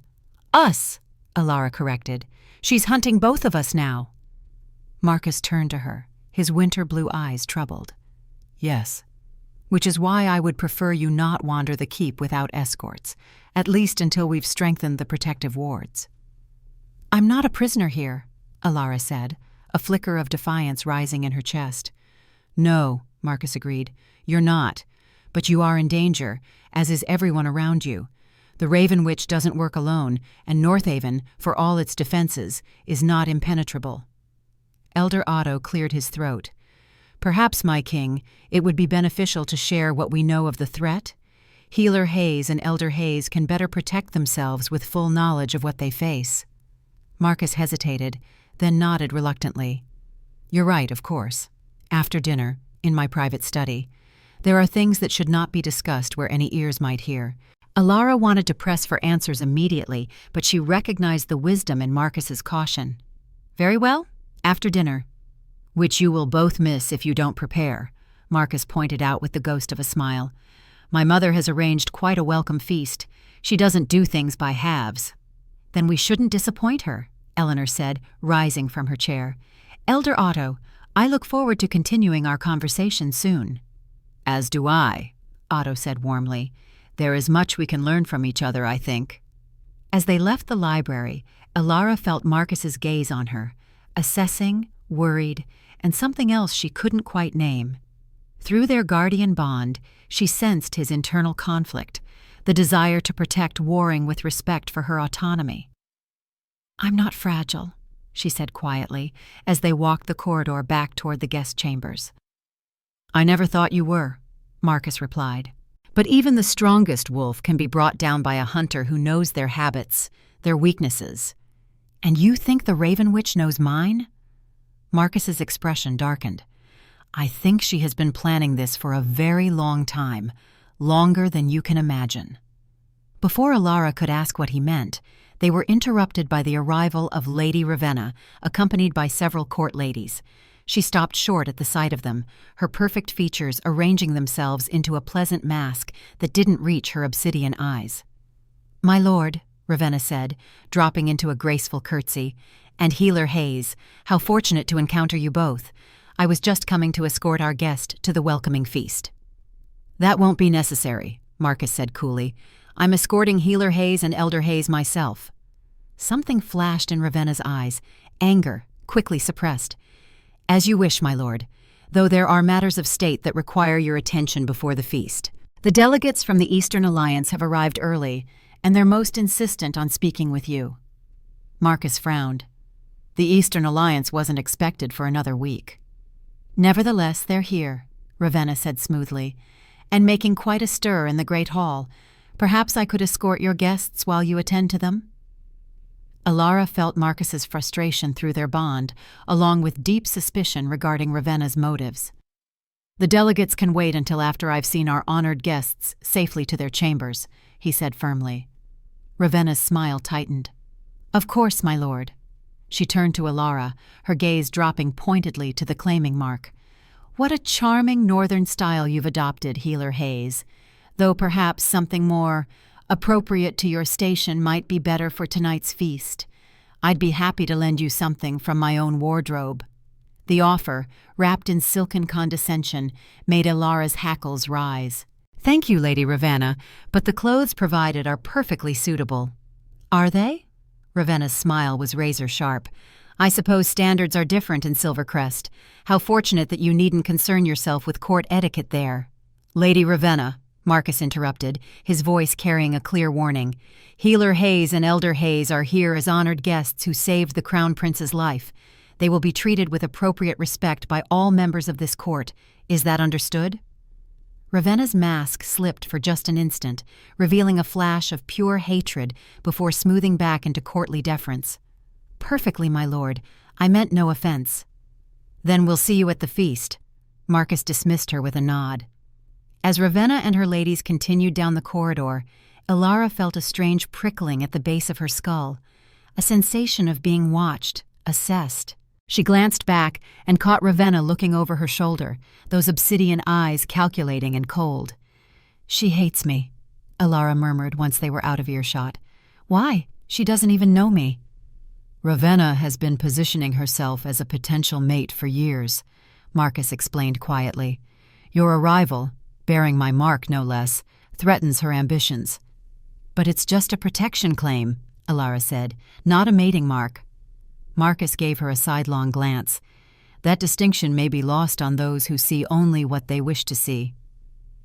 us, Alara corrected. She's hunting both of us now. Marcus turned to her, his winter blue eyes troubled. Yes. Which is why I would prefer you not wander the keep without escorts, at least until we've strengthened the protective wards. I'm not a prisoner here, Alara said, a flicker of defiance rising in her chest. No, Marcus agreed, you're not, but you are in danger, as is everyone around you. The Raven Witch doesn't work alone, and Northaven, for all its defenses, is not impenetrable. Elder Otto cleared his throat. Perhaps, my king, it would be beneficial to share what we know of the threat. Healer Hayes and Elder Hayes can better protect themselves with full knowledge of what they face. Marcus hesitated, then nodded reluctantly. You're right, of course. After dinner, in my private study. There are things that should not be discussed where any ears might hear. Alara wanted to press for answers immediately, but she recognized the wisdom in Marcus's caution. Very well, after dinner. Which you will both miss if you don't prepare, Marcus pointed out with the ghost of a smile. My mother has arranged quite a welcome feast. She doesn't do things by halves. Then we shouldn't disappoint her, Eleanor said, rising from her chair. Elder Otto, I look forward to continuing our conversation soon. As do I, Otto said warmly. There is much we can learn from each other, I think. As they left the library, Alara felt Marcus's gaze on her, assessing, worried, and something else she couldn't quite name. Through their guardian bond, she sensed his internal conflict, the desire to protect warring with respect for her autonomy. I'm not fragile, she said quietly, as they walked the corridor back toward the guest chambers. "I never thought you were," Marcus replied. "But even the strongest wolf can be brought down by a hunter who knows their habits, their weaknesses. And you think the Raven Witch knows mine?" Marcus's expression darkened. "I think she has been planning this for a very long time, longer than you can imagine." Before Alara could ask what he meant, they were interrupted by the arrival of Lady Ravenna, accompanied by several court ladies. She stopped short at the sight of them, her perfect features arranging themselves into a pleasant mask that didn't reach her obsidian eyes. "My lord," Ravenna said, dropping into a graceful curtsy, "and Healer Hayes, how fortunate to encounter you both. I was just coming to escort our guest to the welcoming feast." "That won't be necessary," Marcus said coolly. "I'm escorting Healer Hayes and Elder Hayes myself." Something flashed in Ravenna's eyes, anger, quickly suppressed. "As you wish, my lord, though there are matters of state that require your attention before the feast. The delegates from the Eastern Alliance have arrived early, and they're most insistent on speaking with you." Marcus frowned. The Eastern Alliance wasn't expected for another week. "Nevertheless, they're here," Ravenna said smoothly, "and making quite a stir in the Great Hall. Perhaps I could escort your guests while you attend to them?" Alara felt Marcus's frustration through their bond, along with deep suspicion regarding Ravenna's motives. "The delegates can wait until after I've seen our honored guests safely to their chambers," he said firmly. Ravenna's smile tightened. "Of course, my lord." She turned to Alara, her gaze dropping pointedly to the claiming mark. "What a charming northern style you've adopted, Healer Hayes. Though perhaps something more appropriate to your station might be better for tonight's feast. I'd be happy to lend you something from my own wardrobe." The offer, wrapped in silken condescension, made Alara's hackles rise. "Thank you, Lady Ravenna, but the clothes provided are perfectly suitable." "Are they?" Ravenna's smile was razor-sharp. "I suppose standards are different in Silvercrest. How fortunate that you needn't concern yourself with court etiquette there." "Lady Ravenna," Marcus interrupted, his voice carrying a clear warning. "Healer Hayes and Elder Hayes are here as honored guests who saved the Crown Prince's life. They will be treated with appropriate respect by all members of this court. Is that understood?" Ravenna's mask slipped for just an instant, revealing a flash of pure hatred before smoothing back into courtly deference. "Perfectly, my lord. I meant no offense." "Then we'll see you at the feast." Marcus dismissed her with a nod. As Ravenna and her ladies continued down the corridor, Alara felt a strange prickling at the base of her skull, a sensation of being watched, assessed. She glanced back and caught Ravenna looking over her shoulder, those obsidian eyes calculating and cold. "She hates me," Alara murmured once they were out of earshot. "Why? She doesn't even know me." "Ravenna has been positioning herself as a potential mate for years," Marcus explained quietly. "Your arrival, bearing my mark no less, threatens her ambitions." "But it's just a protection claim," Alara said, "not a mating mark." Marcus gave her a sidelong glance. "That distinction may be lost on those who see only what they wish to see."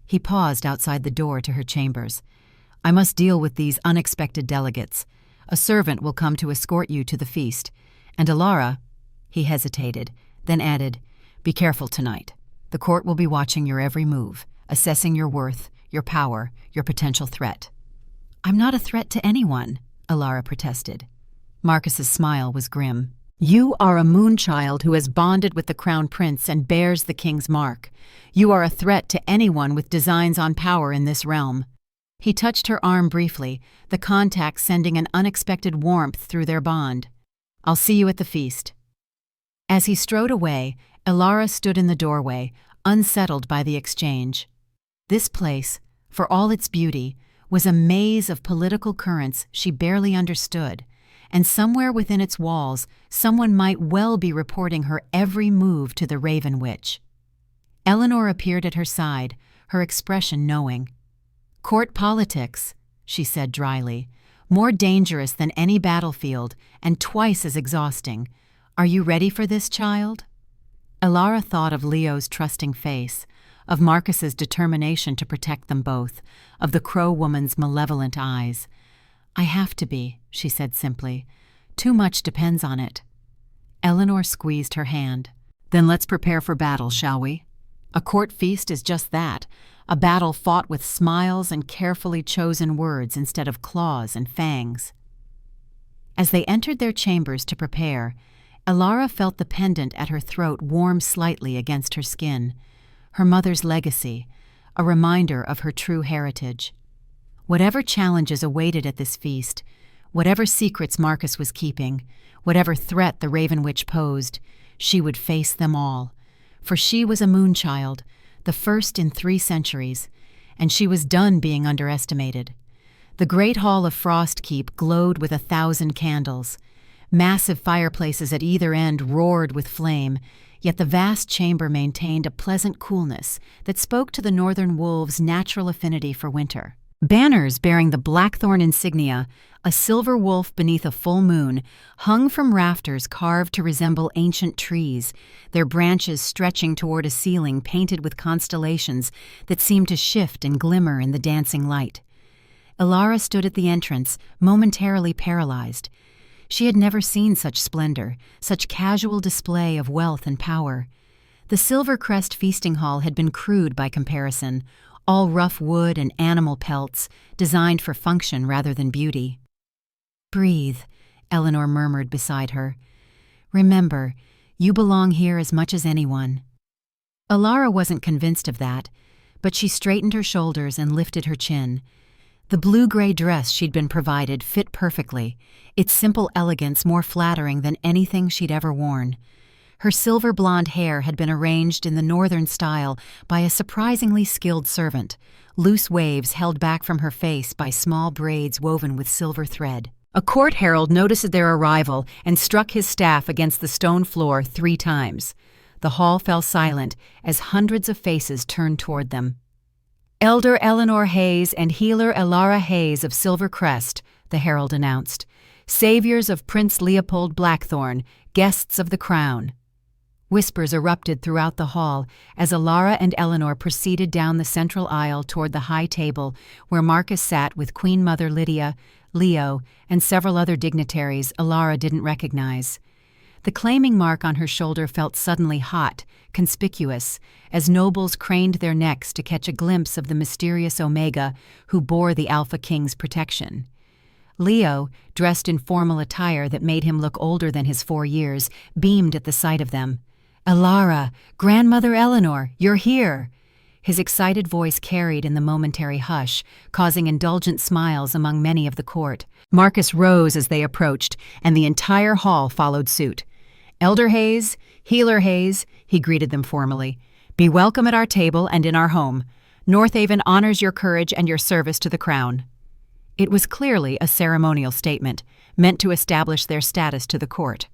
He paused outside the door to her chambers. "I must deal with these unexpected delegates. A servant will come to escort you to the feast. And Alara—" He hesitated, then added, "Be careful tonight. The court will be watching your every move, assessing your worth, your power, your potential threat." "I'm not a threat to anyone," Alara protested. Marcus's smile was grim. "You are a moonchild who has bonded with the Crown Prince and bears the king's mark. You are a threat to anyone with designs on power in this realm." He touched her arm briefly, the contact sending an unexpected warmth through their bond. "I'll see you at the feast." As he strode away, Alara stood in the doorway, unsettled by the exchange. This place, for all its beauty, was a maze of political currents she barely understood, and somewhere within its walls someone might well be reporting her every move to the Raven Witch. Eleanor appeared at her side, her expression knowing. "Court politics," she said dryly, "more dangerous than any battlefield and twice as exhausting. Are you ready for this, child?" Alara thought of Leo's trusting face, of Marcus's determination to protect them both, of the Crow woman's malevolent eyes. "I have to be," she said simply. "Too much depends on it." Eleanor squeezed her hand. Then let's prepare for battle, shall we? A court feast is just that, a battle fought with smiles and carefully chosen words instead of claws and fangs. As they entered their chambers to prepare, Elara felt the pendant at her throat warm slightly against her skin, her mother's legacy, a reminder of her true heritage. Whatever challenges awaited at this feast, whatever secrets Marcus was keeping, whatever threat the Raven Witch posed, she would face them all. For she was a moonchild, the first in 3 centuries, and she was done being underestimated. The great hall of Frostkeep glowed with 1,000 candles. Massive fireplaces at either end roared with flame, yet the vast chamber maintained a pleasant coolness that spoke to the northern wolves' natural affinity for winter. Banners bearing the blackthorn insignia, a silver wolf beneath a full moon, hung from rafters carved to resemble ancient trees, their branches stretching toward a ceiling painted with constellations that seemed to shift and glimmer in the dancing light. Elara stood at the entrance, momentarily paralyzed. She had never seen such splendor, such casual display of wealth and power. The Silver Crest feasting hall had been crude by comparison, all rough wood and animal pelts, designed for function rather than beauty. "Breathe," Eleanor murmured beside her. "Remember, you belong here as much as anyone." Elara wasn't convinced of that, but she straightened her shoulders and lifted her chin. The blue-gray dress she'd been provided fit perfectly, its simple elegance more flattering than anything she'd ever worn. Her silver blonde hair had been arranged in the northern style by a surprisingly skilled servant, loose waves held back from her face by small braids woven with silver thread. A court herald noticed their arrival and struck his staff against the stone floor 3 times. The hall fell silent as hundreds of faces turned toward them. "Elder Eleanor Hayes and Healer Elara Hayes of Silver Crest," the herald announced. "Saviors of Prince Leopold Blackthorn, guests of the crown." Whispers erupted throughout the hall as Elara and Eleanor proceeded down the central aisle toward the high table where Marcus sat with Queen Mother Lydia, Leo, and several other dignitaries Elara didn't recognize. The claiming mark on her shoulder felt suddenly hot, conspicuous, as nobles craned their necks to catch a glimpse of the mysterious Omega who bore the Alpha King's protection. Leo, dressed in formal attire that made him look older than his 4 years, beamed at the sight of them. "Elara, Grandmother Eleanor, you're here!" His excited voice carried in the momentary hush, causing indulgent smiles among many of the court. Marcus rose as they approached, and the entire hall followed suit. "Elder Hayes, Healer Hayes," he greeted them formally. "Be welcome at our table and in our home. Northaven honors your courage and your service to the crown." It was clearly a ceremonial statement, meant to establish their status to the court.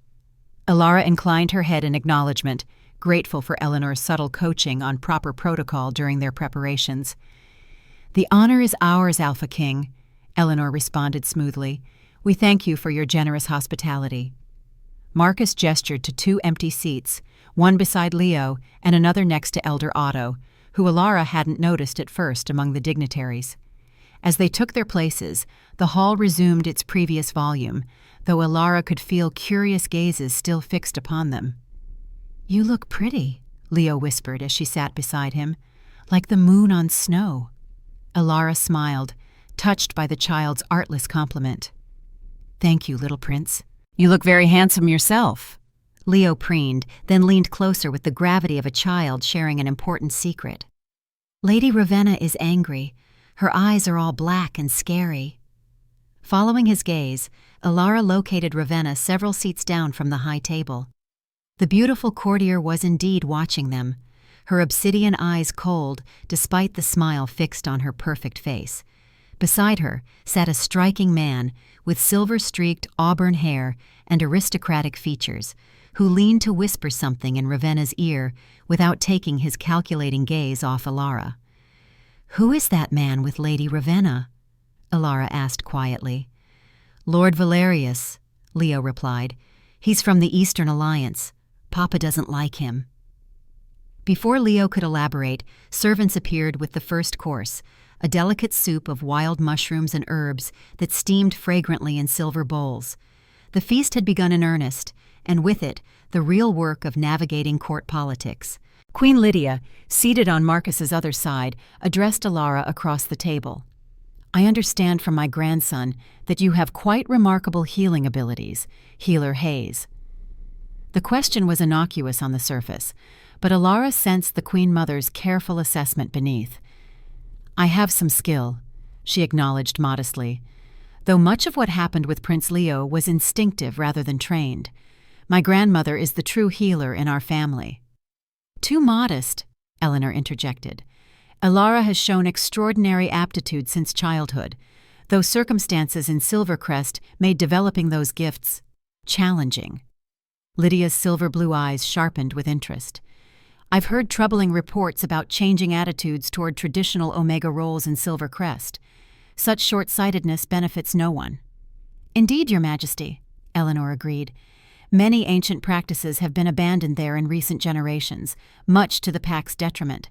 Elara inclined her head in acknowledgement, grateful for Eleanor's subtle coaching on proper protocol during their preparations. "The honor is ours, Alpha King," Eleanor responded smoothly. "We thank you for your generous hospitality." Marcus gestured to 2 empty seats, one beside Leo and another next to Elder Otto, who Elara hadn't noticed at first among the dignitaries. As they took their places, the hall resumed its previous volume, though Elara could feel curious gazes still fixed upon them. "You look pretty," Leo whispered as she sat beside him, "like the moon on snow." Elara smiled, touched by the child's artless compliment. "Thank you, little prince. You look very handsome yourself." Leo preened, then leaned closer with the gravity of a child sharing an important secret. "Lady Ravenna is angry. Her eyes are all black and scary." Following his gaze, Elara located Ravenna several seats down from the high table. The beautiful courtier was indeed watching them, her obsidian eyes cold despite the smile fixed on her perfect face. Beside her sat a striking man with silver-streaked auburn hair and aristocratic features, who leaned to whisper something in Ravenna's ear without taking his calculating gaze off Elara. "Who is that man with Lady Ravenna?" Elara asked quietly. "Lord Valerius," Leo replied. "He's from the Eastern Alliance. Papa doesn't like him." Before Leo could elaborate, servants appeared with the first course, a delicate soup of wild mushrooms and herbs that steamed fragrantly in silver bowls. The feast had begun in earnest, and with it, the real work of navigating court politics. Queen Lydia, seated on Marcus's other side, addressed Alara across the table. "I understand from my grandson that you have quite remarkable healing abilities, Healer Hayes." The question was innocuous on the surface, but Alara sensed the Queen Mother's careful assessment beneath. "I have some skill," she acknowledged modestly, though much of what happened with Prince Leo was instinctive rather than trained. "My grandmother is the true healer in our family." "Too modest," Eleanor interjected. "Alara has shown extraordinary aptitude since childhood, though circumstances in Silvercrest made developing those gifts challenging." Lydia's silver-blue eyes sharpened with interest. "I've heard troubling reports about changing attitudes toward traditional Omega roles in Silvercrest. Such short-sightedness benefits no one." "Indeed, Your Majesty," Eleanor agreed. "Many ancient practices have been abandoned there in recent generations, much to the Pack's detriment."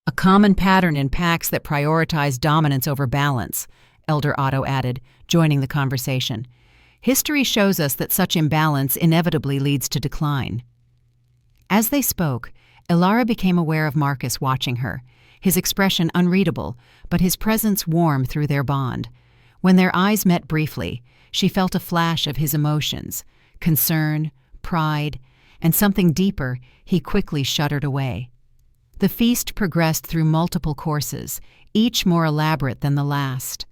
"A common pattern in packs that prioritize dominance over balance," Elder Otto added, joining the conversation. "History shows us that such imbalance inevitably leads to decline." As they spoke, Alara became aware of Marcus watching her, his expression unreadable, but his presence warm through their bond. When their eyes met briefly, she felt a flash of his emotions, concern, pride, and something deeper he quickly shuddered away. The feast progressed through multiple courses, each more elaborate than the last.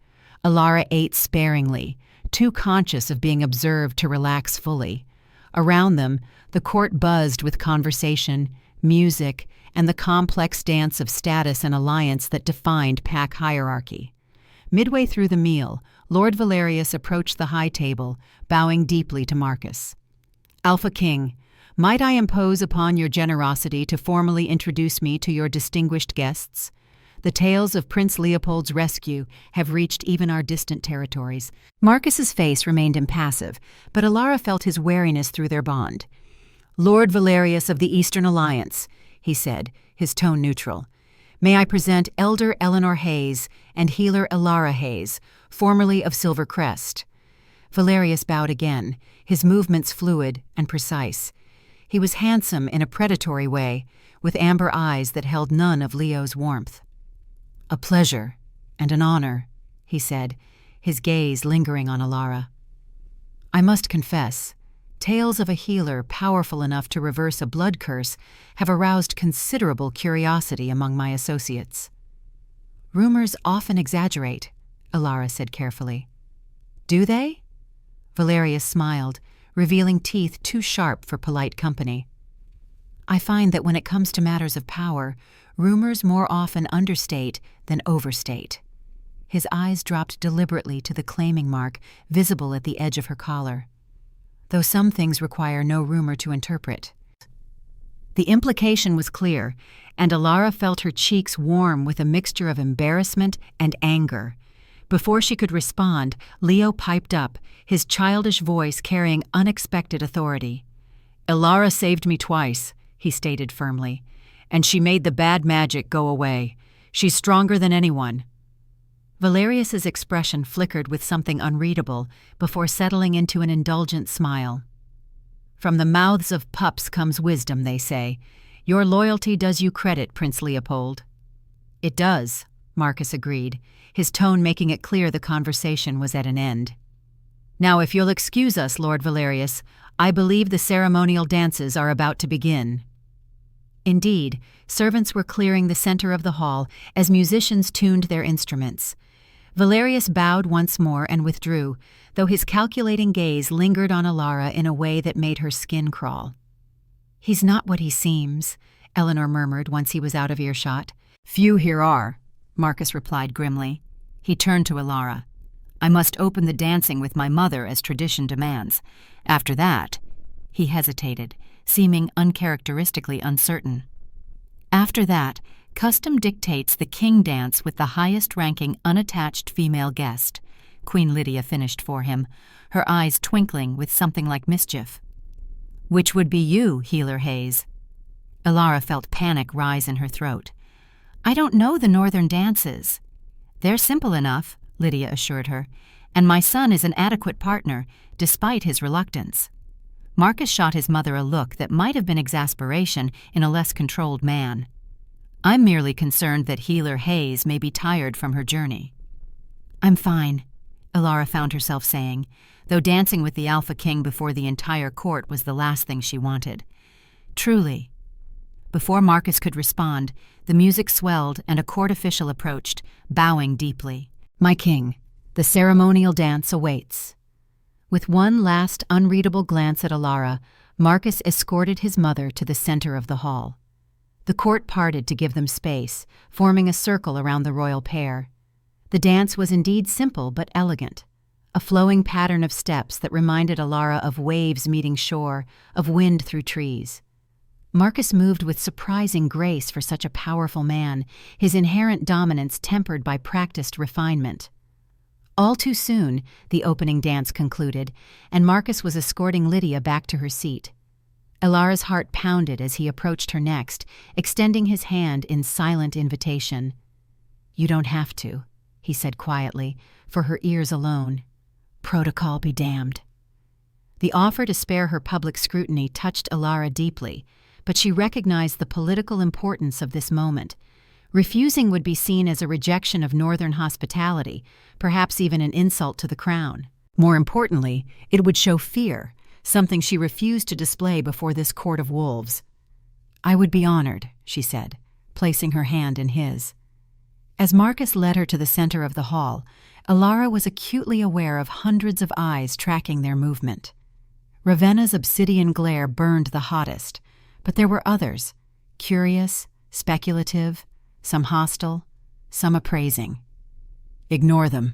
Alara ate sparingly, too conscious of being observed to relax fully. Around them, the court buzzed with conversation, music, and the complex dance of status and alliance that defined Pack hierarchy. Midway through the meal, Lord Valerius approached the high table, bowing deeply to Marcus. "Alpha King, might I impose upon your generosity to formally introduce me to your distinguished guests? The tales of Prince Leopold's rescue have reached even our distant territories." Marcus's face remained impassive, but Alara felt his wariness through their bond. "Lord Valerius of the Eastern Alliance," he said, his tone neutral. "May I present Elder Eleanor Hayes and Healer Alara Hayes, formerly of Silvercrest." Valerius bowed again, his movements fluid and precise. He was handsome in a predatory way, with amber eyes that held none of Leo's warmth. "A pleasure and an honor," he said, his gaze lingering on Alara. "I must confess, tales of a healer powerful enough to reverse a blood curse have aroused considerable curiosity among my associates." "Rumors often exaggerate," Alara said carefully. "Do they?" Valerius smiled, revealing teeth too sharp for polite company. "I find that when it comes to matters of power, rumors more often understate than overstate." His eyes dropped deliberately to the claiming mark visible at the edge of her collar. "Though some things require no rumor to interpret." The implication was clear, and Alara felt her cheeks warm with a mixture of embarrassment and anger. Before she could respond, Leo piped up, his childish voice carrying unexpected authority. "Alara saved me twice," he stated firmly, "and she made the bad magic go away. She's stronger than anyone." Valerius's expression flickered with something unreadable before settling into an indulgent smile. "From the mouths of pups comes wisdom, they say. Your loyalty does you credit, Prince Leopold." "It does," Marcus agreed, his tone making it clear the conversation was at an end. "Now, if you'll excuse us, Lord Valerius, I believe the ceremonial dances are about to begin." Indeed, servants were clearing the center of the hall as musicians tuned their instruments. Valerius bowed once more and withdrew, though his calculating gaze lingered on Alara in a way that made her skin crawl. "He's not what he seems," Eleanor murmured once he was out of earshot. "Few here are," Marcus replied grimly. He turned to Alara. "I must open the dancing with my mother as tradition demands. After that—" He hesitated, seeming uncharacteristically uncertain. "After that, custom dictates the king dance with the highest-ranking unattached female guest," Queen Lydia finished for him, her eyes twinkling with something like mischief. "Which would be you, Healer Hayes." Alara felt panic rise in her throat. "I don't know the northern dances." "They're simple enough," Lydia assured her, "and my son is an adequate partner, despite his reluctance." Marcus shot his mother a look that might have been exasperation in a less controlled man. "I'm merely concerned that Healer Hayes may be tired from her journey." "I'm fine," Elara found herself saying, though dancing with the Alpha King before the entire court was the last thing she wanted. "Truly." Before Marcus could respond, the music swelled and a court official approached, bowing deeply. "My king, the ceremonial dance awaits." With one last unreadable glance at Elara, Marcus escorted his mother to the center of the hall. The court parted to give them space, forming a circle around the royal pair. The dance was indeed simple but elegant, a flowing pattern of steps that reminded Elara of waves meeting shore, of wind through trees. Marcus moved with surprising grace for such a powerful man, his inherent dominance tempered by practiced refinement. All too soon, the opening dance concluded, and Marcus was escorting Lydia back to her seat. Elara's heart pounded as he approached her next, extending his hand in silent invitation. "You don't have to," he said quietly, for her ears alone. "Protocol be damned." The offer to spare her public scrutiny touched Elara deeply, but she recognized the political importance of this moment. Refusing would be seen as a rejection of Northern hospitality, perhaps even an insult to the crown. More importantly, it would show fear, something she refused to display before this court of wolves. "I would be honored," she said, placing her hand in his. As Marcus led her to the center of the hall, Elara was acutely aware of hundreds of eyes tracking their movement. Ravenna's obsidian glare burned the hottest, but there were others, curious, speculative, some hostile, some appraising. "Ignore them,"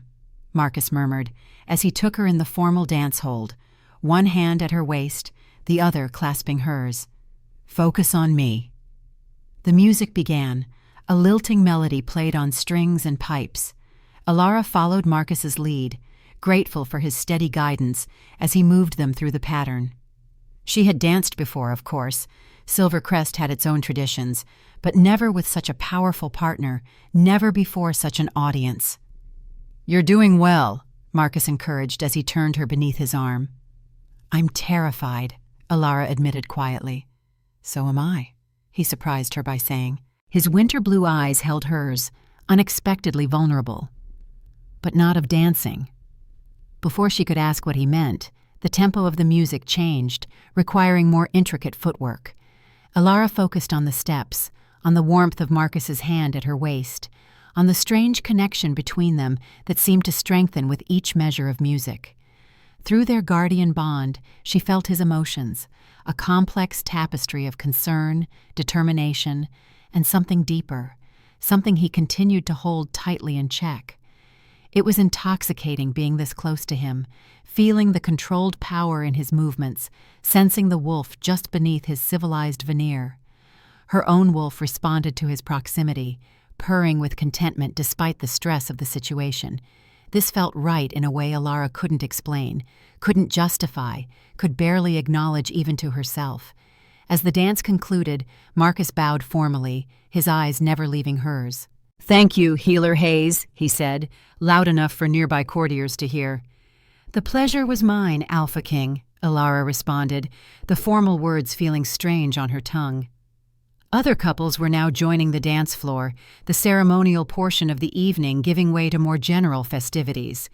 Marcus murmured, as he took her in the formal dance hold, one hand at her waist, the other clasping hers. "Focus on me." The music began, a lilting melody played on strings and pipes. Elara followed Marcus's lead, grateful for his steady guidance as he moved them through the pattern. She had danced before, of course. Silvercrest had its own traditions, but never with such a powerful partner, never before such an audience. "You're doing well," Marcus encouraged as he turned her beneath his arm. "I'm terrified," Elara admitted quietly. "So am I," he surprised her by saying. His winter blue eyes held hers, unexpectedly vulnerable. "But not of dancing." Before she could ask what he meant, the tempo of the music changed, requiring more intricate footwork. Elara focused on the steps, on the warmth of Marcus's hand at her waist, on the strange connection between them that seemed to strengthen with each measure of music. Through their guardian bond, she felt his emotions, a complex tapestry of concern, determination, and something deeper, something he continued to hold tightly in check. It was intoxicating being this close to him, feeling the controlled power in his movements, sensing the wolf just beneath his civilized veneer. Her own wolf responded to his proximity, purring with contentment despite the stress of the situation. This felt right in a way Elara couldn't explain, couldn't justify, could barely acknowledge even to herself. As the dance concluded, Marcus bowed formally, his eyes never leaving hers. "Thank you, Healer Hayes," he said, loud enough for nearby courtiers to hear. "The pleasure was mine, Alpha King," Elara responded, the formal words feeling strange on her tongue. Other couples were now joining the dance floor, the ceremonial portion of the evening giving way to more general festivities.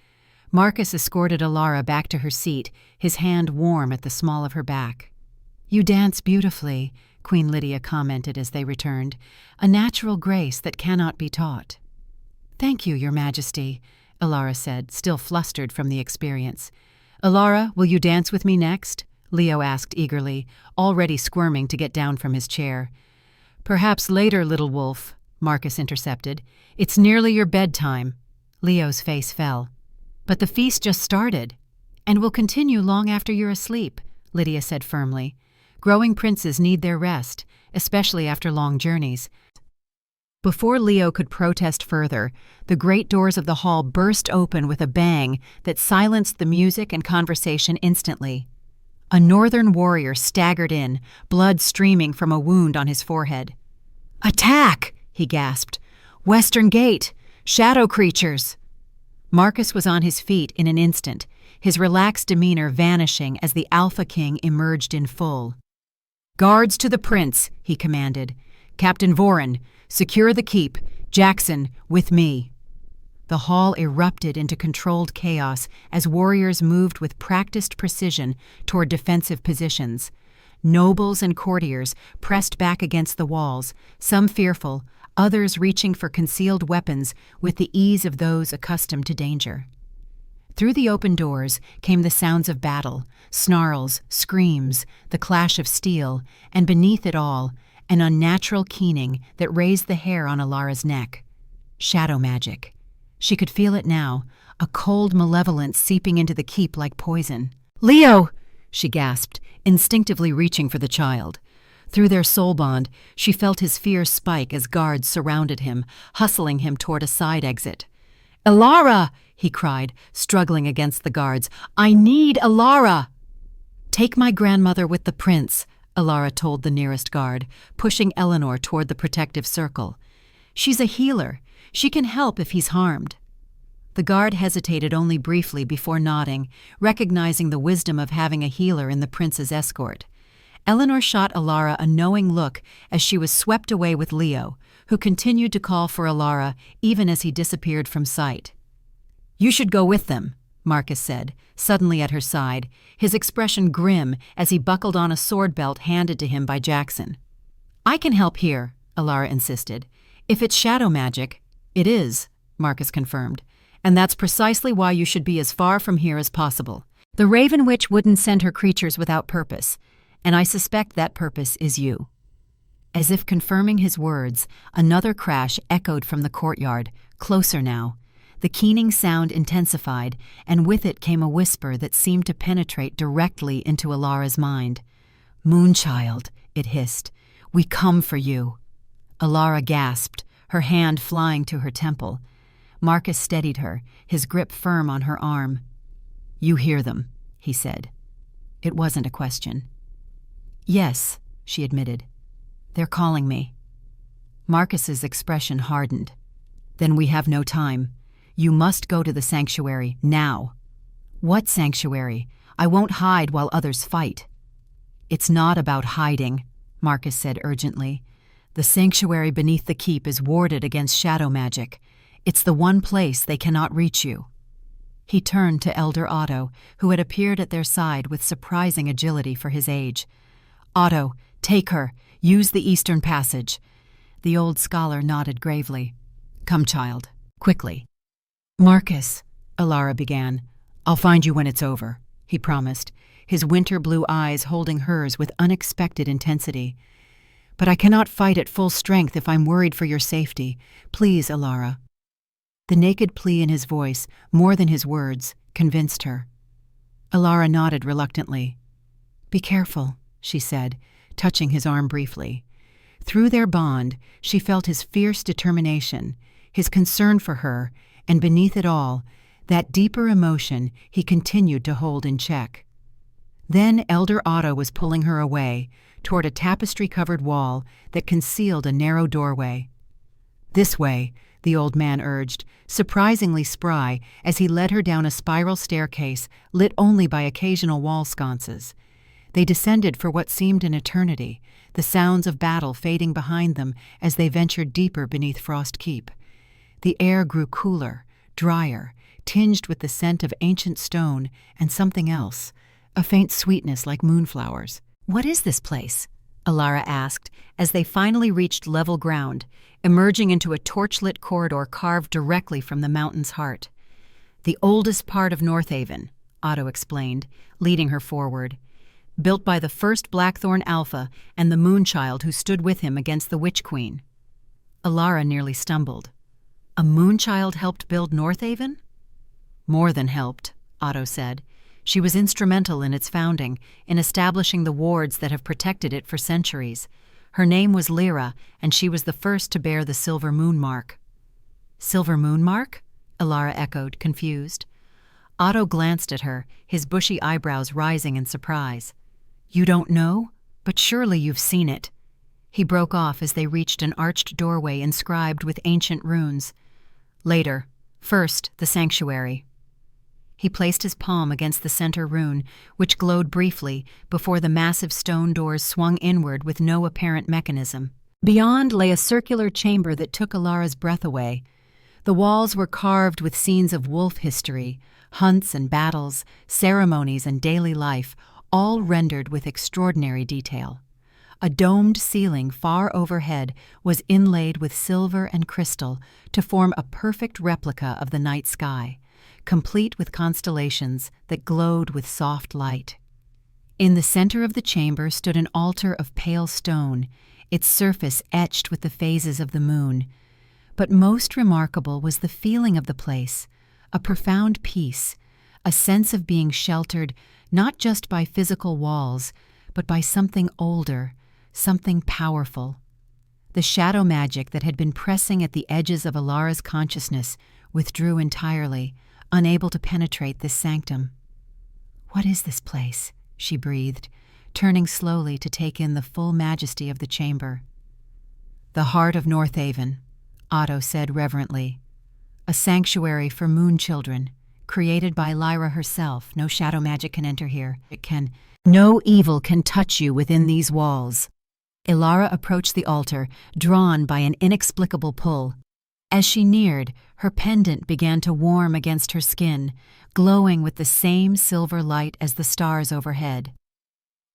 Marcus escorted Elara back to her seat, his hand warm at the small of her back. "You dance beautifully," Queen Lydia commented as they returned, "a natural grace that cannot be taught." "Thank you, Your Majesty," Elara said, still flustered from the experience. "Elara, will you dance with me next?" Leo asked eagerly, already squirming to get down from his chair. "Perhaps later, little wolf," Marcus intercepted. "It's nearly your bedtime." Leo's face fell. "But the feast just started, and will continue long after you're asleep," Lydia said firmly. "Growing princes need their rest, especially after long journeys." Before Leo could protest further, the great doors of the hall burst open with a bang that silenced the music and conversation instantly. A northern warrior staggered in, blood streaming from a wound on his forehead. "Attack!" he gasped. "Western Gate! Shadow creatures!" Marcus was on his feet in an instant, his relaxed demeanor vanishing as the Alpha King emerged in full. "Guards to the prince," he commanded. "Captain Voren, secure the keep. Jackson, with me." The hall erupted into controlled chaos as warriors moved with practiced precision toward defensive positions. Nobles and courtiers pressed back against the walls, some fearful, others reaching for concealed weapons with the ease of those accustomed to danger. Through the open doors came the sounds of battle, snarls, screams, the clash of steel, and beneath it all, an unnatural keening that raised the hair on Alara's neck. Shadow magic. She could feel it now, a cold malevolence seeping into the keep like poison. "Leo!" she gasped, instinctively reaching for the child. Through their soul bond, she felt his fear spike as guards surrounded him, hustling him toward a side exit. "Alara!" he cried, struggling against the guards. "I need Alara!" "Take my grandmother with the prince," Alara told the nearest guard, pushing Eleanor toward the protective circle. "She's a healer. She can help if he's harmed." The guard hesitated only briefly before nodding, recognizing the wisdom of having a healer in the prince's escort. Eleanor shot Alara a knowing look as she was swept away with Leo, who continued to call for Alara even as he disappeared from sight. "You should go with them," Marcus said, suddenly at her side, his expression grim as he buckled on a sword belt handed to him by Jackson. "I can help here," Alara insisted. "If it's shadow magic—" "It is," Marcus confirmed, "and that's precisely why you should be as far from here as possible. The Raven Witch wouldn't send her creatures without purpose, and I suspect that purpose is you." As if confirming his words, another crash echoed from the courtyard, closer now. The keening sound intensified, and with it came a whisper that seemed to penetrate directly into Alara's mind. "Moonchild," it hissed, "we come for you." Alara gasped, her hand flying to her temple. Marcus steadied her, his grip firm on her arm. "You hear them," he said. It wasn't a question. "Yes," she admitted. "They're calling me." Marcus's expression hardened. "Then we have no time. You must go to the sanctuary, now." "What sanctuary? I won't hide while others fight." "It's not about hiding," Marcus said urgently. "The sanctuary beneath the keep is warded against shadow magic. It's the one place they cannot reach you." He turned to Elder Otto, who had appeared at their side with surprising agility for his age. "Otto, take her. Use the eastern passage." The old scholar nodded gravely. "Come, child. Quickly." "Marcus," Alara began. "I'll find you when it's over," he promised, his winter blue eyes holding hers with unexpected intensity. "But I cannot fight at full strength if I'm worried for your safety. Please, Alara." The naked plea in his voice, more than his words, convinced her. Alara nodded reluctantly. "Be careful," she said, touching his arm briefly. Through their bond, she felt his fierce determination, his concern for her, and beneath it all, that deeper emotion he continued to hold in check. Then Elder Otto was pulling her away, toward a tapestry-covered wall that concealed a narrow doorway. "This way," the old man urged, surprisingly spry as he led her down a spiral staircase lit only by occasional wall sconces. They descended for what seemed an eternity, the sounds of battle fading behind them as they ventured deeper beneath Frost Keep. The air grew cooler, drier, tinged with the scent of ancient stone and something else, a faint sweetness like moonflowers. "What is this place?" Alara asked as they finally reached level ground, emerging into a torchlit corridor carved directly from the mountain's heart. "The oldest part of Northaven," Otto explained, leading her forward. "Built by the first Blackthorn Alpha and the Moonchild who stood with him against the Witch Queen." Alara nearly stumbled. "A Moonchild helped build Northaven?" "More than helped," Otto said. "She was instrumental in its founding, in establishing the wards that have protected it for centuries. Her name was Lyra, and she was the first to bear the Silver Moon Mark." "Silver Moon Mark?" Alara echoed, confused. Otto glanced at her, his bushy eyebrows rising in surprise. "You don't know? But surely you've seen it." He broke off as they reached an arched doorway inscribed with ancient runes. "Later. First, the sanctuary. He placed his palm against the center rune, which glowed briefly before the massive stone doors swung inward with no apparent mechanism. Beyond lay a circular chamber that took Alara's breath away. The walls were carved with scenes of wolf history, hunts and battles, ceremonies and daily life, all rendered with extraordinary detail. A domed ceiling far overhead was inlaid with silver and crystal to form a perfect replica of the night sky, complete with constellations that glowed with soft light. In the center of the chamber stood an altar of pale stone, its surface etched with the phases of the moon. But most remarkable was the feeling of the place, a profound peace, a sense of being sheltered not just by physical walls, but by something older, something powerful. The shadow magic that had been pressing at the edges of Alara's consciousness withdrew entirely, unable to penetrate this sanctum. "What is this place?" she breathed, turning slowly to take in the full majesty of the chamber. "The heart of Northaven," Otto said reverently. "A sanctuary for moon children, created by Lyra herself. No shadow magic can enter here. No evil can touch you within these walls." Alara approached the altar, drawn by an inexplicable pull. As she neared, her pendant began to warm against her skin, glowing with the same silver light as the stars overhead.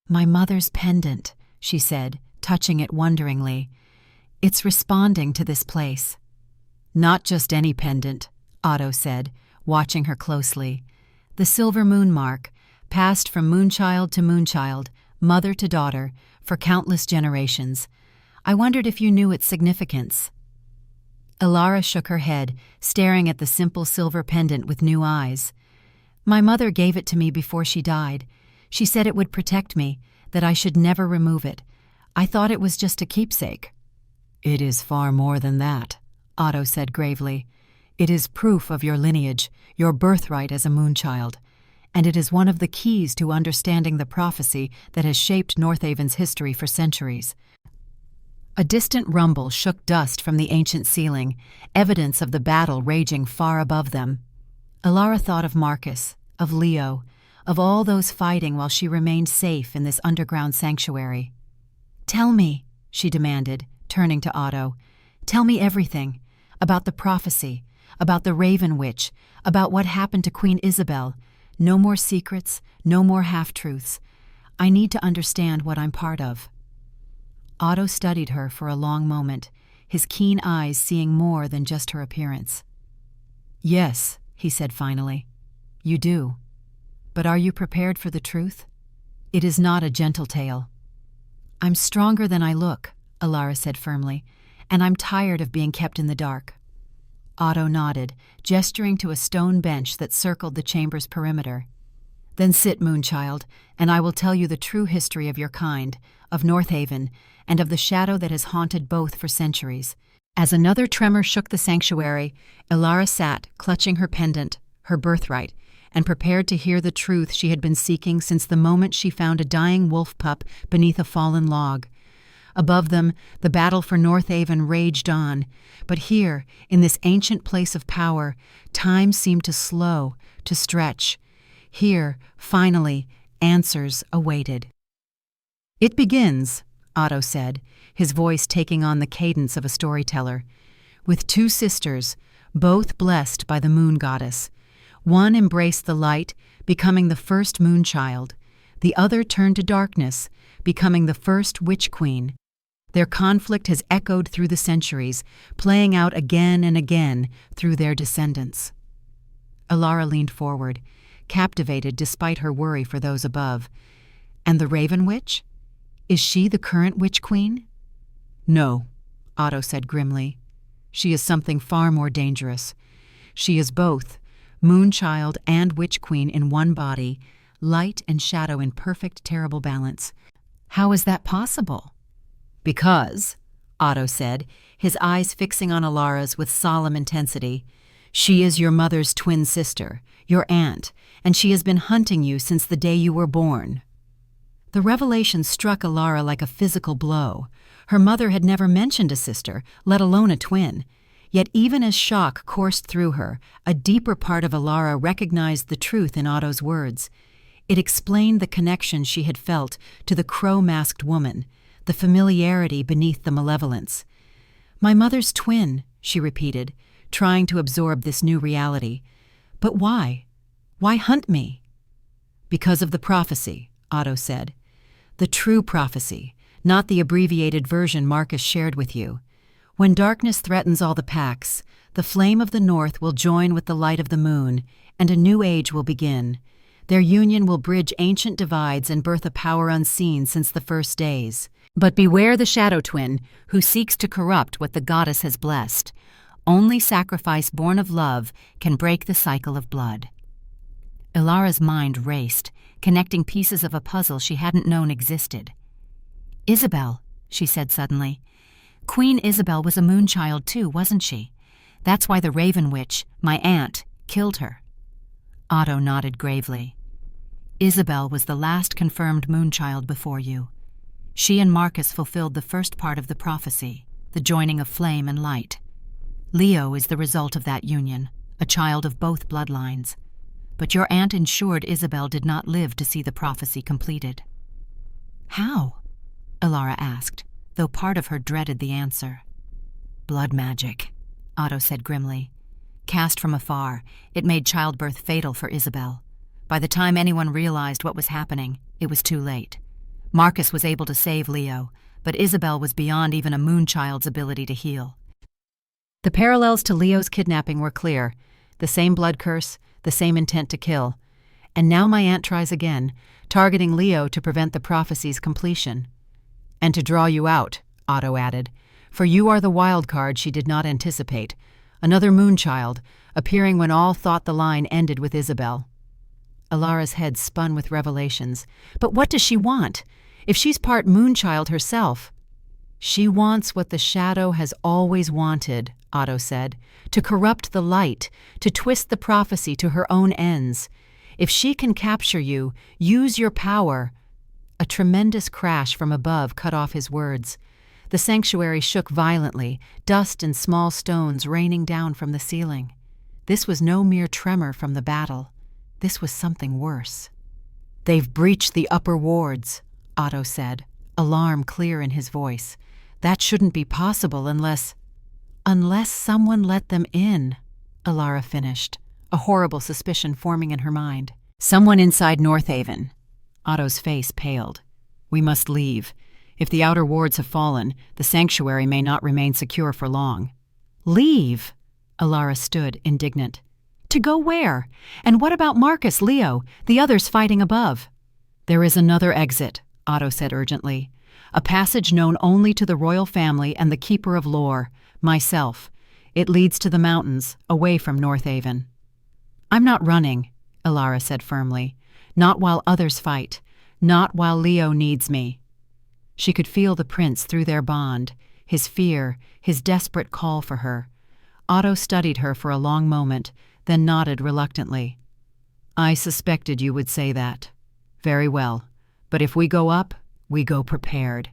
"My mother's pendant," she said, touching it wonderingly. "It's responding to this place." "Not just any pendant," Otto said, watching her closely. "The silver moon mark, passed from moonchild to moonchild, mother to daughter, for countless generations. I wondered if you knew its significance." Alara shook her head, staring at the simple silver pendant with new eyes. "My mother gave it to me before she died. She said it would protect me, that I should never remove it. I thought it was just a keepsake." "It is far more than that," Otto said gravely. "It is proof of your lineage, your birthright as a moonchild, and it is one of the keys to understanding the prophecy that has shaped Northaven's history for centuries." A distant rumble shook dust from the ancient ceiling, evidence of the battle raging far above them. Alara thought of Marcus, of Leo, of all those fighting while she remained safe in this underground sanctuary. "Tell me," she demanded, turning to Otto. "Tell me everything, about the prophecy, about the Raven Witch, about what happened to Queen Isabel. No more secrets, no more half-truths. I need to understand what I'm part of." Otto studied her for a long moment, his keen eyes seeing more than just her appearance. "Yes," he said finally, "you do. But are you prepared for the truth? It is not a gentle tale." "I'm stronger than I look," Alara said firmly, "and I'm tired of being kept in the dark." Otto nodded, gesturing to a stone bench that circled the chamber's perimeter. "Then sit, Moonchild, and I will tell you the true history of your kind, of Northaven, and of the shadow that has haunted both for centuries." As another tremor shook the sanctuary, Alara sat, clutching her pendant, her birthright, and prepared to hear the truth she had been seeking since the moment she found a dying wolf pup beneath a fallen log. Above them, the battle for Northaven raged on, but here, in this ancient place of power, time seemed to slow, to stretch. Here, finally, answers awaited. "It begins," Otto said, his voice taking on the cadence of a storyteller, "with two sisters, both blessed by the moon goddess. One embraced the light, becoming the first moonchild. The other turned to darkness, becoming the first witch queen. Their conflict has echoed through the centuries, playing out again and again through their descendants." Alara leaned forward, captivated despite her worry for those above. "And the Raven Witch? Is she the current witch queen?" "No," Otto said grimly. "She is something far more dangerous. She is both, moonchild and witch queen in one body, light and shadow in perfect terrible balance." "How is that possible?" "Because," Otto said, his eyes fixing on Alara's with solemn intensity, "she is your mother's twin sister, your aunt, and she has been hunting you since the day you were born." The revelation struck Alara like a physical blow. Her mother had never mentioned a sister, let alone a twin. Yet even as shock coursed through her, a deeper part of Alara recognized the truth in Otto's words. It explained the connection she had felt to the crow-masked woman, the familiarity beneath the malevolence. "My mother's twin," she repeated, trying to absorb this new reality. "But why? Why hunt me?" "Because of the prophecy," Otto said. "The true prophecy, not the abbreviated version Marcus shared with you. When darkness threatens all the packs, the flame of the north will join with the light of the moon, and a new age will begin. Their union will bridge ancient divides and birth a power unseen since the first days. But beware the shadow twin who seeks to corrupt what the goddess has blessed. Only sacrifice born of love can break the cycle of blood." Ilara's mind raced, connecting pieces of a puzzle she hadn't known existed. "Isabel," she said suddenly. "Queen Isabel was a moonchild too, wasn't she? That's why the Raven Witch, my aunt, killed her." Otto nodded gravely. "Isabel was the last confirmed moonchild before you. She and Marcus fulfilled the first part of the prophecy, the joining of flame and light. Leo is the result of that union, a child of both bloodlines. But your aunt ensured Isabel did not live to see the prophecy completed." "How?" Ilara asked, though part of her dreaded the answer. "Blood magic," Otto said grimly. "Cast from afar, it made childbirth fatal for Isabel. By the time anyone realized what was happening, it was too late. Marcus was able to save Leo, but Isabel was beyond even a moonchild's ability to heal." The parallels to Leo's kidnapping were clear. The same blood curse, the same intent to kill. And now my aunt tries again, targeting Leo to prevent the prophecy's completion. "And to draw you out," Otto added, "for you are the wild card she did not anticipate. Another moonchild, appearing when all thought the line ended with Isabel." Ilara's head spun with revelations. "But what does she want? If she's part moonchild herself—" "She wants what the shadow has always wanted," Otto said, "to corrupt the light, to twist the prophecy to her own ends. If she can capture you, use your power—" A tremendous crash from above cut off his words. The sanctuary shook violently, dust and small stones raining down from the ceiling. This was no mere tremor from the battle. This was something worse. "They've breached the upper wards," Otto said, alarm clear in his voice. "That shouldn't be possible unless—" "Unless someone let them in," Ilara finished, a horrible suspicion forming in her mind. "Someone inside Northaven." Otto's face paled. "We must leave. If the outer wards have fallen, the sanctuary may not remain secure for long." "Leave?" Ilara stood, indignant. "To go where? And what about Marcus, Leo, the others fighting above?" "There is another exit," Otto said urgently. "A passage known only to the royal family and the Keeper of Lore, myself. It leads to the mountains, away from Northaven." "I'm not running," Ilara said firmly. "Not while others fight. Not while Leo needs me." She could feel the prince through their bond, his fear, his desperate call for her. Otto studied her for a long moment, then nodded reluctantly. "I suspected you would say that. Very well. But if we go up, we go prepared."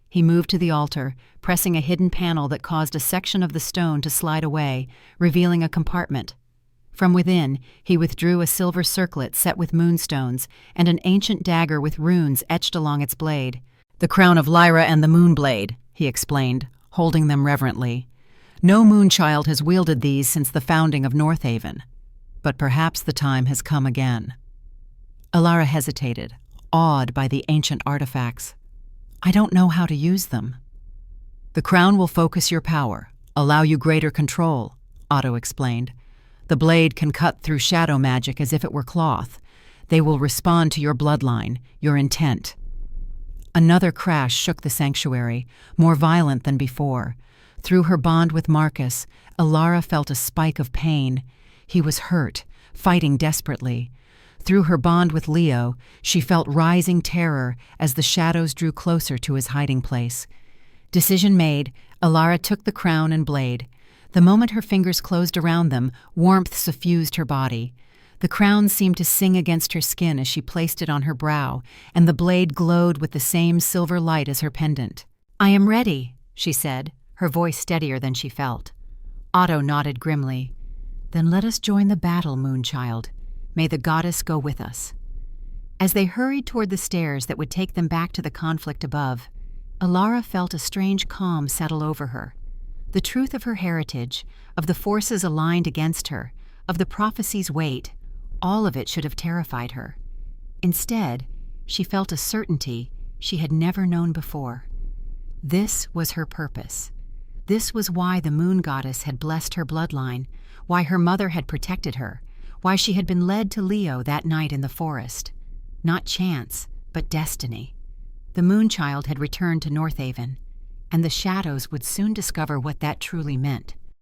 He moved to the altar, pressing a hidden panel that caused a section of the stone to slide away, revealing a compartment. From within, he withdrew a silver circlet set with moonstones and an ancient dagger with runes etched along its blade. "The crown of Lyra and the moonblade," he explained, holding them reverently. "No moonchild has wielded these since the founding of Northaven. But perhaps the time has come again." Ilara hesitated, awed by the ancient artifacts. "I don't know how to use them." "The crown will focus your power, allow you greater control," Otto explained. "The blade can cut through shadow magic as if it were cloth. They will respond to your bloodline, your intent." Another crash shook the sanctuary, more violent than before. Through her bond with Marcus, Ilara felt a spike of pain. He was hurt, fighting desperately. Through her bond with Leo, she felt rising terror as the shadows drew closer to his hiding place. Decision made, Ilara took the crown and blade. The moment her fingers closed around them, warmth suffused her body. The crown seemed to sing against her skin as she placed it on her brow, and the blade glowed with the same silver light as her pendant. "I am ready," she said, her voice steadier than she felt. Otto nodded grimly. Then let us join the battle, Moonchild. May the goddess go with us. As they hurried toward the stairs that would take them back to the conflict above, Alara felt a strange calm settle over her. The truth of her heritage, of the forces aligned against her, of the prophecy's weight, all of it should have terrified her. Instead, she felt a certainty she had never known before. This was her purpose. This was why the moon goddess had blessed her bloodline, why her mother had protected her, why she had been led to Leo that night in the forest. Not chance, but destiny. The Moonchild had returned to Northaven, and the shadows would soon discover what that truly meant.